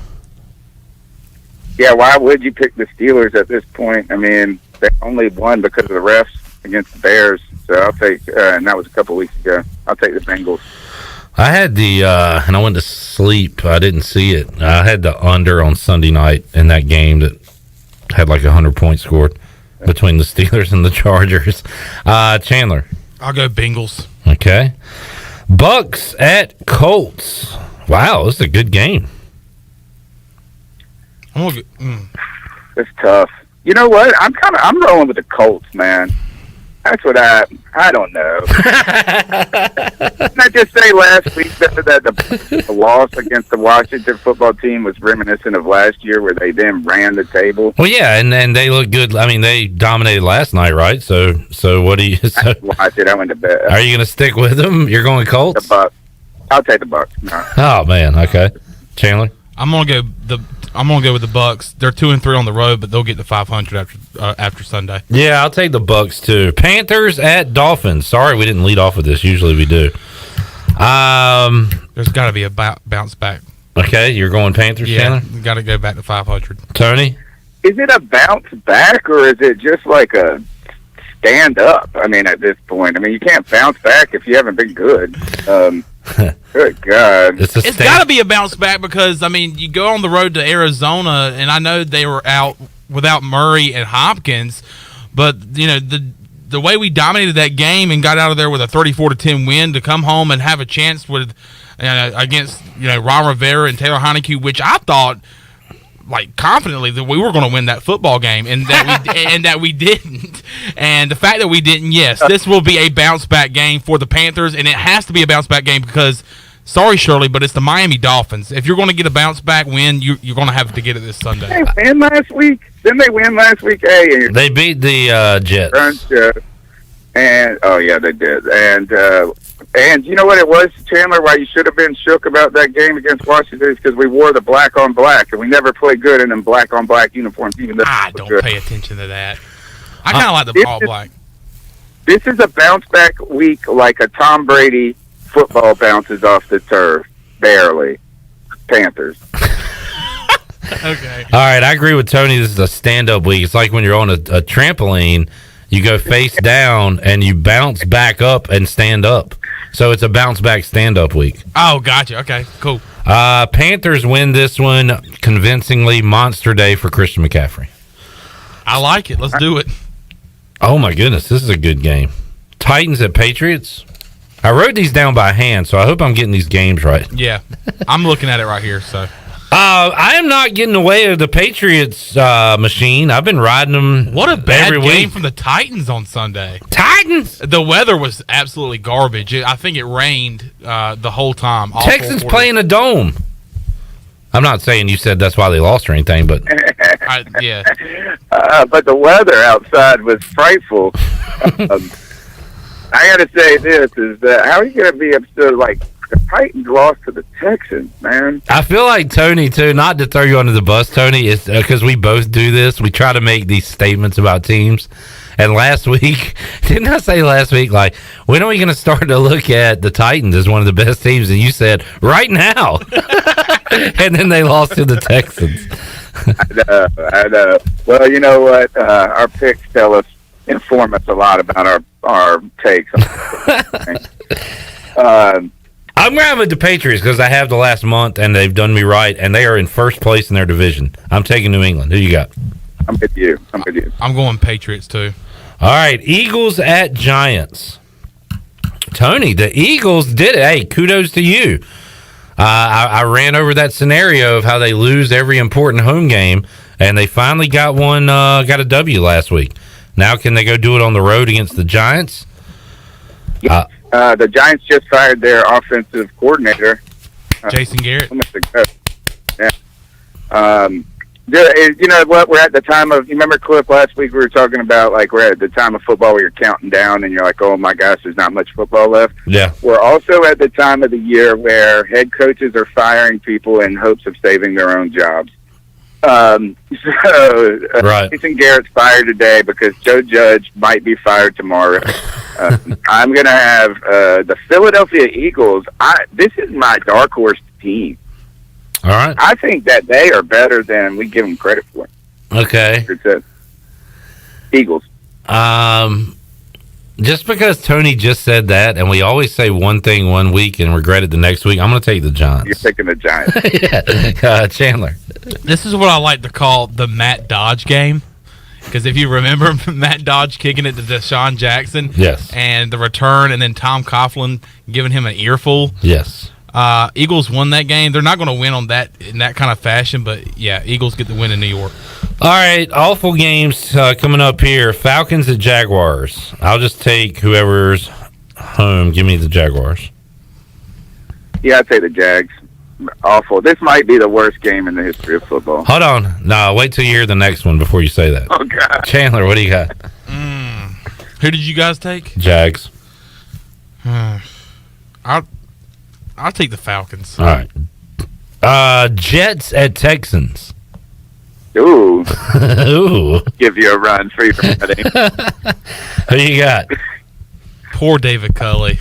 S20: Yeah, why would you pick the Steelers at this point? I mean, they only won because of the refs against the Bears. So I'll take, and that was a couple weeks ago. I'll take the Bengals.
S9: I had and I went to sleep. I didn't see it. I had the under on Sunday night in that game that had like 100 points scored between the Steelers and the Chargers. Chandler.
S3: I'll go Bengals.
S9: Okay. Bucks at Colts. Wow, this is a good game.
S20: It It's tough. You know what? I'm rolling with the Colts, man. That's what I don't know. Didn't I just say last week that the loss against the Washington football team was reminiscent of last year where they then ran the table?
S9: Well, yeah, and they look good. I mean, they dominated last night, right? So what do you... So,
S20: Watch it. I went to bed.
S9: are you going to stick with them? You're going Colts?
S20: The Bucs. I'll take the Bucs. No.
S9: Oh, man. Okay. Chandler?
S3: I'm gonna go with the Bucks. They're 2-3 on the road, but they'll get to 500 after Sunday.
S9: Yeah, I'll take the Bucks too. Panthers at Dolphins. Sorry, we didn't lead off with this. Usually we do.
S3: There's got to be a bounce back.
S9: Okay, you're going Panthers,
S3: Yeah,
S9: Chandler?
S3: got to go back to 500.
S9: Tony?
S20: Is it a bounce back or is it just like a stand up? I mean, at this point, you can't bounce back if you haven't been good. Good God.
S3: It's got to be a bounce back because, you go on the road to Arizona, and I know they were out without Murray and Hopkins, but, the way we dominated that game and got out of there with a 34-10 win to come home and have a chance with against, Ron Rivera and Taylor Heineke, which I thought, confidently that we were going to win that football game, and that we didn't. And the fact that we didn't, yes, this will be a bounce back game for the Panthers, and it has to be a bounce back game because, sorry Shirley, but it's the Miami Dolphins. If you're going to get a bounce back win, you're going to have to get it this Sunday.
S20: They win last week. Didn't they win last week? Hey,
S9: they beat the Jets.
S20: And yeah, they did. And you know what it was, Chandler, why you should have been shook about that game against Washington is because we wore the black on black, and we never played good in them black on black uniforms. Even though
S3: I don't pay attention to that. I kind of like the all black.
S20: This is a bounce back week, like a Tom Brady football bounces off the turf, barely. Panthers.
S3: Okay.
S9: All right, I agree with Tony. This is a stand-up week. It's like when you're on a trampoline, you go face down and you bounce back up and stand up. So it's a bounce back stand-up week.
S3: Oh, gotcha. Okay, cool.
S9: Panthers win this one convincingly. Monster day for Christian McCaffrey.
S3: I like it. Let's do it.
S9: Oh, my goodness. This is a good game. Titans at Patriots. I wrote these down by hand, so I hope I'm getting these games right.
S3: Yeah, I'm looking at it right here. So
S9: I am not getting away with the Patriots machine. I've been riding them.
S3: What a bad
S9: every
S3: game
S9: week.
S3: from the Titans on Sunday.
S9: Titans.
S3: The weather was absolutely garbage. I think it rained the whole time.
S9: Texans playing a dome. I'm not saying you said that's why they lost or anything, but
S3: yeah.
S20: But the weather outside was frightful. I got to say this is that how are you going to be upset? Like the Titans lost to the Texans, man.
S9: I feel like Tony too. Not to throw you under the bus, Tony, is because we both do this. We try to make these statements about teams. And last week, didn't I say last week, like, when are we going to start to look at the Titans as one of the best teams? And you said, right now. And then they lost to the Texans.
S20: I know. Well, you know what? Our picks inform us a lot about our takes.
S9: I'm grabbing with the Patriots because I have the last month, and they've done me right, and they are in first place in their division. I'm taking New England. Who you got?
S20: I'm with you.
S3: I'm going Patriots, too.
S9: All right, Eagles at Giants. Tony, the Eagles did it. Hey, kudos to you. I ran over that scenario of how they lose every important home game, and they finally got a W last week. Now can they go do it on the road against the Giants?
S20: The Giants just fired their offensive coordinator,
S3: Jason Garrett.
S20: Yeah. You know what? We're at the time of. You remember, Cliff? Last week we were talking about like we're at the time of football where you're counting down and you're like, oh my gosh, there's not much football left.
S9: Yeah.
S20: We're also at the time of the year where head coaches are firing people in hopes of saving their own jobs. Right. Jason Garrett's fired today because Joe Judge might be fired tomorrow. I'm going to have the Philadelphia Eagles. This is my dark horse team.
S9: All right.
S20: I think that they are better than we give them credit for.
S9: Okay.
S20: Eagles.
S9: Just because Tony just said that, and we always say one thing one week and regret it the next week, I'm going to take the Giants.
S20: You're picking the Giants.
S9: Yeah. Chandler.
S3: This is what I like to call the Matt Dodge game. Because if you remember Matt Dodge kicking it to Deshaun Jackson.
S9: Yes.
S3: And the return, and then Tom Coughlin giving him an earful.
S9: Yes.
S3: Eagles won that game. They're not going to win in that kind of fashion, but yeah, Eagles get the win in New York.
S9: All right, awful games coming up here. Falcons at Jaguars. I'll just take whoever's home. Give me the Jaguars.
S20: Yeah, I'd say the Jags. Awful. This might be the worst game in the history of football.
S9: Hold on. No, wait till you hear the next one before you say that.
S20: Oh, God.
S9: Chandler, what do you got?
S3: Who did you guys take?
S9: Jags.
S3: I'll take the Falcons.
S9: All right. Jets at Texans.
S20: Ooh.
S9: Ooh.
S20: Give you a run for your money.
S9: Who you got?
S3: Poor David Culley.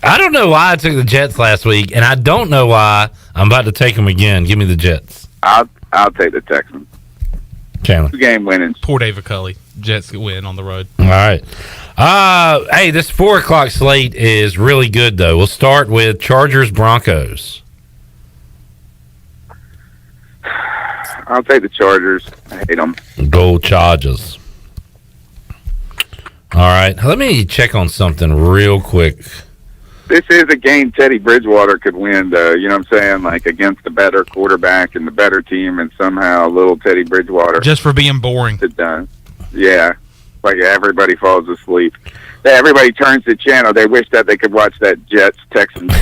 S9: I don't know why I took the Jets last week, and I don't know why I'm about to take them again. Give me the Jets.
S20: I'll take the Texans.
S9: Chandler.
S20: 2-game winnings.
S3: Poor David Culley. Jets win on the road.
S9: All right. Hey, this 4 o'clock slate is really good, though. We'll start with Chargers-Broncos.
S20: I'll take the Chargers. I hate them.
S9: Go Chargers. All right. Let me check on something real quick.
S20: This is a game Teddy Bridgewater could win, though. You know what I'm saying? Like, against the better quarterback and the better team, and somehow little Teddy Bridgewater.
S3: Just for being boring.
S20: Yeah. Like, everybody falls asleep. Everybody turns the channel. They wish that they could watch that Jets-Texans.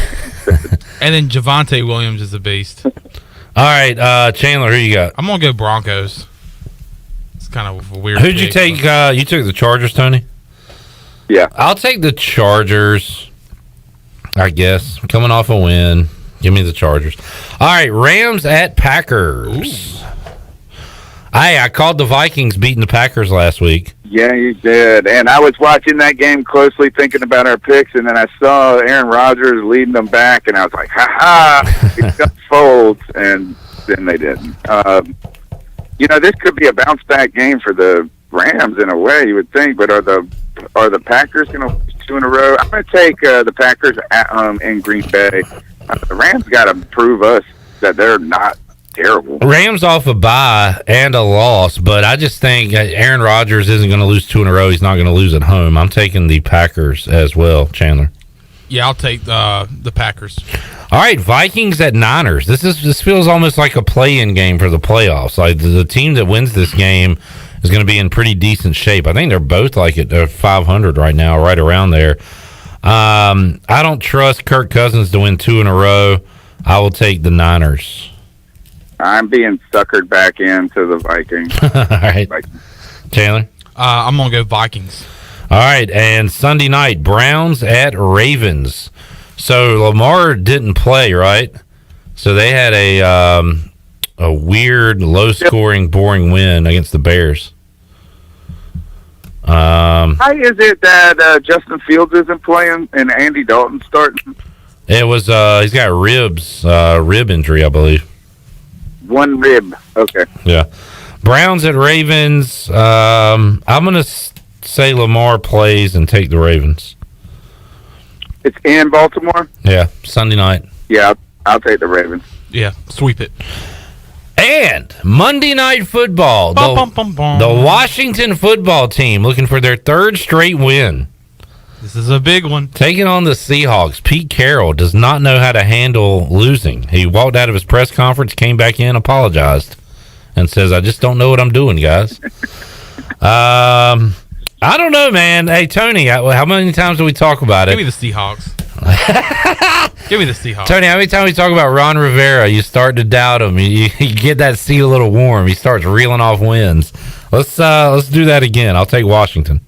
S3: And then Javonte Williams is a beast.
S9: All right, Chandler, who you got?
S3: I'm going to go Broncos. It's kind of a weird
S9: Who'd you
S3: pick,
S9: take? You took the Chargers, Tony?
S20: Yeah.
S9: I'll take the Chargers, I guess. Coming off a win. Give me the Chargers. All right, Rams at Packers. Hey, I called the Vikings beating the Packers last week.
S20: Yeah, you did. And I was watching that game closely, thinking about our picks, and then I saw Aaron Rodgers leading them back, and I was like, ha-ha, it's got folds, and then they didn't. This could be a bounce-back game for the Rams in a way, you would think, but are the Packers going to lose 2 in a row? I'm going to take the Packers at home in Green Bay. The Rams got to prove us that they're not terrible.
S9: Rams off a bye and a loss, but I just think Aaron Rodgers isn't going to lose 2 in a row. He's not going to lose at home. I'm taking the Packers as well, Chandler.
S3: Yeah, I'll take the Packers.
S9: All right, Vikings at Niners. This feels almost like a play-in game for the playoffs. Like the team that wins this game is going to be in pretty decent shape. I think they're both like at 500 right now, right around there. I don't trust Kirk Cousins to win 2 in a row. I will take the Niners.
S20: I'm being suckered back into the Vikings.
S9: All right. Chandler?
S3: I'm going to go Vikings.
S9: All right, and Sunday night, Browns at Ravens. So Lamar didn't play, right? So they had a weird, low-scoring, boring win against the Bears.
S20: Why is it that Justin Fields isn't playing and Andy Dalton's starting?
S9: It was he's got rib injury, I believe.
S20: One rib. Okay.
S9: Yeah. Browns at Ravens. I'm going to say Lamar plays and take the Ravens.
S20: It's in Baltimore?
S9: Yeah, Sunday night.
S20: Yeah, I'll take the Ravens.
S3: Yeah, sweep it.
S9: And Monday Night Football. The Washington football team looking for their 3rd straight win.
S3: This is a big one.
S9: Taking on the Seahawks. Pete Carroll does not know how to handle losing. He walked out of his press conference, came back in, apologized, and says, I just don't know what I'm doing, guys. I don't know, man. Hey, Tony, how many times do we talk about it?
S3: Give me the Seahawks. Give me the Seahawks.
S9: Tony, how many times we talk about Ron Rivera, you start to doubt him. You get that seat a little warm. He starts reeling off wins. Let's do that again. I'll take Washington.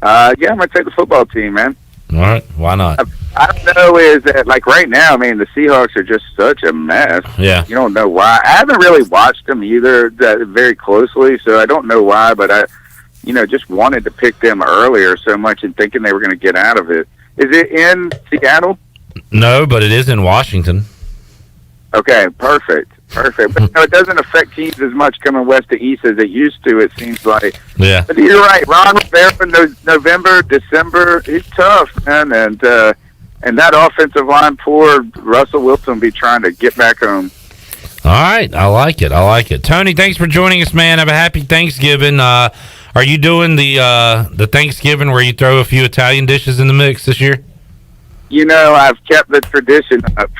S20: Yeah, I'm going to take the football team, man.
S9: All right. Why not?
S20: I don't know, is that, like, right now, I mean, the Seahawks are just such a mess.
S9: Yeah.
S20: You don't know why. I haven't really watched them either very closely, so I don't know why, but I just wanted to pick them earlier so much and thinking they were going to get out of it. Is it in Seattle?
S9: No, but it is in Washington.
S20: Okay, perfect. But it doesn't affect teams as much coming west to east as it used to, it seems like.
S9: Yeah.
S20: But you're right. Ron Rivera in November, December, he's tough, man. And that offensive line, poor Russell Wilson be trying to get back home.
S9: All right. I like it. Tony, thanks for joining us, man. Have a happy Thanksgiving. Are you doing the Thanksgiving where you throw a few Italian dishes in the mix this year?
S20: I've kept the tradition up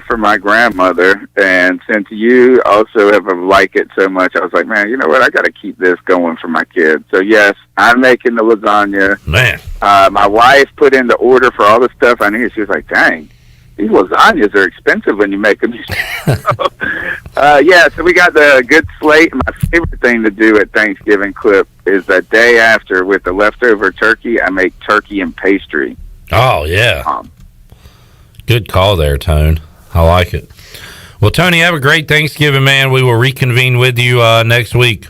S20: for my grandmother, and since you also have liked it so much, I was like, man, you know what? I got to keep this going for my kids. So yes, I'm making the lasagna.
S9: Man,
S20: my wife put in the order for all the stuff I need. She was like, dang, these lasagnas are expensive when you make them. So we got the good slate. My favorite thing to do at Thanksgiving, Clip, is the day after with the leftover turkey, I make turkey and pastry.
S9: Oh, yeah. Good call there, Tone. I like it. Well, Tony, have a great Thanksgiving, man. We will reconvene with you next week.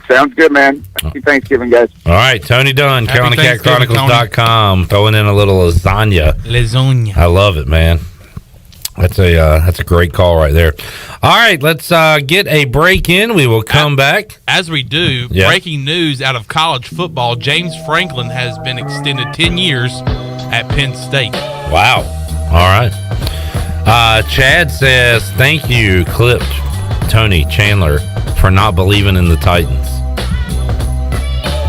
S20: Sounds good, man. Happy Thanksgiving, guys.
S9: All right, Tony Dunn, CarolinaCatChronicles.com, throwing in a little lasagna. I love it, man. That's a great call right there. All right, let's get a break in. We will come back.
S3: As we do, breaking news out of college football, James Franklin has been extended 10 years at Penn State.
S9: Wow. All right. Chad says, thank you, Clipped Tony Chandler, for not believing in the Titans.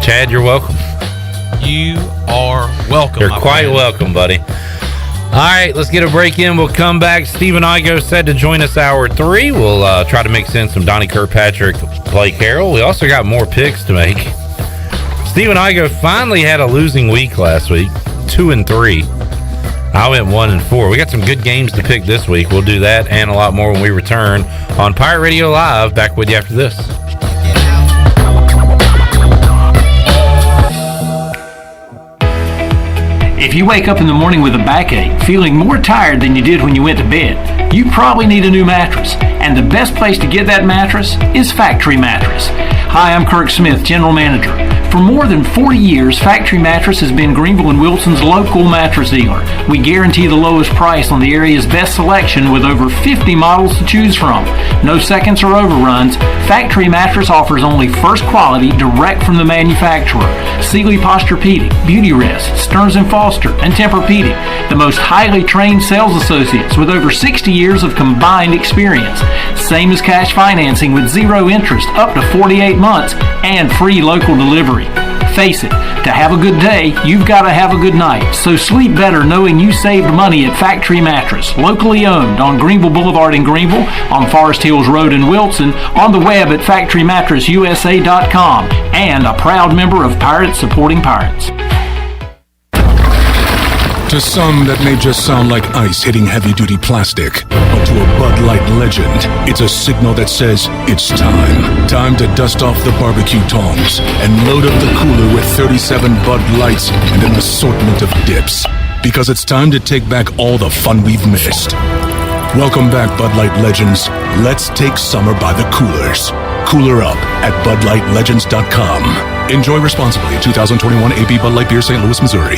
S9: Chad, you're welcome.
S3: You are welcome.
S9: You're quite welcome, buddy. All right, let's get a break in. We'll come back. Stephen Igoe said to join us hour 3. We'll try to mix in some Donnie Kirkpatrick, Blake Harrell. We also got more picks to make. Stephen Igoe finally had a losing week last week, 2-3. I went 1-4. We got some good games to pick this week. We'll do that and a lot more when we return on Pirate Radio Live. Back with you after this.
S21: If you wake up in the morning with a backache, feeling more tired than you did when you went to bed, you probably need a new mattress. And the best place to get that mattress is Factory Mattress. Hi, I'm Kirk Smith, General Manager. For more than 40 years, Factory Mattress has been Greenville and Wilson's local mattress dealer. We guarantee the lowest price on the area's best selection with over 50 models to choose from. No seconds or overruns. Factory Mattress offers only first quality direct from the manufacturer. Sealy Posturepedic, Beauty Rest, Stearns & Foster, and Tempur-Pedic. The most highly trained sales associates with over 60 years of combined experience. Same as cash financing with zero interest up to 48 months and free local delivery. Face it, to have a good day, you've got to have a good night. So sleep better knowing you saved money at Factory Mattress, locally owned on Greenville Boulevard in Greenville, on Forest Hills Road in Wilson, on the web at FactoryMattressUSA.com, and a proud member of Pirates Supporting Pirates.
S22: To some, that may just sound like ice hitting heavy-duty plastic. But to a Bud Light legend, it's a signal that says it's time. Time to dust off the barbecue tongs and load up the cooler with 37 Bud Lights and an assortment of dips. Because it's time to take back all the fun we've missed. Welcome back, Bud Light legends. Let's take summer by the coolers. Cooler up at BudLightLegends.com. Enjoy responsibly. 2021 AB Bud Light Beer, St. Louis, Missouri.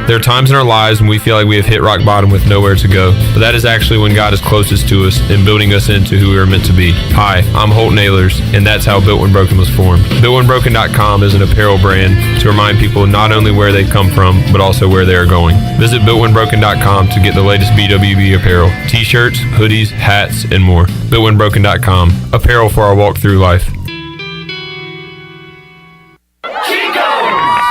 S14: There are times in our lives when we feel like we have hit rock bottom with nowhere to go, but that is actually when God is closest to us and building us into who we are meant to be. Hi, I'm Holt Nailers, and that's how Built When Broken was formed. BuiltWhenBroken.com is an apparel brand to remind people not only where they've come from, but also where they are going. Visit BuiltWhenBroken.com to get the latest BWB apparel, t-shirts, hoodies, hats, and more. BuiltWhenBroken.com, apparel for our walk through life.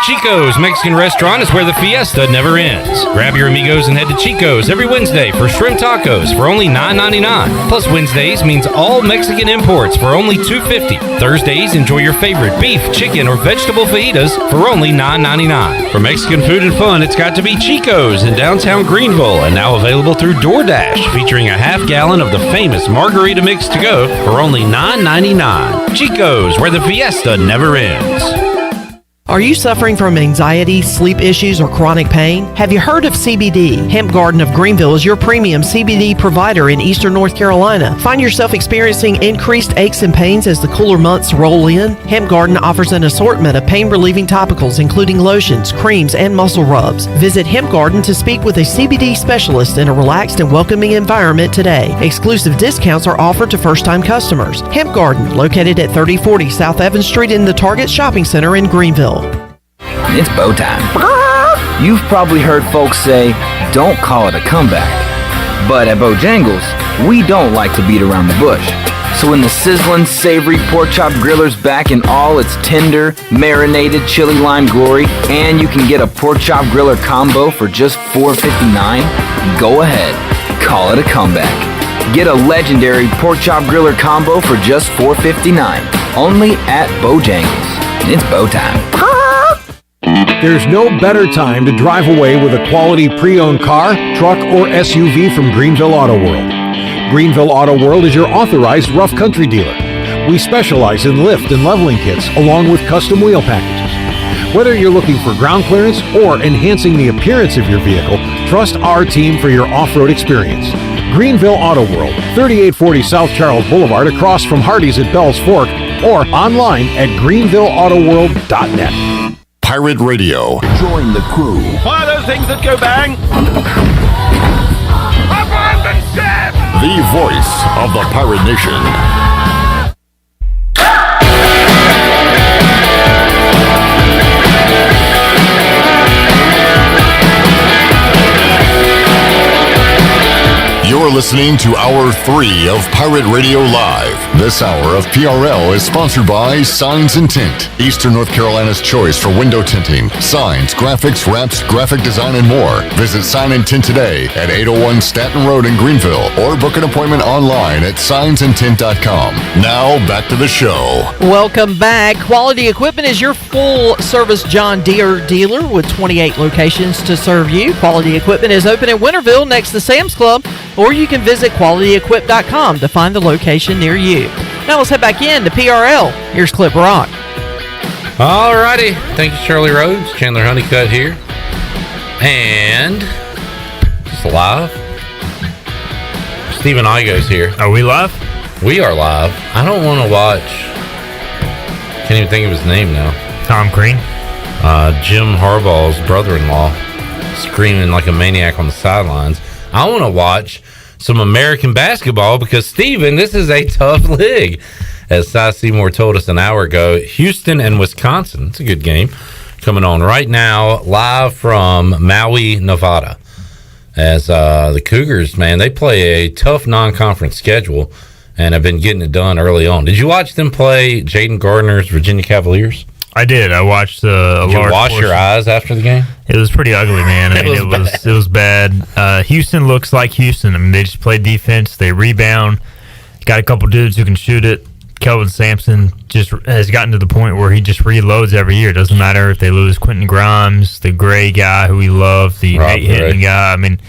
S9: Chico's Mexican Restaurant is where the fiesta never ends. Grab your amigos and head to Chico's every Wednesday for shrimp tacos for only $9.99. Plus Wednesdays means all Mexican imports for only $2.50. Thursdays, enjoy your favorite beef, chicken, or vegetable fajitas for only $9.99. For Mexican food and fun, it's got to be Chico's in downtown Greenville, and now available through DoorDash, featuring a half gallon of the famous margarita mix to go for only $9.99. Chico's, where the fiesta never ends.
S4: Are you suffering from anxiety, sleep issues, or chronic pain? Have you heard of CBD? Hemp Garden of Greenville is your premium CBD provider in eastern North Carolina. Find yourself experiencing increased aches and pains as the cooler months roll in? Hemp Garden offers an assortment of pain-relieving topicals, including lotions, creams, and muscle rubs. Visit Hemp Garden to speak with a CBD specialist in a relaxed and welcoming environment today. Exclusive discounts are offered to first-time customers. Hemp Garden, located at 3040 South Evans Street in the Target Shopping Center in Greenville.
S23: It's bow time. You've probably heard folks say, don't call it a comeback. But at Bojangles, we don't like to beat around the bush. So when the sizzling, savory pork chop griller's back in all its tender, marinated chili lime glory, and you can get a pork chop griller combo for just $4.59, go ahead, call it a comeback. Get a legendary pork chop griller combo for just $4.59, only at Bojangles. It's bow time.
S1: There's no better time to drive away with a quality pre-owned car, truck, or SUV from Greenville Auto World. Greenville Auto World is your authorized rough country dealer. We specialize in lift and leveling kits along with custom wheel packages. Whether you're looking for ground clearance or enhancing the appearance of your vehicle, trust our team for your off-road experience. Greenville Auto World, 3840 South Charles Boulevard across from Hardee's at Bell's Fork, or online at greenvilleautoworld.net.
S8: Pirate Radio.
S1: Join the crew.
S2: Fire those things that go bang!
S8: The voice of the Pirate Nation. You're listening to Hour 3 of Pirate Radio Live. This hour of PRL is sponsored by Signs and Tint, Eastern North Carolina's choice for window tinting, signs, graphics, wraps, graphic design, and more. Visit Sign and Tint today at 801 Staten Road in Greenville or book an appointment online at signsandtint.com. Now, back to the show.
S4: Welcome back. Quality Equipment is your full-service John Deere dealer with 28 locations to serve you. Quality Equipment is open in Winterville next to Sam's Club, or you can visit qualityequip.com to find the location near you. Now let's head back in to PRL. Here's Clip Rock.
S9: All righty. Thank you, Shirley Rhodes. Chandler Honeycutt here. And it's live. Stephen Igoe's here.
S11: Are we live?
S9: We are live. I don't want to watch. Can't even think of his name now.
S11: Tom Green.
S9: Jim Harbaugh's brother-in-law screaming like a maniac on the sidelines. I want to watch some American basketball because, Steven, this is a tough league. As Cy Seymour told us an hour ago, Houston and Wisconsin. It's a good game coming on right now, live from Maui, Nevada. As the Cougars, man, they play a tough non-conference schedule and have been getting it done early on. Did you watch them play Jaden Gardner's Virginia Cavaliers?
S11: I did. I watched
S9: Did you wash your eyes after the game?
S11: It was pretty ugly, man. It was bad. Houston looks like Houston. I mean, they just play defense. They rebound. Got a couple dudes who can shoot it. Kelvin Sampson just has gotten to the point where he just reloads every year. It doesn't matter if they lose Quentin Grimes, the Gray guy who we love, the Nate Hinton guy. I mean,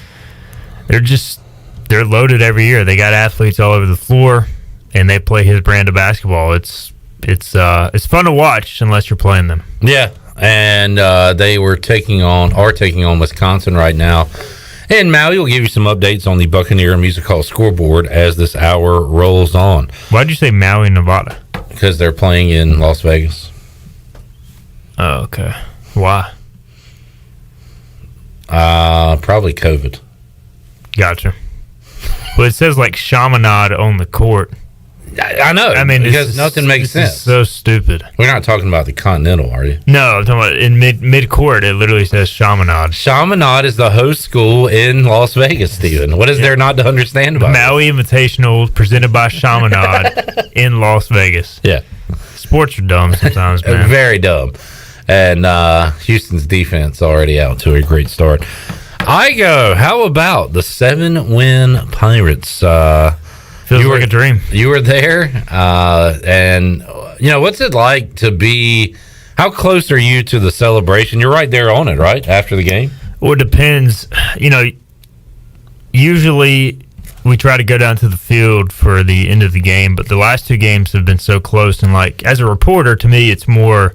S11: they're loaded every year. They got athletes all over the floor, and they play his brand of basketball. It's fun to watch unless you're playing them.
S9: Yeah, and they are taking on Wisconsin right now. And Maui will give you some updates on the Buccaneer Music Hall scoreboard as this hour rolls on.
S11: Why'd you say Maui, Nevada?
S9: Because they're playing in Las Vegas.
S11: Oh, okay. Why?
S9: Probably COVID.
S11: Gotcha. Well, it says like Chaminade on the court.
S9: I know. I mean, because nothing makes sense.
S11: Is so stupid.
S9: We're not talking about the Continental, are you?
S11: No, I'm talking about in mid court. It literally says Chaminade.
S9: Chaminade is the host school in Las Vegas, Stephen. What is there not to understand about
S11: Maui Invitational presented by Chaminade in Las Vegas.
S9: Yeah,
S11: sports are dumb sometimes, man.
S9: Very dumb. And Houston's defense already out to a great start. Igoe, how about the 7-win Pirates?
S11: Feels like a dream.
S9: You were there, and what's it like to be? How close are you to the celebration? You're right there on it, right after the game.
S11: Well, it depends. Usually we try to go down to the field for the end of the game, but the last two games have been so close. And like as a reporter, to me, it's more.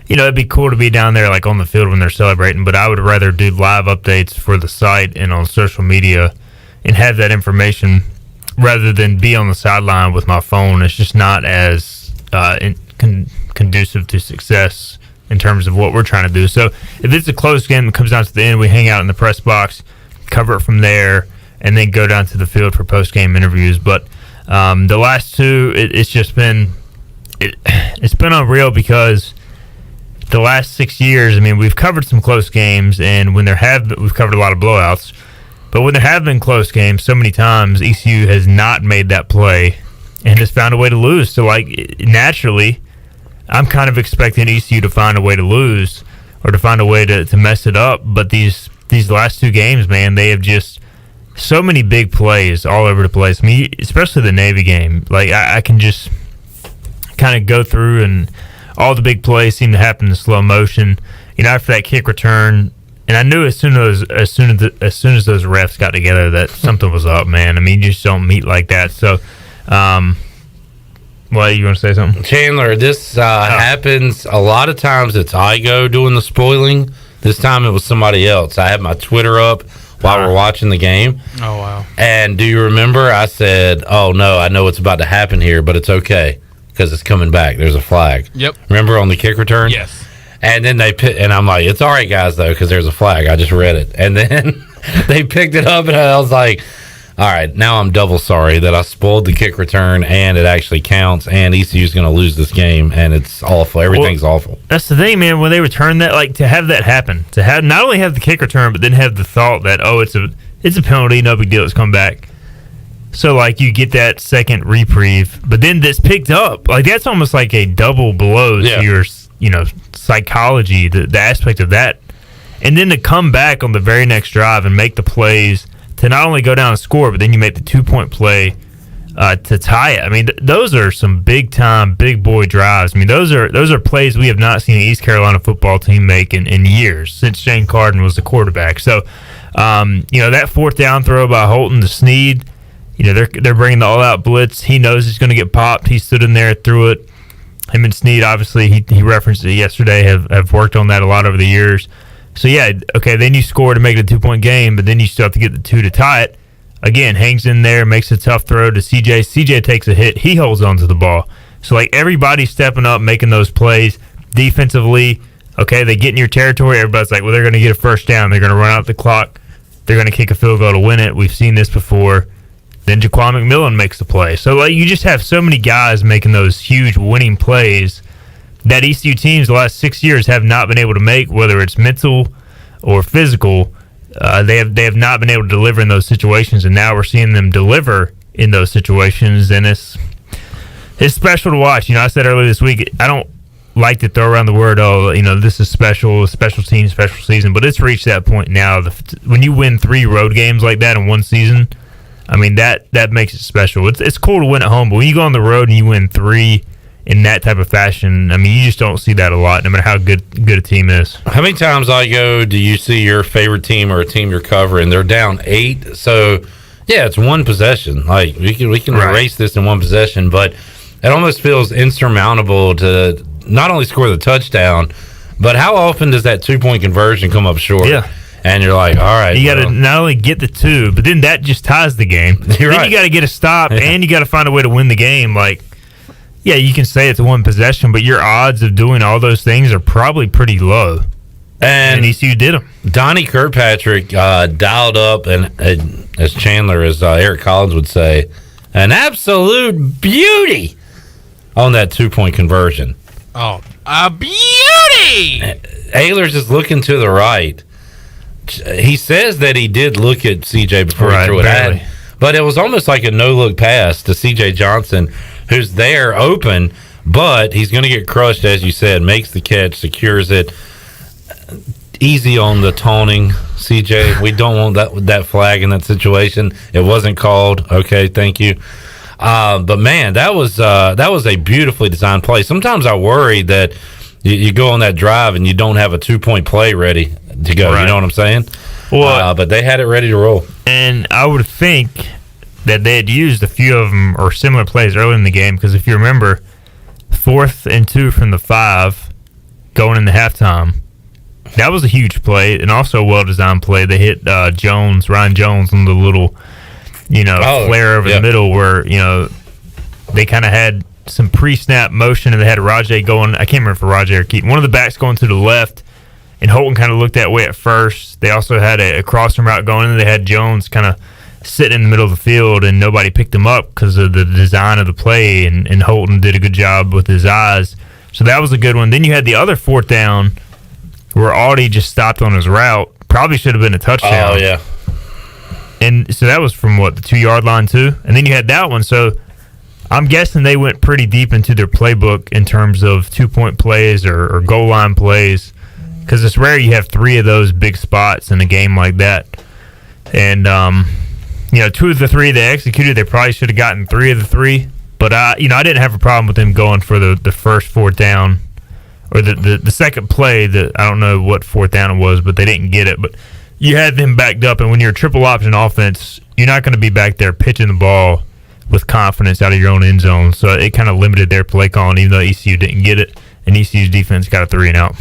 S11: It'd be cool to be down there like on the field when they're celebrating, but I would rather do live updates for the site and on social media and have that information. Rather than be on the sideline with my phone. It's just not as conducive to success in terms of what we're trying to do. So if it's a close game that comes down to the end, we hang out in the press box, cover it from there, and then go down to the field for post-game interviews. But the last two, it's been unreal because the last 6 years, I mean, we've covered some close games, and when we've covered a lot of blowouts. But when there have been close games so many times, ECU has not made that play and just found a way to lose. So, like, naturally, I'm kind of expecting ECU to find a way to lose or to find a way to mess it up. But these last two games, man, they have just so many big plays all over the place. I mean, especially the Navy game. Like, I can just kind of go through, and all the big plays seem to happen in slow motion. You know, after that kick return, and I knew as soon as those refs got together that something was up, man. I mean, you just don't meet like that. So, what, you want to say something?
S9: Chandler, this happens a lot of times. It's Igoe doing the spoiling. This time it was somebody else. I had my Twitter up while we're watching the game.
S3: Oh, wow.
S9: And do you remember I said, oh, no, I know what's about to happen here, but it's okay because it's coming back. There's a flag.
S3: Yep.
S9: Remember on the kick return?
S3: Yes.
S9: And then and I'm like, it's all right, guys, though, because there's a flag. I just read it. And then they picked it up, and I was like, all right, now I'm double sorry that I spoiled the kick return, and it actually counts, and ECU's going to lose this game, and it's awful. Everything's awful.
S11: That's the thing, man. When they return that, like, to have that happen, to have not only have the kick return, but then have the thought that, oh, it's a penalty, no big deal, it's come back. So, like, you get that second reprieve, but then this picked up. Like, that's almost like a double blow to your, psychology, the aspect of that. And then to come back on the very next drive and make the plays to not only go down and score, but then you make the 2-point play to tie it. I mean, those are some big-time, big-boy drives. I mean, those are plays we have not seen an East Carolina football team make in years, since Shane Carden was the quarterback. So, that fourth down throw by Holton to Snead, they're bringing the all-out blitz. He knows he's going to get popped. He stood in there, threw it. Him and Snead, obviously, he referenced it yesterday, have worked on that a lot over the years. So, yeah, okay, then you score to make it a 2-point game, but then you still have to get the 2 to tie it. Again, hangs in there, makes a tough throw to CJ. CJ takes a hit. He holds on to the ball. So, like, everybody's stepping up, making those plays. Defensively, okay, they get in your territory. Everybody's like, well, they're going to get a first down. They're going to run out the clock. They're going to kick a field goal to win it. We've seen this before. Then Jaquan McMillan makes the play. So, like, you just have so many guys making those huge winning plays that ECU teams the last 6 years have not been able to make, whether it's mental or physical. They have not been able to deliver in those situations, and now we're seeing them deliver in those situations, and it's special to watch. I said earlier this week, I don't like to throw around the word, this is special team, special season, but it's reached that point now. When you win 3 road games like that in one season, I mean, that makes it special. It's cool to win at home, but when you go on the road and you win 3 in that type of fashion, I mean, you just don't see that a lot, no matter how good a team is.
S9: How many times, Igoe, do you see your favorite team or a team you're covering? They're down 8, so yeah, it's one possession. Like we can erase this in one possession, but it almost feels insurmountable to not only score the touchdown, but how often does that 2-point conversion come up short?
S11: Yeah.
S9: And you're like, all right.
S11: You got to not only get the 2, but then that just ties the game.
S9: You're
S11: then
S9: right.
S11: You got to get a stop, and you got to find a way to win the game. Like, yeah, you can say it's one possession, but your odds of doing all those things are probably pretty low. And ECU did them.
S9: Donnie Kirkpatrick dialed up, and as Chandler, as Eric Collins would say, an absolute beauty on that 2-point conversion.
S3: Oh, a beauty!
S9: Ayler's just looking to the right. He says that he did look at CJ before he threw it at him, but it was almost like a no-look pass to CJ Johnson, who's there open, but he's going to get crushed, as you said, makes the catch, secures it. Easy on the taunting, CJ. We don't want that flag in that situation. It wasn't called. Okay, thank you. But, man, that was a beautifully designed play. Sometimes I worry that you go on that drive and you don't have a 2-point play ready to go. Right. You know what I'm saying? Well, but they had it ready to roll.
S11: And I would think that they had used a few of them or similar plays early in the game, because if you remember, 4th and 2 from the 5 going into halftime, that was a huge play and also a well-designed play. They hit Ryan Jones on the little, flare over the middle where, they kind of had some pre-snap motion, and they had Rajay going. I can't remember for Rajay or Keaton. One of the backs going to the left, and Holton kind of looked that way at first. They also had a crossing route going, and they had Jones kind of sitting in the middle of the field, and nobody picked him up because of the design of the play, and Holton did a good job with his eyes. So that was a good one. Then you had the other 4th down where Audie just stopped on his route. Probably should have been a touchdown.
S9: Oh, yeah.
S11: And so that was from, the 2-yard line, too? And then you had that one. So I'm guessing they went pretty deep into their playbook in terms of 2-point plays or goal line plays, because it's rare you have 3 of those big spots in a game like that. And 2 of the 3 they executed, they probably should have gotten 3 of the 3. But I didn't have a problem with them going for the first 4th down, or the second play. That I don't know what 4th down it was, but they didn't get it. But you had them backed up, and when you're a triple option offense, you're not going to be back there pitching the ball with confidence out of your own end zone. So it kind of limited their play calling, even though ECU didn't get it, and ECU's defense got a 3 and out.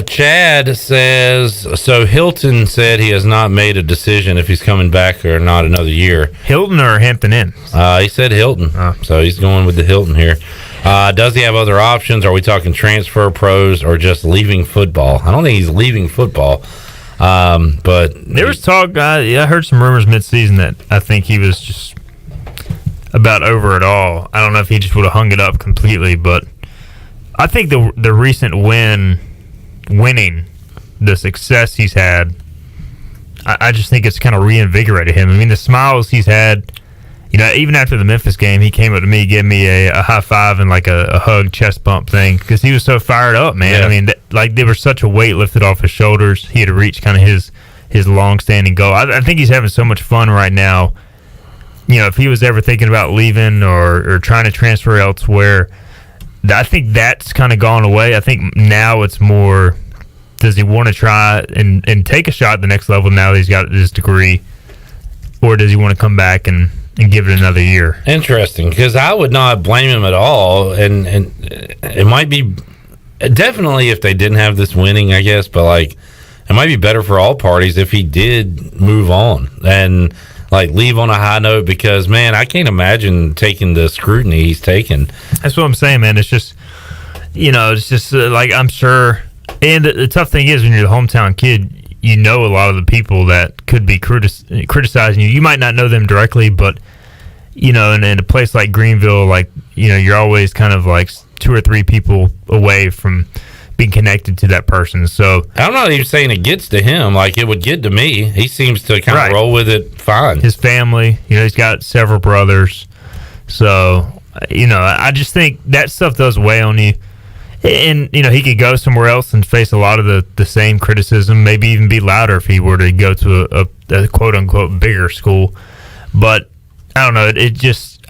S9: Chad says, so Hilton said he has not made a decision if he's coming back or not another year.
S11: Hilton or Hampton Inn?
S9: He said Hilton. So he's going with the Hilton here. Does he have other options? Are we talking transfer, pros, or just leaving football? I don't think he's leaving football. But
S11: there was talk. I heard some rumors midseason that I think he was just about over it all. I don't know if he just would have hung it up completely, but I think the recent winning, the success he's had, I just think it's kind of reinvigorated him. I mean, the smiles he's had, even after the Memphis game, he came up to me, gave me a high five and like a hug, chest bump thing, because he was so fired up, man.
S9: Yeah.
S11: I mean, there was such a weight lifted off his shoulders. He had reached kind of his long-standing goal. I think he's having so much fun right now. If he was ever thinking about leaving or trying to transfer elsewhere, I think that's kind of gone away. I think now it's more, does he want to try and take a shot at the next level now that he's got his degree, or does he want to come back and give it another year?
S9: Interesting, because I would not blame him at all, and it might be definitely if they didn't have this winning, I guess, but like it might be better for all parties if he did move on and like leave on a high note, because man, I can't imagine taking the scrutiny he's taken.
S11: That's what I'm saying, man. It's just like, I'm sure. And the tough thing is, when you're the hometown kid, a lot of the people that could be criticizing you. You might not know them directly, but in a place like Greenville, like you're always kind of like 2 or 3 people away from being connected to that person. So
S9: I'm not even saying it gets to him, like it would get to me. He seems to kind of roll with it fine.
S11: His family, he's got several brothers, so I just think that stuff does weigh on you. And he could go somewhere else and face a lot of the same criticism, maybe even be louder if he were to go to a quote unquote bigger school. But I don't know,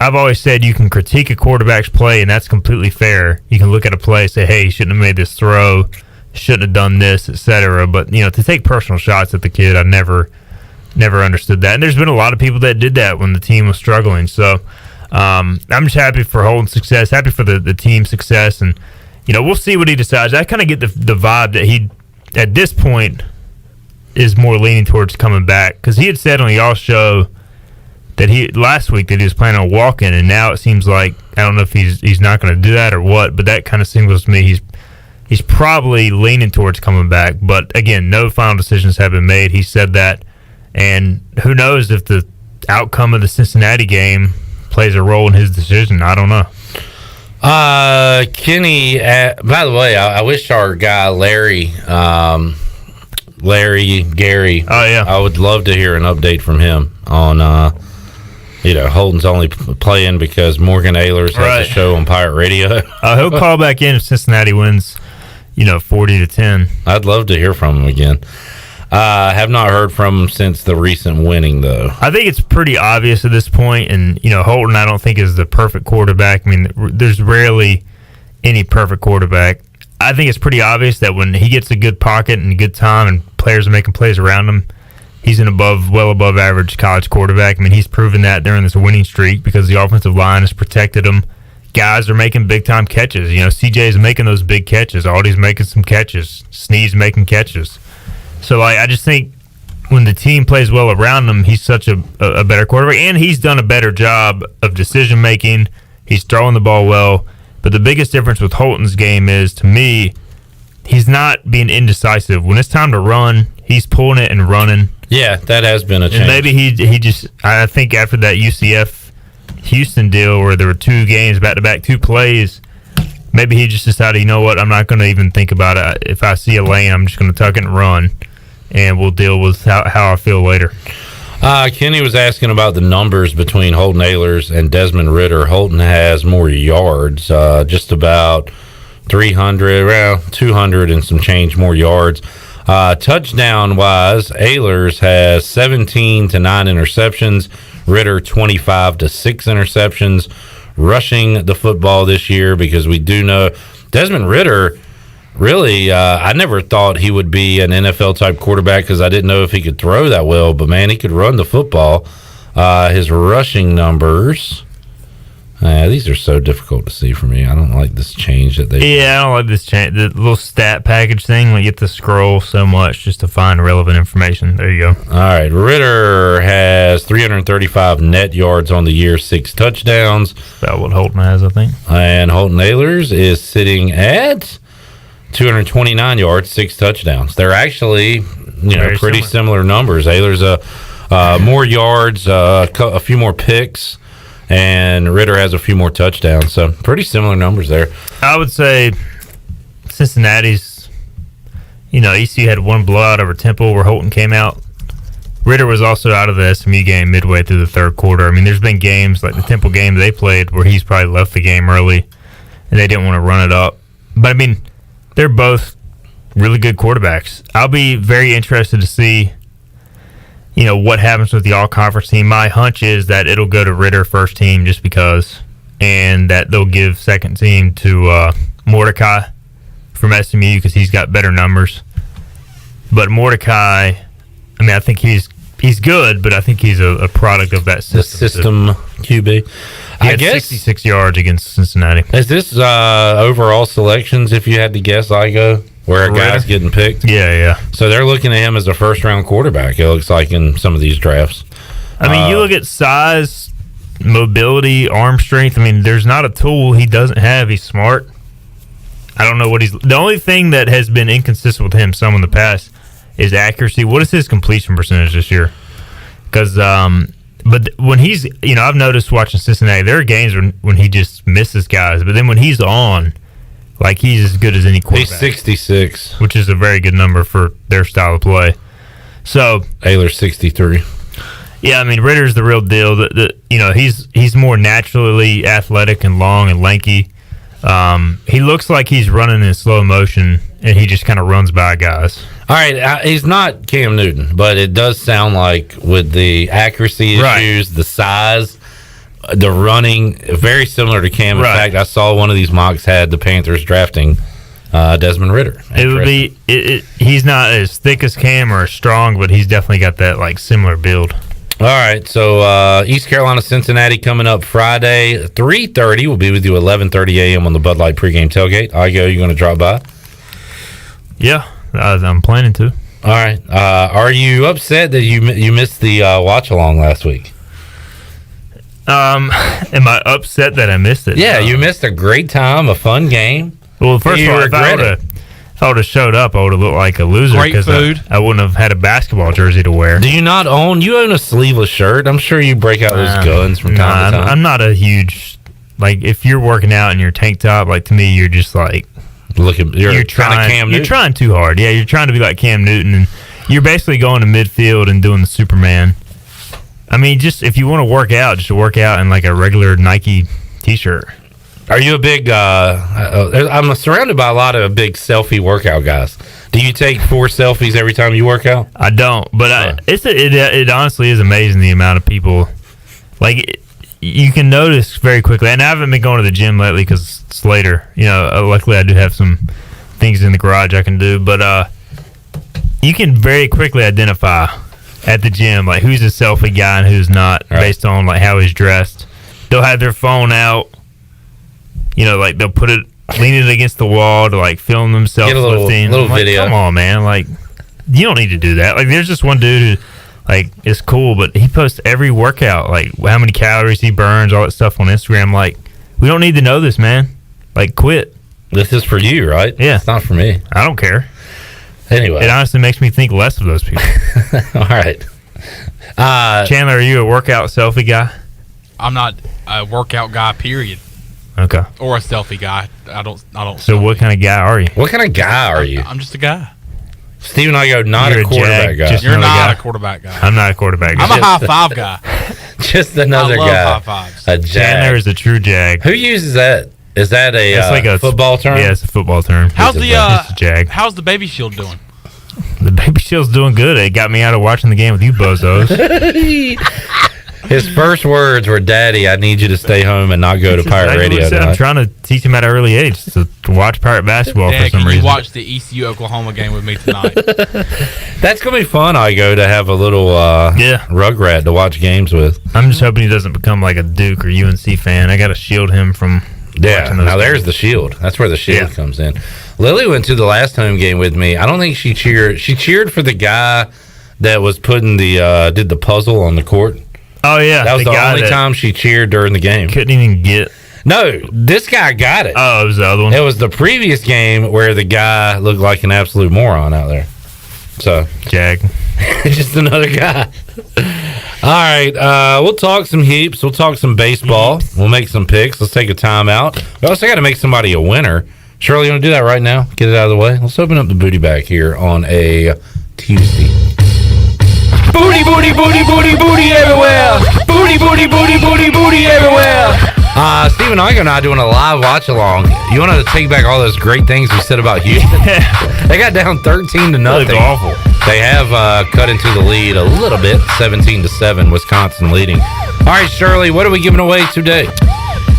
S11: I've always said you can critique a quarterback's play, and that's completely fair. You can look at a play and say, hey, you shouldn't have made this throw, shouldn't have done this, etc. But to take personal shots at the kid, I never understood that. And there's been a lot of people that did that when the team was struggling. So I'm just happy for Holton's success, happy for the team's success, and we'll see what he decides. I kind of get the vibe that he, at this point, is more leaning towards coming back, because he had said on y'all's show that last week that he was planning on walking, and now it seems like, I don't know if he's not going to do that or what, but that kind of signals to me he's probably leaning towards coming back. But again, no final decisions have been made. He said that, and who knows if the outcome of the Cincinnati game plays a role in his decision. I don't know.
S9: Kenny, by the way, I wish our guy Larry Gary, I would love to hear an update from him on Holton's only playing because Morgan Ehlers has a show on Pirate Radio.
S11: He'll call back in if Cincinnati wins 40-10.
S9: I'd love to hear from him again. Have not heard from him since the recent winning, though.
S11: I think it's pretty obvious at this point, and Holton I don't think is the perfect quarterback. I mean, there's rarely any perfect quarterback. I think it's pretty obvious that when he gets a good pocket and a good time and players are making plays around him, he's an well above average college quarterback. I mean, he's proven that during this winning streak because the offensive line has protected him. Guys are making big time catches. CJ is making those big catches. Aldi's making some catches. Snead's making catches. So I just think when the team plays well around him, he's such a better quarterback, and he's done a better job of decision making. He's throwing the ball well. But the biggest difference with Holton's game is, to me, he's not being indecisive. When it's time to run, he's pulling it and running.
S9: Yeah, that has been a change.
S11: And maybe he just, I think after that UCF Houston deal where there were 2 games back-to-back, 2 plays, maybe he just decided, you know what, I'm not going to even think about it. If I see a lane, I'm just going to tuck it and run, and we'll deal with how I feel later.
S9: Kenny was asking about the numbers between Holton Ahlers and Desmond Ritter. Holton has more yards, just about 300, around 200 and some change more yards. Touchdown-wise, Ahlers has 17 to 9 interceptions. Ritter 25 to 6 interceptions. Rushing the football this year, because we do know Desmond Ritter, really, I never thought he would be an NFL-type quarterback because I didn't know if he could throw that well. But, man, he could run the football. His rushing numbers, these are so difficult to see for me. I don't like this change that they...
S11: Yeah, I don't like this change. The little stat package thing, like you have to scroll so much just to find relevant information. There you go.
S9: All right, Ritter has 335 net yards on the year, 6 touchdowns.
S11: About what Holton has, I think.
S9: And Holton Ahlers is sitting at 229 yards, 6 touchdowns. They're actually, pretty similar numbers. Ahlers more yards, a few more picks, and Ritter has a few more touchdowns. So pretty similar numbers there.
S11: I would say Cincinnati's, ECU had one blowout over Temple where Holton came out. Ritter was also out of the SMU game midway through the third quarter. I mean, there's been games like the Temple game they played where he's probably left the game early and they didn't want to run it up. But, I mean, they're both really good quarterbacks. I'll be very interested to see, what happens with the all-conference team. My hunch is that it'll go to Ritter first team just because, and that they'll give second team to Mordecai from SMU because he's got better numbers. But Mordecai, I mean, I think he's good, but I think he's a product of that system.
S9: The system QB.
S11: He had 66 yards against Cincinnati.
S9: Is this overall selections, if you had to guess, Igoe, where a guy's getting picked?
S11: Yeah.
S9: So they're looking at him as a first-round quarterback, it looks like, in some of these drafts.
S11: I mean, you look at size, mobility, arm strength. I mean, there's not a tool he doesn't have. He's smart. I don't know what he's... The only thing that has been inconsistent with him some in the past is accuracy. What is his completion percentage this year? Because... But when he's, I've noticed watching Cincinnati, there are games when he just misses guys. But then when he's on, like, he's as good as any quarterback.
S9: He's 66.
S11: Which is a very good number for their style of play. So
S9: Ahlers 63.
S11: Yeah, I mean, Ritter's the real deal. He's more naturally athletic and long and lanky. He looks like he's running in slow motion, and he just kind of runs by guys.
S9: All right, he's not Cam Newton, but it does sound like with the accuracy issues, the size, the running, very similar to Cam. In fact, I saw one of these mocks had the Panthers drafting Desmond Ritter.
S11: It would be he's not as thick as Cam or as strong, but he's definitely got that similar build.
S9: All right, so East Carolina, Cincinnati coming up Friday, 3:30. We'll be with you 11:30 a.m. on the Bud Light pregame tailgate. Igoe, you going to drop by?
S11: Yeah, I'm planning to.
S9: All right. Are you upset that you missed the watch along last week?
S11: Am I upset that I missed it?
S9: Yeah, you missed a great time, a fun game.
S11: Well, first of all, if I would have showed up, I would have looked like a loser.
S3: Great food.
S11: I wouldn't have had a basketball jersey to wear.
S9: Do you not own? You own a sleeveless shirt. I'm sure you break out those guns from time to time.
S11: I'm not a huge if you're working out in your tank top. To me, you're just
S9: looking. You're trying. Cam Newton.
S11: You're trying too hard. Yeah, you're trying to be like Cam Newton, and you're basically going to midfield and doing the Superman. I mean, just if you want to work out, just work out in a regular Nike T-shirt.
S9: Are you a big? I'm surrounded by a lot of big selfie workout guys. Do you take 4 selfies every time you work out?
S11: I don't, but it honestly is amazing the amount of people. You can notice very quickly, and I haven't been going to the gym lately because it's later. Luckily I do have some things in the garage I can do, but you can very quickly identify at the gym who's a selfie guy and who's not, based on how he's dressed. They'll have their phone out. They'll put it, lean it against the wall to film themselves.
S9: Get a little video.
S11: Come on, man! You don't need to do that. There's just one dude who, it's cool, but he posts every workout, how many calories he burns, all that stuff on Instagram. We don't need to know this, man. Quit.
S9: This is for you, right?
S11: Yeah,
S9: it's not for me.
S11: I don't care.
S9: Anyway,
S11: it honestly makes me think less of those people.
S9: All right,
S11: Chandler, are you a workout selfie guy?
S3: I'm not a workout guy. Period.
S11: Okay.
S3: Or a selfie guy. I don't.
S11: So what kind of guy are you?
S9: What kind of guy are you?
S3: I'm just a guy.
S9: Stephen Igoe, not
S11: You're
S9: a quarterback
S11: Jag,
S9: guy.
S11: just
S3: You're
S11: another
S3: not
S11: guy.
S3: a quarterback guy.
S11: I'm not a quarterback guy.
S3: I'm a high five guy.
S9: Just another
S3: I love
S9: guy.
S3: high fives.
S9: A Jag.
S11: Chandler is a true Jag.
S9: Who uses that? Is that a,
S11: It's like a
S9: football term?
S11: Yeah, it's a football term.
S3: How's
S11: It's
S3: the
S11: a Jag.
S3: how's the baby shield doing?
S11: The baby shield's doing good. It got me out of watching the game with you bozos.
S9: His first words were, "Daddy, I need you to stay home and not go to Pirate Radio
S11: I'm
S9: tonight."
S11: trying to teach him at an early age to watch Pirate basketball
S3: Dad,
S11: for some
S3: can you
S11: reason.
S3: watch the ECU Oklahoma game with me tonight?
S9: That's gonna be fun. Igoe, to have a little Rugrat to watch games with.
S11: I'm just hoping he doesn't become like a Duke or UNC fan. I got to shield him from.
S9: Yeah, now there's the shield. That's where the shield comes in. Lily went to the last home game with me. I don't think she cheered. She cheered for the guy that was putting the did the puzzle on the court.
S11: Oh yeah,
S9: that was the
S11: guy
S9: only
S11: that
S9: time she cheered during the game.
S11: Couldn't even get.
S9: No, this guy got it.
S11: Oh, it was the other one.
S9: It was the previous game where the guy looked like an absolute moron out there. So
S11: Jag,
S9: just another guy. All right, we'll talk some heaps. We'll talk some baseball. We'll make some picks. Let's take a timeout. We also got to make somebody a winner. Shirley, you want to do that right now? Get it out of the way. Let's open up the booty bag here on a Tuesday.
S21: Booty, booty, booty, booty, booty everywhere. Booty, booty, booty, booty, booty everywhere.
S9: Stephen Igoe and I doing a live watch along. You want to take back all those great things we said about Houston? They got down 13-0.
S11: That's awful.
S9: They have cut into the lead a little bit, 17-7. Wisconsin leading. All right, Shirley, what are we giving away today?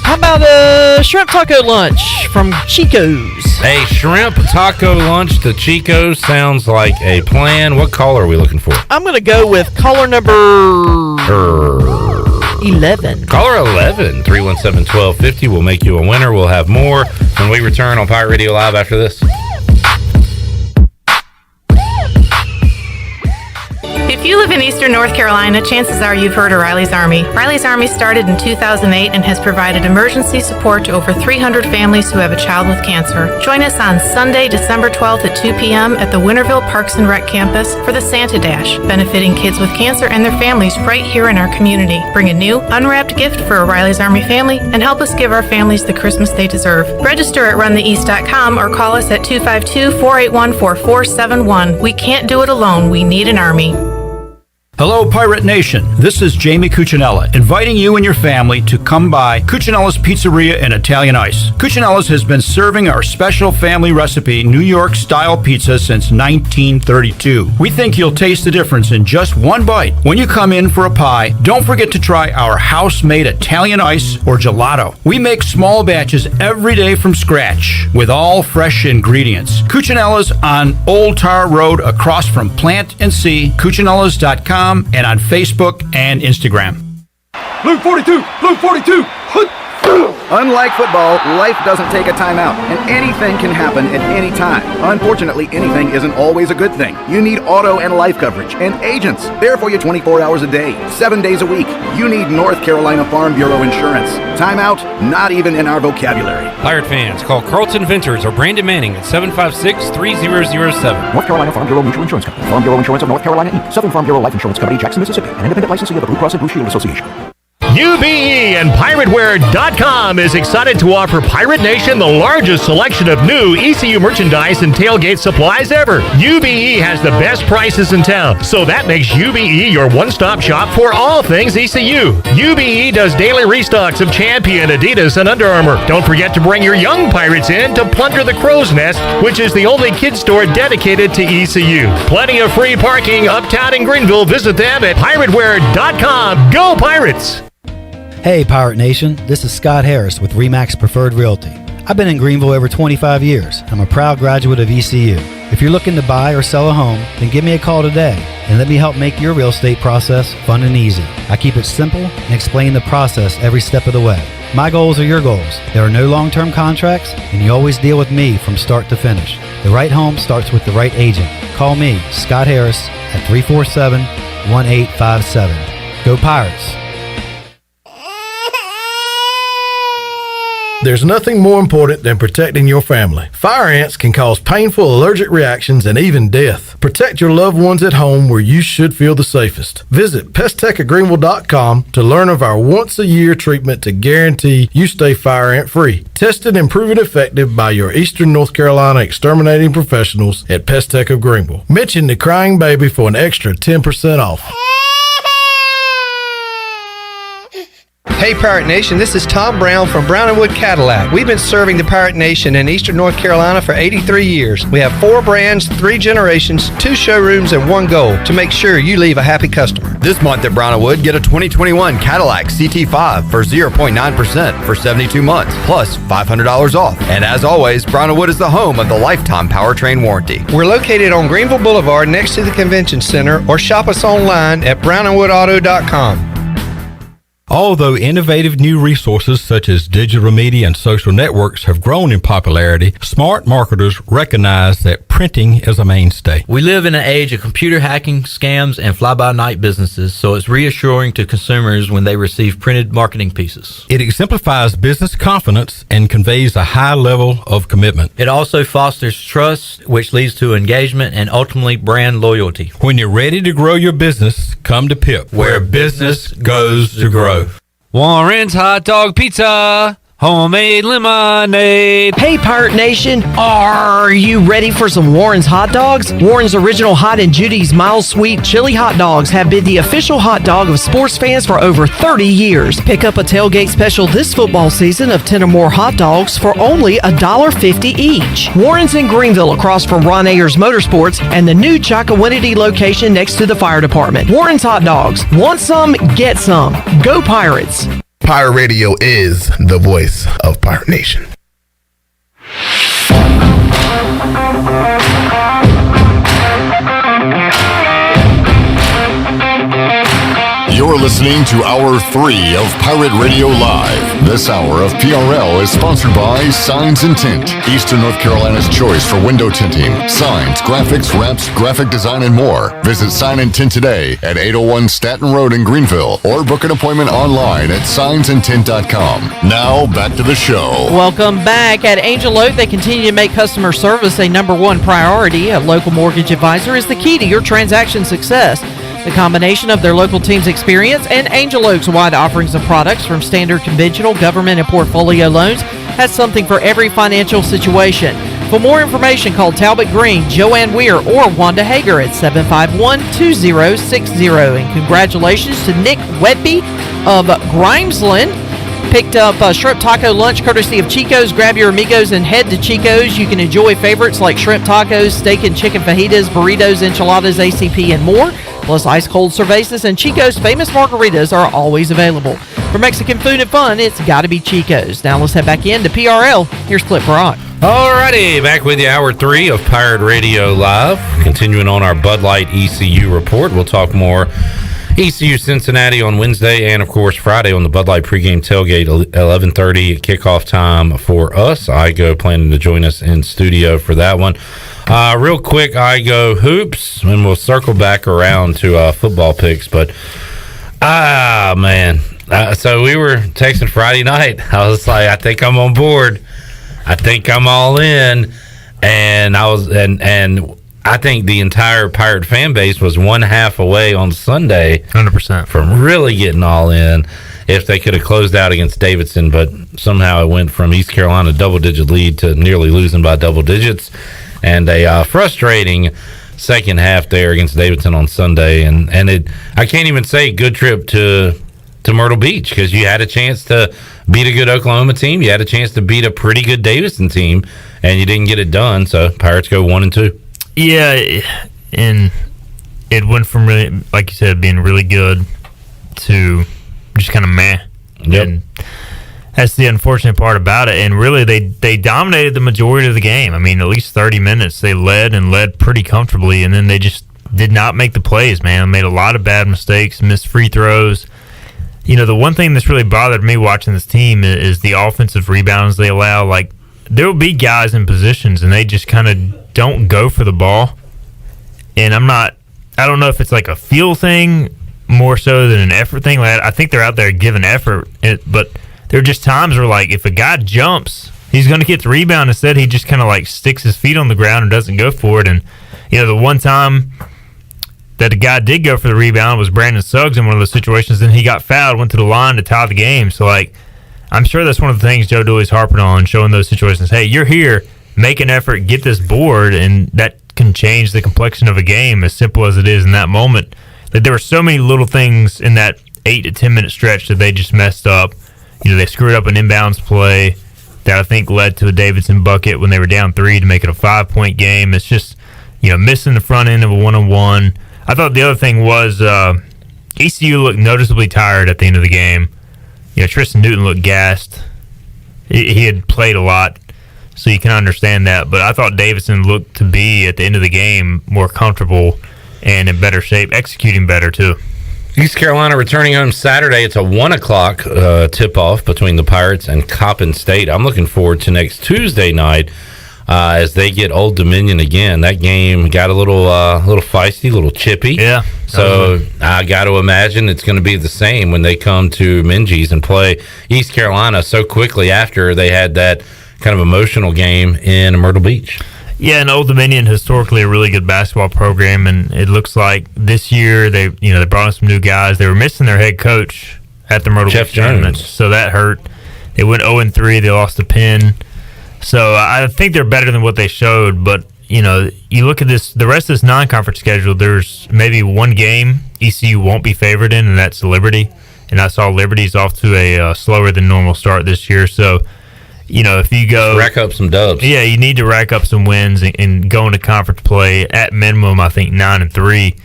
S4: How about a shrimp taco lunch from Chico's?
S9: A shrimp taco lunch to Chico's sounds like a plan. What caller are we looking for?
S4: I'm going to go with caller number 11.
S9: Caller 11, 317-1250 will make you a winner. We'll have more when we return on Pirate Radio Live after this.
S5: If you live in eastern North Carolina, chances are you've heard of Riley's Army. Riley's Army started in 2008 and has provided emergency support to over 300 families who have a child with cancer. Join us on Sunday, December 12th at 2 p.m. at the Winterville Parks and Rec campus for the Santa Dash, benefiting kids with cancer and their families right here in our community. Bring a new, unwrapped gift for a Riley's Army family and help us give our families the Christmas they deserve. Register at runtheeast.com or call us at 252-481-4471. We can't do it alone. We need an army.
S6: Hello, Pirate Nation. This is Jamie Cuccinella, inviting you and your family to come by Cuccinella's Pizzeria and Italian Ice. Cuccinella's has been serving our special family recipe New York-style pizza since 1932. We think you'll taste the difference in just one bite. When you come in for a pie, don't forget to try our house-made Italian Ice or gelato. We make small batches every day from scratch with all fresh ingredients. Cuccinella's on Old Tar Road across from Plant and See, Cuccinellas.com, and on Facebook and Instagram.
S7: Blue 42! Blue 42! Unlike football, life doesn't take a timeout, and anything can happen at any time. Unfortunately, anything isn't always a good thing. You need auto and life coverage, and agents there for you 24 hours a day, 7 days a week. You need North Carolina Farm Bureau insurance. Timeout? Not even in our vocabulary.
S24: Pirate fans, call Carlton Venters or Brandon Manning at 756-3007.
S7: North Carolina Farm Bureau Mutual Insurance Company. Farm Bureau Insurance of North Carolina, Inc. Southern Farm Bureau Life Insurance Company, Jackson, Mississippi. An independent licensee of the Blue Cross and Blue Shield Association.
S1: UBE and PirateWear.com is excited to offer Pirate Nation the largest selection of new ECU merchandise and tailgate supplies ever. UBE has the best prices in town, so that makes UBE your one-stop shop for all things ECU. UBE does daily restocks of Champion, Adidas, and Under Armour. Don't forget to bring your young Pirates in to plunder the Crow's Nest, which is the only kids store dedicated to ECU. Plenty of free parking uptown in Greenville. Visit them at PirateWear.com. Go Pirates!
S25: Hey Pirate Nation, this is Scott Harris with RE/MAX Preferred Realty. I've been in Greenville over 25 years. I'm a proud graduate of ECU. If you're looking to buy or sell a home, then give me a call today and let me help make your real estate process fun and easy. I keep it simple and explain the process every step of the way. My goals are your goals. There are no long-term contracts, and you always deal with me from start to finish. The right home starts with the right agent. Call me, Scott Harris, at 347-1857. Go Pirates!
S10: There's nothing more important than protecting your family. Fire ants can cause painful allergic reactions and even death. Protect your loved ones at home where you should feel the safest. Visit pesttechofgreenville.com to learn of our once-a-year treatment to guarantee you stay fire ant free. Tested and proven effective by your Eastern North Carolina exterminating professionals at Pest Tech of Greenville. Mention the crying baby for an extra 10% off.
S12: Hey Pirate Nation, this is Tom Brown from Brown & Wood Cadillac. We've been serving the Pirate Nation in Eastern North Carolina for 83 years. We have 4 brands, 3 generations, 2 showrooms, and 1 goal to make sure you leave a happy customer.
S13: This month at Brown & Wood, get a 2021 Cadillac CT5 for 0.9% for 72 months, plus $500 off. And as always, Brown & Wood is the home of the lifetime powertrain warranty.
S12: We're located on Greenville Boulevard next to the Convention Center, or shop us online at brownandwoodauto.com.
S6: Although innovative new resources such as digital media and social networks have grown in popularity, smart marketers recognize that printing is a mainstay.
S15: We live in an age of computer hacking, scams, and fly-by-night businesses, so it's reassuring to consumers when they receive printed marketing pieces.
S6: It exemplifies business confidence and conveys a high level of commitment.
S15: It also fosters trust, which leads to engagement and ultimately brand loyalty.
S6: When you're ready to grow your business, come to PIP, where business goes to grow.
S24: Warren's Hot Dog Pizza, homemade lemonade.
S4: Hey Pirate Nation, are you ready for some Warren's hot dogs? Warren's original Hot and Judy's mild sweet chili hot dogs have been the official hot dog of sports fans for over 30 years. Pick up a tailgate special this football season of 10 or more hot dogs for only $1.50 each. Warren's in Greenville across from Ron Ayers Motorsports and the new Chocowinity location next to the fire department. Warren's hot dogs. Want some? Get some. Go Pirates.
S19: Pirate Radio is the voice of Pirate Nation.
S8: You're listening to Hour 3 of Pirate Radio Live. This hour of PRL is sponsored by Signs and Tint, Eastern North Carolina's choice for window tinting, signs, graphics, wraps, graphic design, and more. Visit Sign and Tint today at 801 Staten Road in Greenville or book an appointment online at signsandtint.com. Now, back to the show.
S4: Welcome back. At Angel Oak, they continue to make customer service a #1 priority. A local mortgage advisor is the key to your transaction success. The combination of their local team's experience and Angel Oak's wide offerings of products from standard, conventional, government, and portfolio loans has something for every financial situation. For more information, call Talbot Green, Joanne Weir, or Wanda Hager at 751-2060. And congratulations to Nick Wedby of Grimesland. Picked up a shrimp taco lunch courtesy of Chico's. Grab your amigos and head to Chico's. You can enjoy favorites like shrimp tacos, steak and chicken fajitas, burritos, enchiladas, ACP, and more. Plus ice-cold cervezas and Chico's famous margaritas are always available. For Mexican food and fun, it's got to be Chico's. Now let's head back into PRL. Here's Clip Rock.
S9: Alrighty, back with you, Hour 3 of Pirate Radio Live. Continuing on our Bud Light ECU report, we'll talk more ECU Cincinnati on Wednesday and, of course, Friday on the Bud Light pregame tailgate, 11:30 kickoff time for us. Igoe planning to join us in studio for that one. Real quick, Igoe hoops, and we'll circle back around to football picks. But, man. So we were texting Friday night. I was like, I think I'm on board. I think I'm all in. And I was, and I think the entire Pirate fan base was one half away on Sunday
S11: 100%
S9: from really getting all in if they could have closed out against Davidson, but somehow it went from East Carolina double-digit lead to nearly losing by double digits, and a frustrating second half there against Davidson on Sunday. And it, I can't even say good trip to Myrtle Beach, because you had a chance to beat a good Oklahoma team, you had a chance to beat a pretty good Davidson team, and you didn't get it done. So Pirates go 1-2.
S11: Yeah, and it went from really, like you said, being really good to just kind of meh.
S9: Yep.
S11: And that's the unfortunate part about it. And really, they dominated the majority of the game. I mean, at least 30 minutes, they led pretty comfortably, and then they just did not make the plays, man. Made a lot of bad mistakes, missed free throws. You know, the one thing that's really bothered me watching this team is the offensive rebounds they allow. Like, there will be guys in positions, and they just kind of don't go for the ball. And I don't know if it's like a feel thing more so than an effort thing. Like, I think they're out there giving effort, but there are just times where, like, if a guy jumps, he's going to get the rebound. Instead, he just kind of, like, sticks his feet on the ground and doesn't go for it. And, you know, the one time that the guy did go for the rebound was Brandon Suggs in one of those situations, and he got fouled, went to the line to tie the game. So, like, I'm sure that's one of the things Joe Dooley's harping on, showing those situations. Hey, you're here, make an effort, get this board, and that can change the complexion of a game as simple as it is in that moment. That there were so many little things in that 8 to 10 minute stretch that they just messed up. You know, they screwed up an inbounds play that I think led to a Davidson bucket when they were down 3 to make it a 5-point game. It's just, you know, missing the front end of a 1-on-1. I thought the other thing was ECU looked noticeably tired at the end of the game. You know, Tristan Newton looked gassed. He had played a lot, so you can understand that. But I thought Davidson looked to be, at the end of the game, more comfortable and in better shape, executing better, too.
S9: East Carolina returning home Saturday. It's a 1 o'clock tip-off between the Pirates and Coppin State. I'm looking forward to next Tuesday night as they get Old Dominion again. That game got a little feisty, a little chippy.
S11: Yeah.
S9: So I got to imagine it's going to be the same when they come to Minges and play East Carolina so quickly after they had that kind of emotional game in Myrtle Beach.
S11: Yeah, and Old Dominion, historically a really good basketball program, and it looks like this year they brought in some new guys. They were missing their head coach at the Myrtle
S9: Jeff
S11: Beach tournament, so that hurt. They went 0-3. They lost to Penn. So I think they're better than what they showed, but you know, you look at this, the rest of this non-conference schedule, there's maybe one game ECU won't be favored in, and that's Liberty. And I saw Liberty's off to a slower than normal start this year, so you know, if you go
S9: rack up some dubs.
S11: Yeah, you need to rack up some wins and go into conference play at minimum, I think 9-3.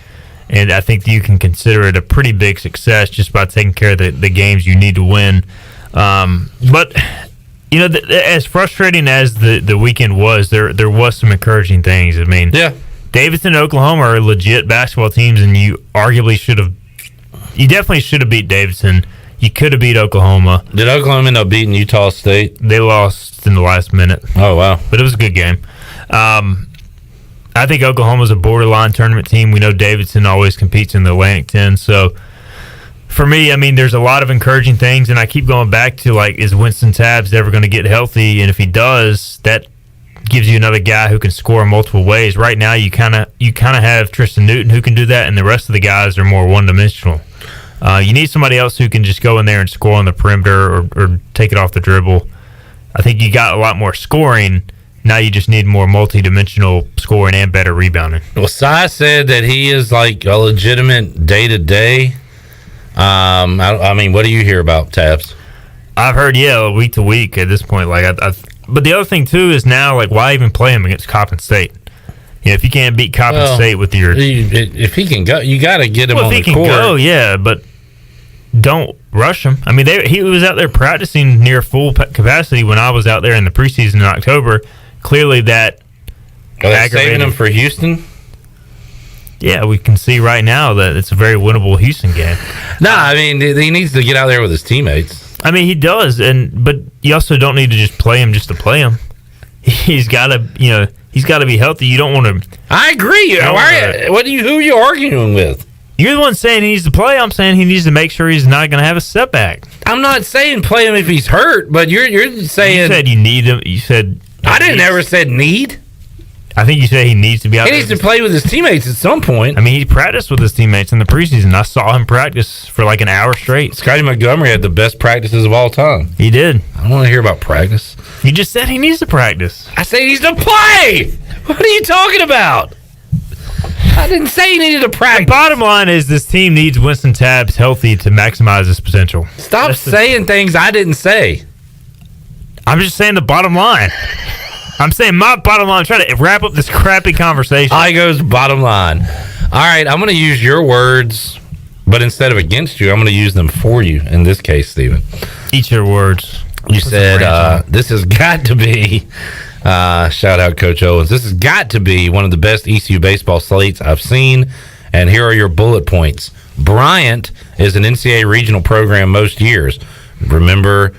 S11: And I think you can consider it a pretty big success just by taking care of the games you need to win. But you know, as frustrating as the weekend was, there was some encouraging things. I mean,
S9: yeah,
S11: Davidson and Oklahoma are legit basketball teams, and you definitely should have beat Davidson. You could have beat Oklahoma.
S9: Did Oklahoma end up beating Utah State?
S11: They lost in the last minute.
S9: Oh, wow.
S11: But it was a good game. I think Oklahoma's a borderline tournament team. We know Davidson always competes in the Atlantic 10. So, for me, I mean, there's a lot of encouraging things, and I keep going back to, like, is Winston Tabbs ever going to get healthy? And if he does, that gives you another guy who can score in multiple ways. Right now, you kind of have Tristan Newton who can do that, and the rest of the guys are more one-dimensional. You need somebody else who can just go in there and score on the perimeter or take it off the dribble. I think you got a lot more scoring. Now you just need more multi-dimensional scoring and better rebounding.
S9: Well, Cy said that he is like a legitimate day-to-day. I mean, what do you hear about Tabbs?
S11: I've heard, week to week at this point. Like, but the other thing, too, is now, like, why even play him against Coppin State? You know, if you can't beat Coppin State with your...
S9: If he can go, you got to get him on the court.
S11: If he can go, yeah, but don't rush him. I mean, he was out there practicing near full capacity when I was out there in the preseason in October. Clearly that...
S9: Are they saving him for Houston?
S11: Yeah, we can see right now that it's a very winnable Houston game.
S9: No, I mean, he needs to get out there with his teammates.
S11: I mean, he does, but you also don't need to just play him just to play him. He's got to, he's got to be healthy. You don't want to...
S9: I agree. Who are you arguing with?
S11: You're the one saying he needs to play. I'm saying he needs to make sure he's not going to have a setback.
S9: I'm not saying play him if he's hurt, but you're saying...
S11: You said you need him. You said...
S9: I didn't ever said need.
S11: I think you said he needs to be out there.
S9: He needs to play with his teammates at some point.
S11: I mean, he practiced with his teammates in the preseason. I saw him practice for like an hour straight.
S9: Scotty Montgomery had the best practices of all time.
S11: He did.
S9: I don't want to hear about practice.
S11: You just said he needs to practice.
S9: I said he needs to play. What are you talking about? I didn't say he needed to practice.
S11: The bottom line is this team needs Winston Tabbs healthy to maximize his potential.
S9: Stop saying things I didn't say.
S11: I'm just saying the bottom line. I'm saying my bottom line. I'm trying to wrap up this crappy conversation.
S9: Igoe's bottom line. All right, I'm going to use your words, but instead of against you, I'm going to use them for you in this case, Stephen.
S11: Eat your words.
S9: You said this has got to be, shout out Coach Owens, this has got to be one of the best ECU baseball slates I've seen, and here are your bullet points. Bryant is an NCAA regional program most years. Remember,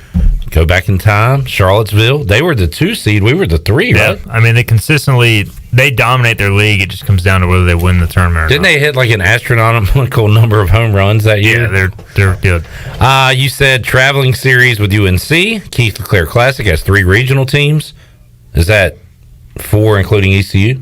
S9: go back in time, Charlottesville, they were the 2 seed, we were the 3, right?
S11: I mean, they consistently they dominate their league. It just comes down to whether they win the tournament or
S9: Didn't
S11: not.
S9: they hit like an astronomical number of home runs that year?
S11: Yeah, they're good.
S9: You said traveling series with UNC. Keith LeClaire Classic has 3 regional teams. Is that 4 including ECU?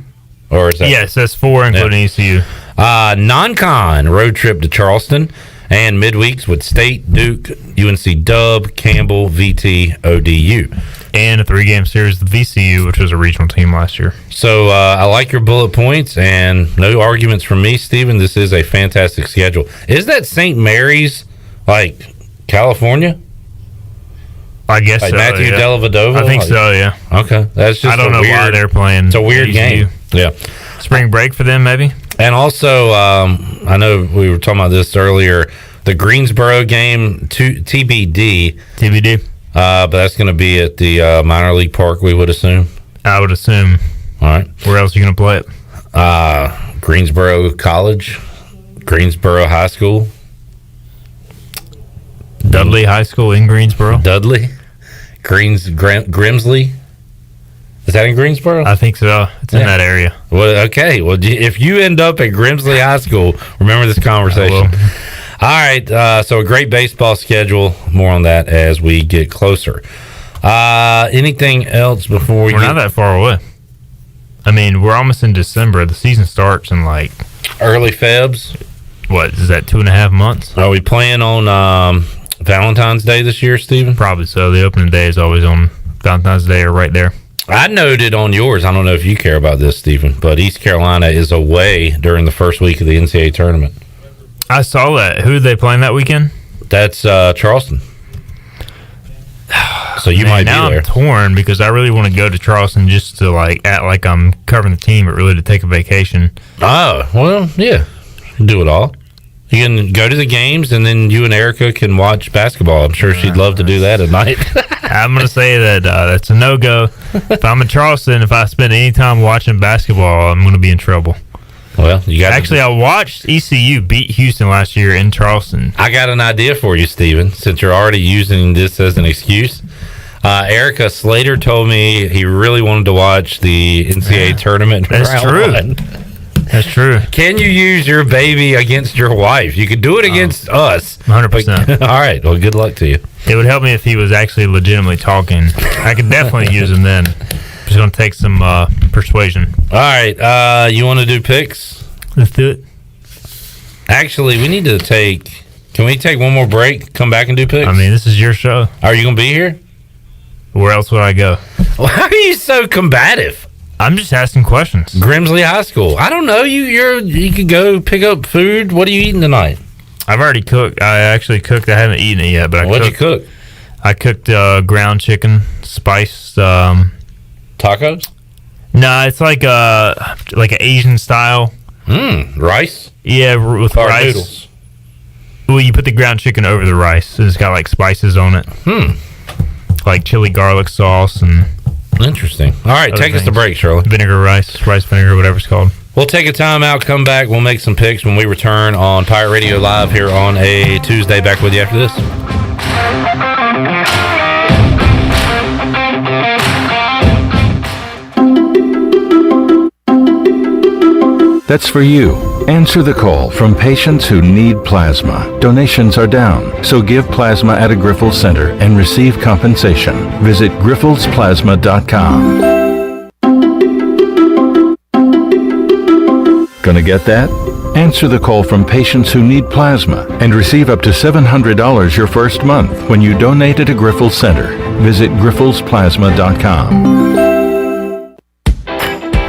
S9: Or is that?
S11: Yes, that's 4 including ECU.
S9: Non-con road trip to Charleston. And midweeks with State, Duke, UNC Dub, Campbell, VT, ODU.
S11: And a 3-game series with VCU, which was a regional team last year.
S9: So I like your bullet points, and no arguments from me, Stephen. This is a fantastic schedule. Is that St. Mary's, like, California?
S11: I guess
S9: like
S11: so,
S9: Matthew
S11: yeah.
S9: Dellavedova?
S11: I think so, yeah.
S9: Okay. That's just
S11: I don't know why they're playing.
S9: It's a weird
S11: ECU.
S9: game. Yeah.
S11: Spring break for them, maybe?
S9: And also, I know we were talking about this earlier, the Greensboro game, TBD.
S11: TBD.
S9: But that's going to be at the minor league park, we would assume.
S11: I would assume.
S9: All right.
S11: Where else are you going to play it?
S9: Greensboro College, Greensboro High School.
S11: Dudley High School in Greensboro.
S9: Dudley? Grimsley? Is that in Greensboro?
S11: I think so. It's in that area.
S9: Well, okay. Well, if you end up at Grimsley High School, remember this conversation. All right. So a great baseball schedule. More on that as we get closer. Anything else before we
S11: We're not that far away. I mean, we're almost in December. The season starts in like
S9: early Febs.
S11: What is that? 2.5 months?
S9: Are we playing on Valentine's Day this year, Stephen?
S11: Probably so. The opening day is always on Valentine's Day or right there.
S9: I noted on yours, I don't know if you care about this, Stephen, but East Carolina is away during the first week of the NCAA tournament.
S11: I saw that. Who are they playing that weekend?
S9: That's Charleston. So you might be there.
S11: I'm torn because I really want to go to Charleston just to act like I'm covering the team, but really to take a vacation.
S9: Oh, well, yeah. Do it all. You can go to the games, and then you and Erica can watch basketball. I'm sure she'd love to do that at night.
S11: I'm going to say that that's a no-go. If I'm in Charleston, if I spend any time watching basketball, I'm going to be in trouble.
S9: Well, you got
S11: Actually, I watched ECU beat Houston last year in Charleston.
S9: I got an idea for you, Stephen, since you're already using this as an excuse. Erica Slater told me he really wanted to watch the NCAA tournament.
S11: That's true. That's true.
S9: Can you use your baby against your wife? You could do it against us.
S11: 100%.
S9: All right. Well, good luck to you.
S11: It would help me if he was actually legitimately talking. I could definitely use him then. Just going to take some persuasion.
S9: All right. You want to do picks?
S11: Let's do it.
S9: Actually, we need to take... Can we take one more break, come back and do picks?
S11: I mean, this is your show.
S9: Are you going to be here?
S11: Where else would I go?
S9: Why are you so combative?
S11: I'm just asking questions.
S9: Grimsley High School. I don't know. You could go pick up food. What are you eating tonight?
S11: I've already cooked. I actually cooked. I haven't eaten it yet, but
S9: What'd you cook?
S11: I cooked ground chicken, spiced
S9: tacos.
S11: No, it's like an Asian style.
S9: Rice.
S11: Yeah, with rice.
S9: Noodles.
S11: Well, you put the ground chicken over the rice, and it's got like spices on it. Like chili garlic sauce and.
S9: Interesting. All right, take us to break, Shirley.
S11: Vinegar rice vinegar, whatever it's called.
S9: We'll take a time out, come back. We'll make some picks when we return on Pirate Radio Live here on a Tuesday. Back with you after this.
S16: That's for you. Answer the call from patients who need plasma. Donations are down, so give plasma at a Grifols Center and receive compensation. Visit grifolsplasma.com. Gonna get that? Answer the call from patients who need plasma and receive up to $700 your first month when you donate at a Grifols Center. Visit grifolsplasma.com.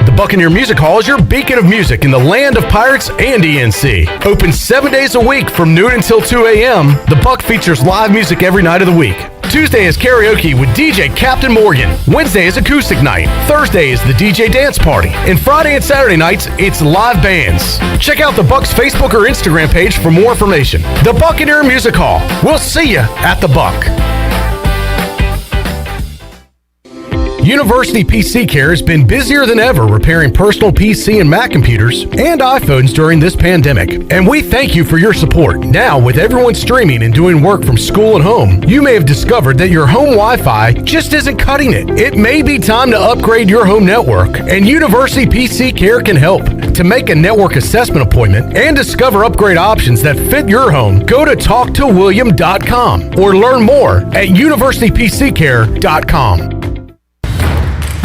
S17: The Buccaneer Music Hall is your beacon of music in the land of pirates and ENC. Open 7 days a week from noon until 2 a.m., the Buck features live music every night of the week. Tuesday is karaoke with DJ Captain Morgan. Wednesday is acoustic night. Thursday is the DJ dance party. And Friday and Saturday nights, it's live bands. Check out the Buck's Facebook or Instagram page for more information. The Buccaneer Music Hall. We'll see you at the Buck. University PC Care has been busier than ever repairing personal PC and Mac computers and iPhones during this pandemic, and we thank you for your support. Now, with everyone streaming and doing work from school and home, you may have discovered that your home Wi-Fi just isn't cutting it. It may be time to upgrade your home network, and University PC Care can help. To make a network assessment appointment and discover upgrade options that fit your home, go to talktowilliam.com or learn more at universitypccare.com.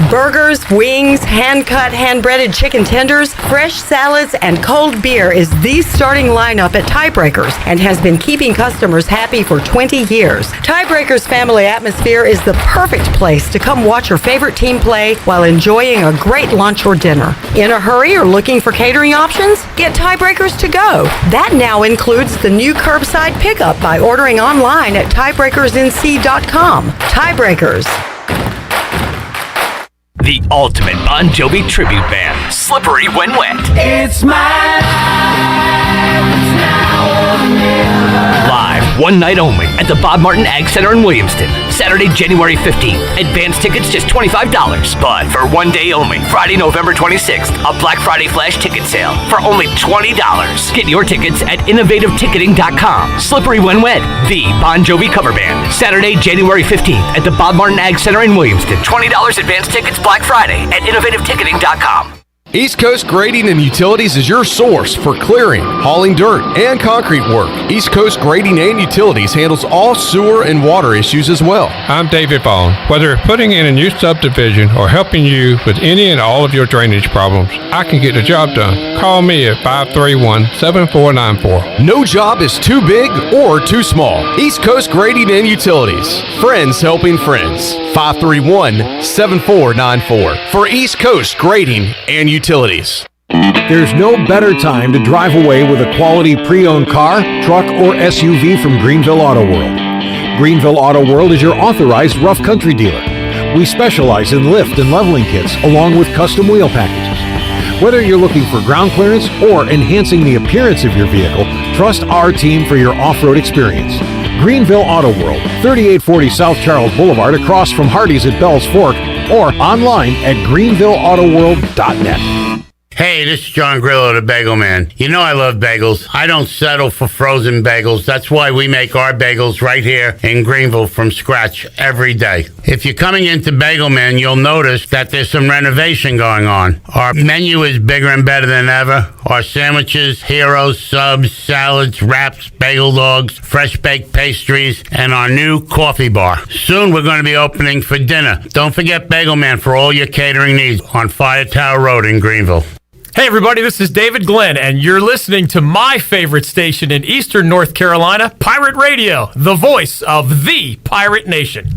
S14: Burgers, wings, hand-cut, hand-breaded chicken tenders, fresh salads, and cold beer is the starting lineup at Tiebreakers and has been keeping customers happy for 20 years. Tiebreakers' family atmosphere is the perfect place to come watch your favorite team play while enjoying a great lunch or dinner. In a hurry or looking for catering options? Get Tiebreakers to go. That now includes the new curbside pickup by ordering online at tiebreakersnc.com. Tiebreakers.
S2: The ultimate Bon Jovi tribute band, Slippery When Wet.
S18: It's my life, it's now or never.
S2: Live, one night only, at the Bob Martin Ag Center in Williamston. Saturday, January 15th. Advance tickets just $25. But for one day only, Friday, November 26th, a Black Friday flash ticket sale for only $20. Get your tickets at innovativeticketing.com. Slippery When Wet, the Bon Jovi cover band. Saturday, January 15th, at the Bob Martin Ag Center in Williamston. $20 advance tickets Black Friday at innovativeticketing.com.
S17: East Coast Grading and Utilities is your source for clearing, hauling dirt, and concrete work. East Coast Grading and Utilities handles all sewer and water issues as well.
S20: I'm David Vaughn. Whether putting in a new subdivision or helping you with any and all of your drainage problems, I can get the job done. Call me at 531-7494.
S17: No job is too big or too small. East Coast Grading and Utilities. Friends helping friends. 531-7494 for East Coast Grading and Utilities.
S1: There's no better time to drive away with a quality pre-owned car, truck, or SUV from Greenville Auto World. Greenville Auto World is your authorized rough country dealer. We specialize in lift and leveling kits along with custom wheel packages. Whether you're looking for ground clearance or enhancing the appearance of your vehicle, trust our team for your off-road experience. Greenville Auto World, 3840 South Charles Boulevard across from Hardee's at Bell's Fork, or online at greenvilleautoworld.net.
S22: Hey, this is John Grillo, the Bagel Man. You know I love bagels. I don't settle for frozen bagels. That's why we make our bagels right here in Greenville from scratch every day. If you're coming into Bagel Man, you'll notice that there's some renovation going on. Our menu is bigger and better than ever. Our sandwiches, heroes, subs, salads, wraps, bagel dogs, fresh baked pastries, and our new coffee bar. Soon we're going to be opening for dinner. Don't forget Bagel Man for all your catering needs on Fire Tower Road in Greenville.
S23: Hey everybody, this is David Glenn, and you're listening to my favorite station in Eastern North Carolina, Pirate Radio, the voice of the Pirate Nation.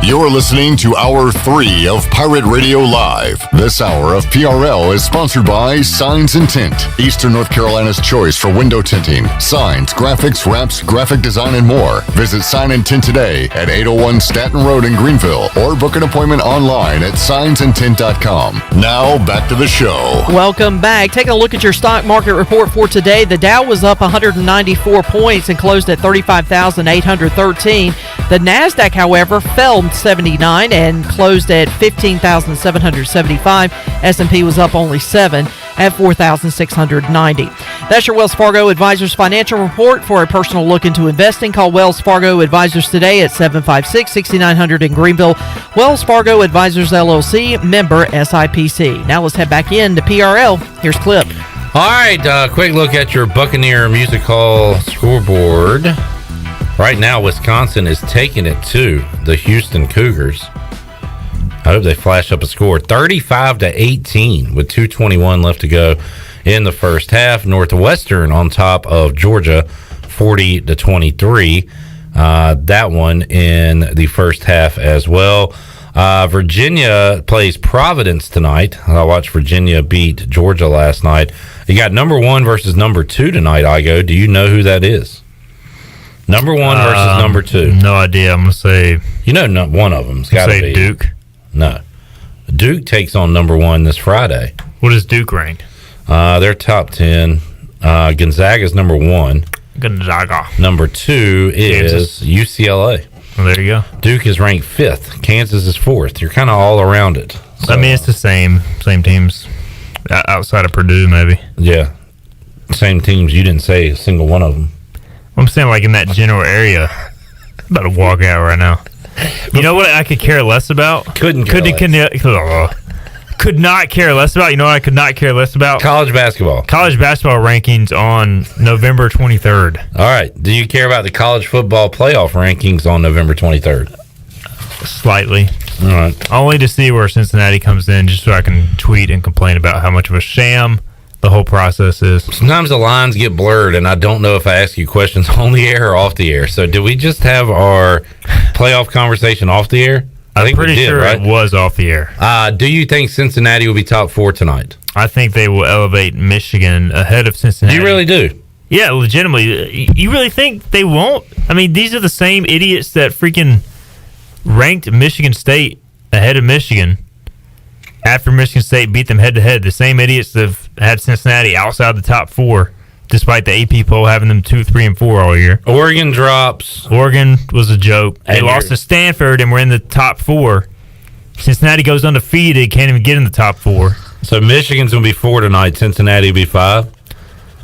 S8: You're listening to Hour 3 of Pirate Radio Live. This hour of PRL is sponsored by Signs and Tint, Eastern North Carolina's choice for window tinting, signs, graphics, wraps, graphic design, and more. Visit Sign and Tint today at 801 Staten Road in Greenville or book an appointment online at signsandtint.com. Now, back to the show.
S4: Welcome back. Taking a look at your stock market report for today, the Dow was up 194 points and closed at 35,813. The NASDAQ, however, fell 79 and closed at 15,775. S&P was up only 7 at 4,690. That's your Wells Fargo Advisors financial report. For a personal look into investing, call Wells Fargo Advisors today at 756-6900 in Greenville. Wells Fargo Advisors LLC, member SIPC. Now let's head back into PRL. Here's Clip.
S9: All right, quick look at your Buccaneer Music Hall scoreboard. Right now, Wisconsin is taking it to the Houston Cougars. I hope they flash up a score. 35-18 with 2:21 left to go in the first half. Northwestern on top of Georgia, 40-23. That one in the first half as well. Virginia plays Providence tonight. I watched Virginia beat Georgia last night. You got number 1 versus number 2 tonight, Igoe. Do you know who that is? Number 1 versus number 2.
S11: No idea. I'm going to say...
S9: You know one of them's got to be.
S11: Duke?
S9: No. Duke takes on number 1 this Friday.
S11: What is Duke rank?
S9: They're top 10. Gonzaga's number 1.
S11: Gonzaga.
S9: Number 2 is
S11: Kansas.
S9: UCLA.
S11: Well, there you go.
S9: Duke is ranked 5th. Kansas is 4th. You're kind of all around it.
S11: I mean, it's the same teams outside of Purdue, maybe.
S9: Yeah. Same teams. You didn't say a single one of them.
S11: I'm saying, like, in that general area. I'm about to walk out right now. You know what I could care less about?
S9: Could not
S11: care less about. You know what I could not care less about?
S9: College basketball.
S11: College basketball rankings on November 23rd.
S9: All right. Do you care about the college football playoff rankings on November 23rd?
S11: Slightly.
S9: All right.
S11: Only to see where Cincinnati comes in, just so I can tweet and complain about how much of a sham the whole process is.
S9: Sometimes the lines get blurred, and I don't know if I ask you questions on the air or off the air. So, do we just have our playoff conversation off the air? I think
S11: pretty
S9: we did,
S11: sure
S9: right?
S11: it was off the air.
S9: Do you think Cincinnati will be top 4 tonight?
S11: I think they will elevate Michigan ahead of Cincinnati.
S9: You really do?
S11: Yeah, legitimately. You really think they won't? I mean, these are the same idiots that freaking ranked Michigan State ahead of Michigan after Michigan State beat them head-to-head. The same idiots that have had Cincinnati outside the top 4, despite the AP poll having them 2, 3, and 4 all year.
S9: Oregon drops.
S11: Oregon was a joke. They
S9: And
S11: lost to Stanford and were in the top 4. Cincinnati goes undefeated, can't even get in the top 4.
S9: So Michigan's going to be 4 tonight. Cincinnati will be 5.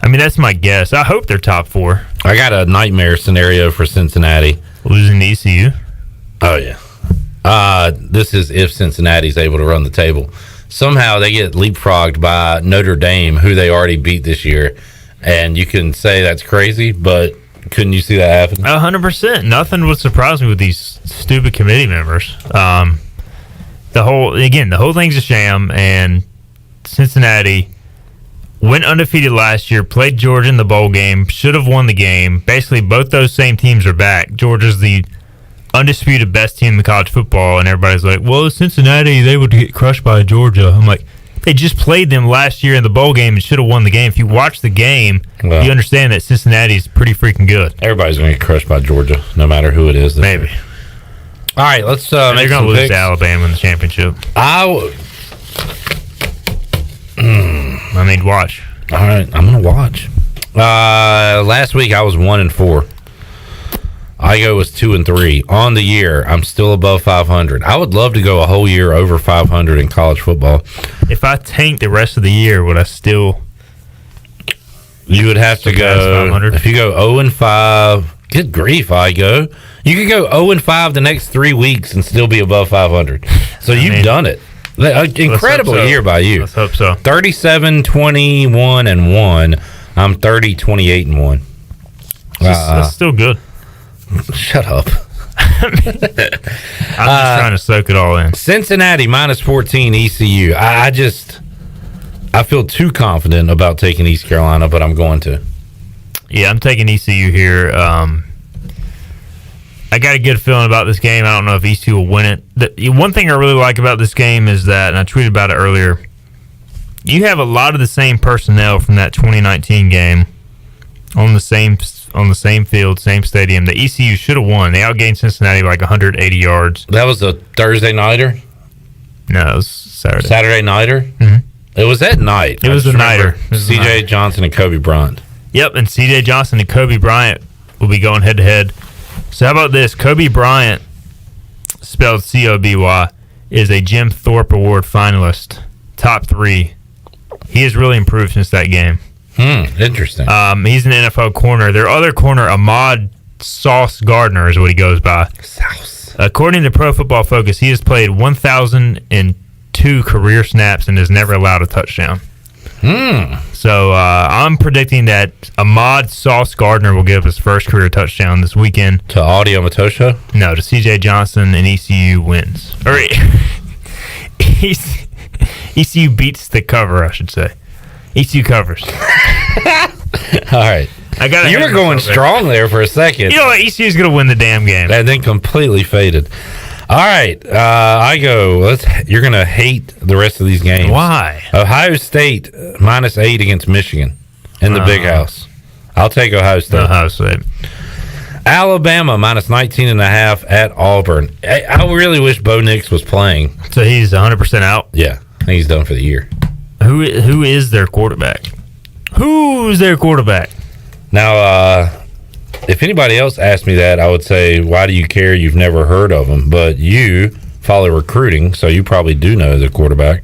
S11: I mean, that's my guess. I hope they're top 4.
S9: I got a nightmare scenario for Cincinnati.
S11: Losing to ECU?
S9: Oh, yeah. This is if Cincinnati's able to run the table. Somehow they get leapfrogged by Notre Dame, who they already beat this year. And you can say that's crazy, but couldn't you see that happen?
S11: 100%. Nothing would surprise me with these stupid committee members. The whole thing's a sham, and Cincinnati went undefeated last year, played Georgia in the bowl game, should have won the game. Basically, both those same teams are back. Georgia's the undisputed best team in college football, and everybody's like, well, Cincinnati, they would get crushed by Georgia. I'm like, they just played them last year in the bowl game and should have won the game. If you watch the game, you understand that Cincinnati's pretty freaking good.
S9: Everybody's going to get crushed by Georgia, no matter who it is.
S11: Maybe.
S9: Year. All right, let's
S11: they're
S9: make
S11: going
S9: some
S11: to lose
S9: picks.
S11: to Alabama in the championship.
S9: I
S11: mean, watch.
S9: All right, I'm going to watch. Last week I was 1-4. Igoe was 2-3 on the year. I'm still above 500. I would love to go a whole year over 500 in college football.
S11: If I tanked the rest of the year, would I still?
S9: You would have to go
S11: 500?
S9: If you go 0-5. Good grief, Igoe. You could go 0-5 the next 3 weeks and still be above 500. So you've done it. Incredible year by you.
S11: Let's hope so.
S9: 37-21-1. I'm 30-28-1.
S11: That's still good.
S9: Shut up.
S11: I'm just trying to soak it all in.
S9: Cincinnati -14 ECU. I feel too confident about taking East Carolina, but I'm going to.
S11: Yeah, I'm taking ECU here. I got a good feeling about this game. I don't know if ECU will win it. The one thing I really like about this game is that, and I tweeted about it earlier, you have a lot of the same personnel from that 2019 game on the same field, same stadium. The ECU should have won. They outgained Cincinnati by like 180 yards.
S9: That was a Thursday nighter?
S11: No, it was Saturday.
S9: Saturday nighter?
S11: Mm-hmm.
S9: It was at night.
S11: It was a nighter.
S9: C.J. Johnson and Kobe Bryant.
S11: Yep, and C.J. Johnson and Kobe Bryant will be going head-to-head. So how about this? Kobe Bryant, spelled C-O-B-Y, is a Jim Thorpe Award finalist. Top 3. He has really improved since that game.
S9: Interesting.
S11: He's an NFL corner. Their other corner, Ahmad Sauce Gardner, is what he goes by.
S9: Sauce.
S11: According to Pro Football Focus, he has played 1,002 career snaps and has never allowed a touchdown. So I'm predicting that Ahmad Sauce Gardner will give his first career touchdown this weekend.
S9: To Audio Matosha?
S11: No, to C.J. Johnson, and ECU wins. Or ECU beats the cover, I should say. ECU covers.
S9: All right. You were going strong there for a second.
S11: You know what? ECU's going to win the damn game.
S9: And then completely faded. All right. You're going to hate the rest of these games.
S11: Why?
S9: Ohio State -8 against Michigan in the Big House. I'll take Ohio State. Alabama -19.5 at Auburn. I really wish Bo Nix was playing.
S11: So he's 100% out?
S9: Yeah. I think he's done for the year.
S11: Who is their quarterback? Who's their quarterback?
S9: Now, if anybody else asked me that, I would say, why do you care? You've never heard of him. But you follow recruiting, so you probably do know the quarterback.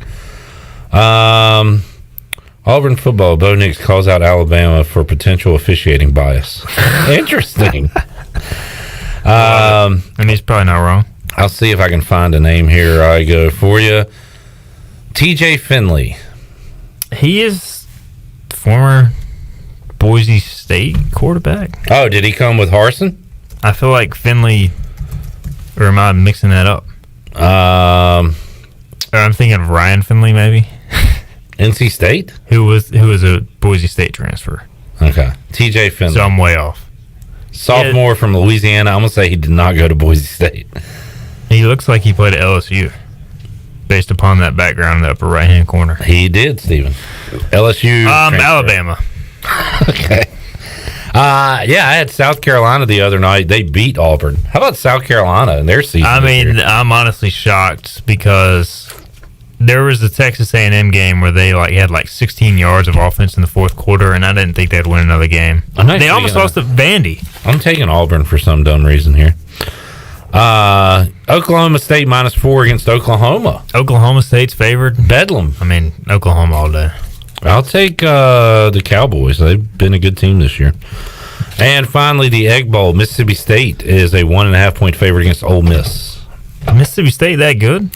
S9: Auburn football, Bo Nix calls out Alabama for potential officiating bias. Interesting.
S11: And he's probably not wrong.
S9: I'll see if I can find a name here. I go for you. TJ Finley.
S11: He is former Boise State quarterback.
S9: Oh, did he come with Harsin?
S11: I feel like Finley, or am I mixing that up? Or I'm thinking of Ryan Finley, maybe.
S9: NC State?
S11: Who was a Boise State transfer.
S9: Okay. TJ Finley.
S11: So I'm way off.
S9: Sophomore from Louisiana. I'm going to say he did not go to Boise State.
S11: He looks like he played at LSU, based upon that background in the upper right-hand corner.
S9: He did, Stephen. LSU.
S11: Alabama.
S9: Okay. Yeah, I had South Carolina the other night. They beat Auburn. How about South Carolina in their season?
S11: I mean, I'm honestly shocked because there was a Texas A&M game where they had 16 yards of offense in the fourth quarter, and I didn't think they'd win another game. They almost lost to Vandy.
S9: I'm taking Auburn for some dumb reason here. Oklahoma State -4 against Oklahoma.
S11: Oklahoma State's favored.
S9: Bedlam.
S11: I mean, Oklahoma all day.
S9: I'll take the Cowboys. They've been a good team this year. And finally, the Egg Bowl. Mississippi State is a 1.5-point favorite against Ole Miss.
S11: Mississippi State that good?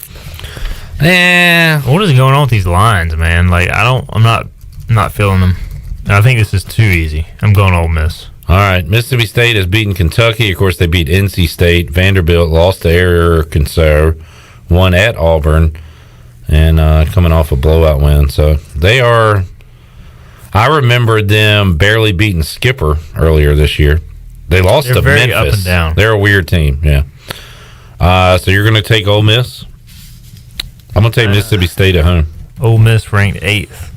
S11: What is going on with these lines, man? I'm not feeling them. I think this is too easy. I'm going Ole Miss.
S9: All right, Mississippi State has beaten Kentucky. Of course, they beat NC State. Vanderbilt lost to Arkansas, won at Auburn, and coming off a blowout win. So they are. I remember them barely beating Skipper earlier this year. They lost to
S11: very
S9: Memphis.
S11: up and down.
S9: They're a weird team, yeah. So you're going to take Ole Miss? I'm going to take Mississippi State at home.
S11: Ole Miss ranked 8th.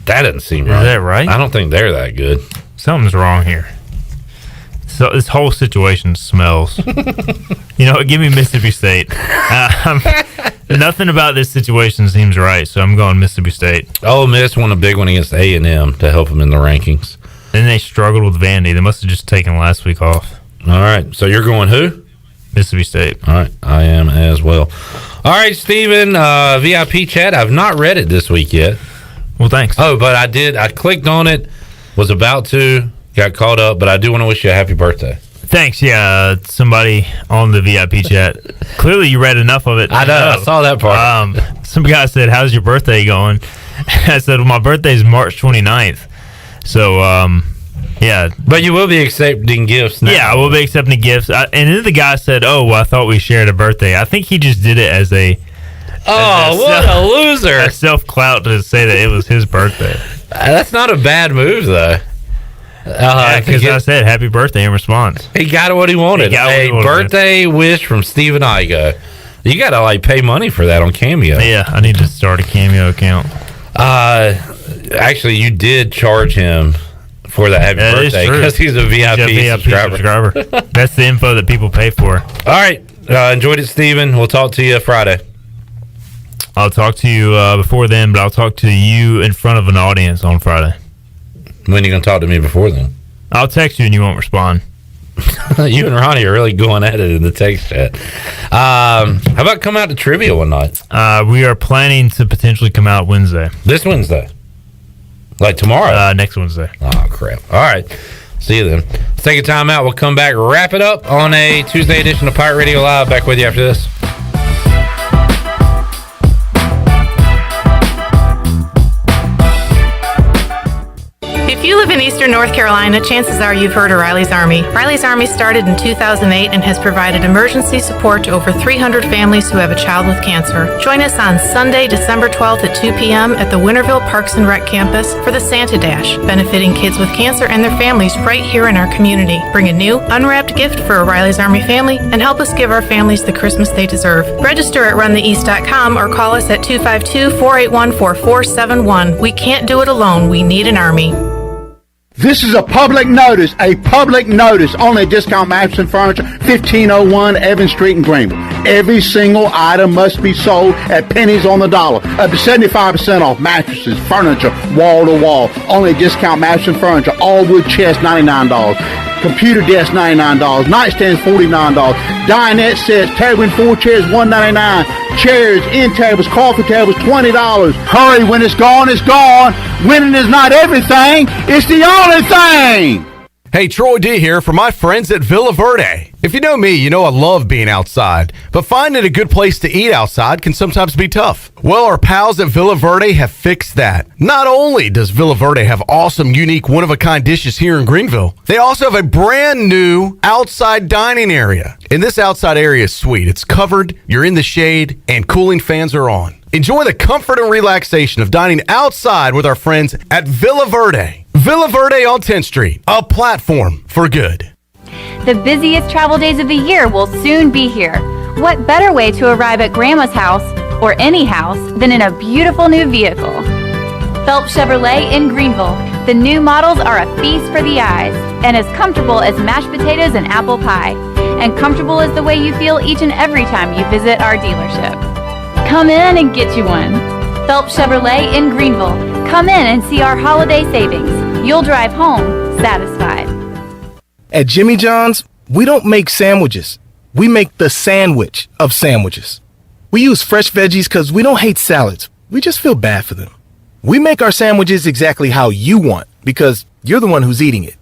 S9: That doesn't seem right.
S11: Is that right?
S9: I don't think they're that good.
S11: Something's wrong here. So this whole situation smells. Give me Mississippi State. Nothing about this situation seems right, so I'm going Mississippi State.
S9: Ole Miss won a big one against A&M to help them in the rankings.
S11: Then they struggled with Vandy. They must have just taken last week off.
S9: All right, so you're going who?
S11: Mississippi State.
S9: All right, I am as well. All right, Stephen, VIP chat. I've not read it this week yet.
S11: Well, thanks.
S9: Oh, but I did. I clicked on it, was about to, got caught up, but I do want to wish you a happy birthday.
S11: Thanks. Yeah, somebody on the VIP chat. Clearly, you read enough of it.
S9: I know. I saw that part.
S11: Some guy said, "How's your birthday going?" I said, "Well, my birthday is March 29th." So, yeah.
S9: But you will be accepting gifts now.
S11: Yeah, I will be accepting gifts. And then the guy said, "Oh, well, I thought we shared a birthday." I think he just did it as a
S9: what a loser.
S11: A self-clout to say that it was his birthday.
S9: That's not a bad move, though.
S11: Because I said happy birthday in response.
S9: He got what he wanted. A birthday wish from Stephen Igoe. You got to pay money for that on Cameo.
S11: Yeah, I need to start a Cameo account.
S9: Actually, you did charge him for that happy birthday because he's a VIP subscriber.
S11: That's the info that people pay for.
S9: All right. Enjoyed it, Stephen. We'll talk to you Friday.
S11: I'll talk to you before then, but I'll talk to you in front of an audience on Friday.
S9: When are you going to talk to me before then?
S11: I'll text you and you won't respond.
S9: You and Ronnie are really going at it in the text chat. How about come out to trivia one night?
S11: We are planning to potentially come out Wednesday.
S9: This Wednesday? Like tomorrow?
S11: Next Wednesday.
S9: Oh, crap. All right. See you then. Let's take a time out. We'll come back, wrap it up on a Tuesday edition of Pirate Radio Live. Back with you after this.
S3: If you live in Eastern North Carolina, chances are you've heard of Riley's Army. Riley's Army started in 2008 and has provided emergency support to over 300 families who have a child with cancer. Join us on Sunday, December 12th at 2 p.m. at the Winterville Parks and Rec campus for the Santa Dash, benefiting kids with cancer and their families right here in our community. Bring a new, unwrapped gift for a Riley's Army family and help us give our families the Christmas they deserve. Register at runtheeast.com or call us at 252-481-4471. We can't do it alone. We need an Army.
S5: This is a public notice, only Discount Mattress and Furniture, 1501 Evans Street in Greenville. Every single item must be sold at pennies on the dollar, up to 75% off mattresses, furniture, wall to wall. Only Discount Mattress and Furniture, all wood chest, $99. Computer desk, $99. Nightstands, $49. Dinette sets, table and 4 chairs, $199. Chairs, end tables, coffee tables, $20. Hurry, when it's gone, it's gone. Winning is not everything, it's the only thing.
S17: Hey, Troy D here for my friends at Villa Verde. If you know me, you know I love being outside, but finding a good place to eat outside can sometimes be tough. Well, our pals at Villa Verde have fixed that. Not only does Villa Verde have awesome, unique, one-of-a-kind dishes here in Greenville, they also have a brand new outside dining area. And this outside area is sweet. It's covered, you're in the shade, and cooling fans are on. Enjoy the comfort and relaxation of dining outside with our friends at Villa Verde. Villa Verde on 10th Street, a platform for good.
S7: The busiest travel days of the year will soon be here. What better way to arrive at Grandma's house, or any house, than in a beautiful new vehicle? Phelps Chevrolet in Greenville. The new models are a feast for the eyes, and as comfortable as mashed potatoes and apple pie. And comfortable is the way you feel each and every time you visit our dealership. Come in and get you one. Phelps Chevrolet in Greenville. Come in and see our holiday savings. You'll drive home satisfied.
S10: At Jimmy John's, we don't make sandwiches. We make the sandwich of sandwiches. We use fresh veggies because we don't hate salads. We just feel bad for them. We make our sandwiches exactly how you want because you're the one who's eating it.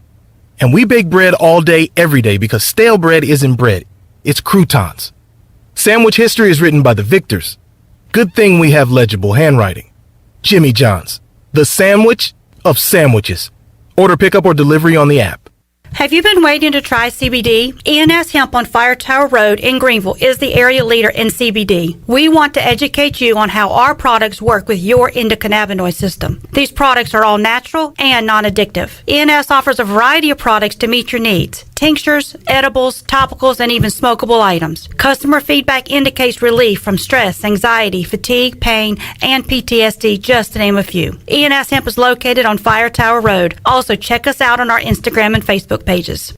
S10: And we bake bread all day, every day because stale bread isn't bread. It's croutons. Sandwich history is written by the victors. Good thing we have legible handwriting. Jimmy John's, the sandwich of sandwiches. Order pickup or delivery on the app.
S13: Have you been waiting to try CBD? ENS Hemp on Fire Tower Road in Greenville is the area leader in CBD. We want to educate you on how our products work with your endocannabinoid system. These products are all natural and non-addictive. ENS offers a variety of products to meet your needs. Tinctures, edibles, topicals, and even smokable items. Customer feedback indicates relief from stress, anxiety, fatigue, pain, and PTSD, just to name a few. ENS Hemp is located on Fire Tower Road. Also, check us out on our Instagram and Facebook pages.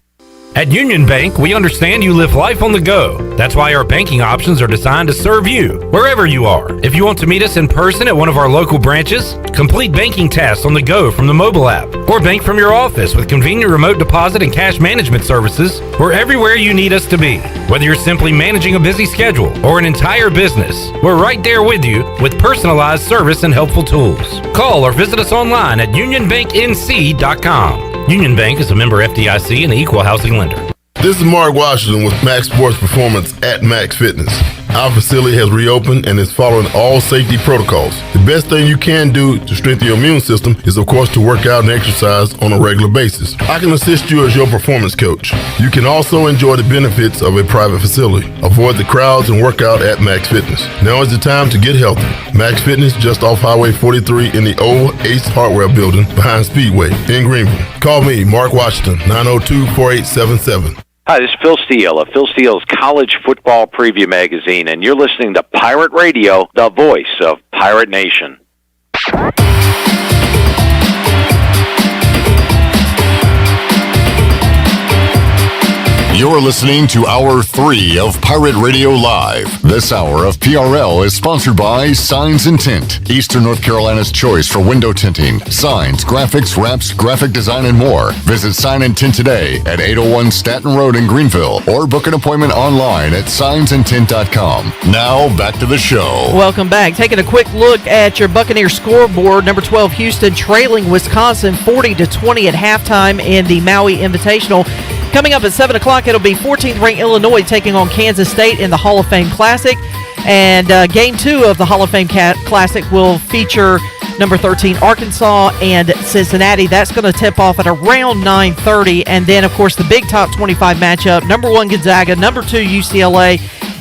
S24: At Union Bank, we understand you live life on the go. That's why our banking options are designed to serve you, wherever you are. If you want to meet us in person at one of our local branches, complete banking tasks on the go from the mobile app, or bank from your office with convenient remote deposit and cash management services, we're everywhere you need us to be. Whether you're simply managing a busy schedule or an entire business, we're right there with you with personalized service and helpful tools. Call or visit us online at unionbanknc.com. Union Bank is a member FDIC and an equal housing lender.
S19: This is Mark Washington with Max Sports Performance at Max Fitness. Our facility has reopened and is following all safety protocols. The best thing you can do to strengthen your immune system is, of course, to work out and exercise on a regular basis. I can assist you as your performance coach. You can also enjoy the benefits of a private facility. Avoid the crowds and work out at Max Fitness. Now is the time to get healthy. Max Fitness just off Highway 43 in the old Ace Hardware building behind Speedway in Greenville. Call me, Mark Washington, 902-4877.
S21: Hi, this is Phil Steele of Phil Steele's College Football Preview Magazine, and you're listening to Pirate Radio, the voice of Pirate Nation.
S8: You're listening to Hour 3 of Pirate Radio Live. This hour of PRL is sponsored by Signs and Tint, Eastern North Carolina's choice for window tinting, signs, graphics, wraps, graphic design, and more. Visit Sign and Tint today at 801 Staten Road in Greenville, or book an appointment online at signsandtint.com. Now, back to the show.
S4: Welcome back. Taking a quick look at your Buccaneer scoreboard. Number 12, Houston trailing Wisconsin 40-20 at halftime in the Maui Invitational. Coming up at 7 o'clock, it'll be 14th ranked Illinois taking on Kansas State in the Hall of Fame Classic. And Game 2 of the Hall of Fame Classic will feature number 13 Arkansas and Cincinnati. That's going to tip off at around 9:30. And then, of course, the big top 25 matchup, number 1 Gonzaga, number 2 UCLA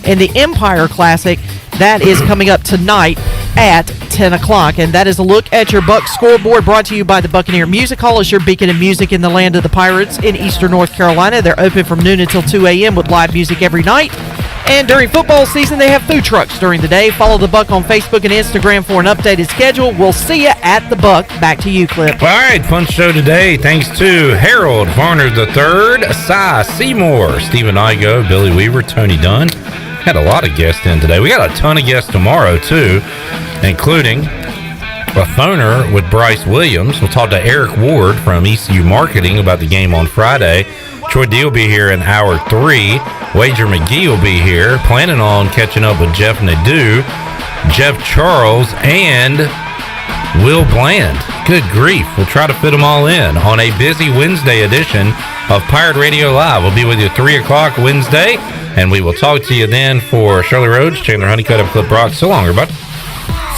S4: in the Empire Classic. That is coming up tonight at 10 o'clock. And that is a look at your Buck scoreboard, brought to you by the Buccaneer Music Hall. It's your beacon of music in the land of the Pirates in Eastern North Carolina. They're open from noon until 2 a.m. with live music every night. And during football season, they have food trucks during the day. Follow the Buck on Facebook and Instagram for an updated schedule. We'll see you at the Buck. Back to you, Clip.
S9: All right, fun show today. Thanks to Harold Varner III, Seymour, Stephen Igoe, Billy Weaver, Tony Dunn. Had a lot of guests in today. We got a ton of guests tomorrow, too, including a phoner with Bryce Williams. We'll talk to Eric Ward from ECU Marketing about the game on Friday. Troy D will be here in hour 3. Wager McGee will be here, planning on catching up with Jeff Nadeau, Jeff Charles, and Will Bland. Good grief. We'll try to fit them all in on a busy Wednesday edition of Pirate Radio Live. We'll be with you 3 o'clock Wednesday, and we will talk to you then. For Shirley Rhodes, Chandler Honeycutt, and Clip Brock. So long, everybody.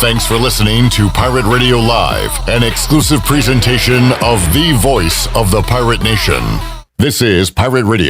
S8: Thanks for listening to Pirate Radio Live, an exclusive presentation of the voice of the Pirate Nation. This is Pirate Radio.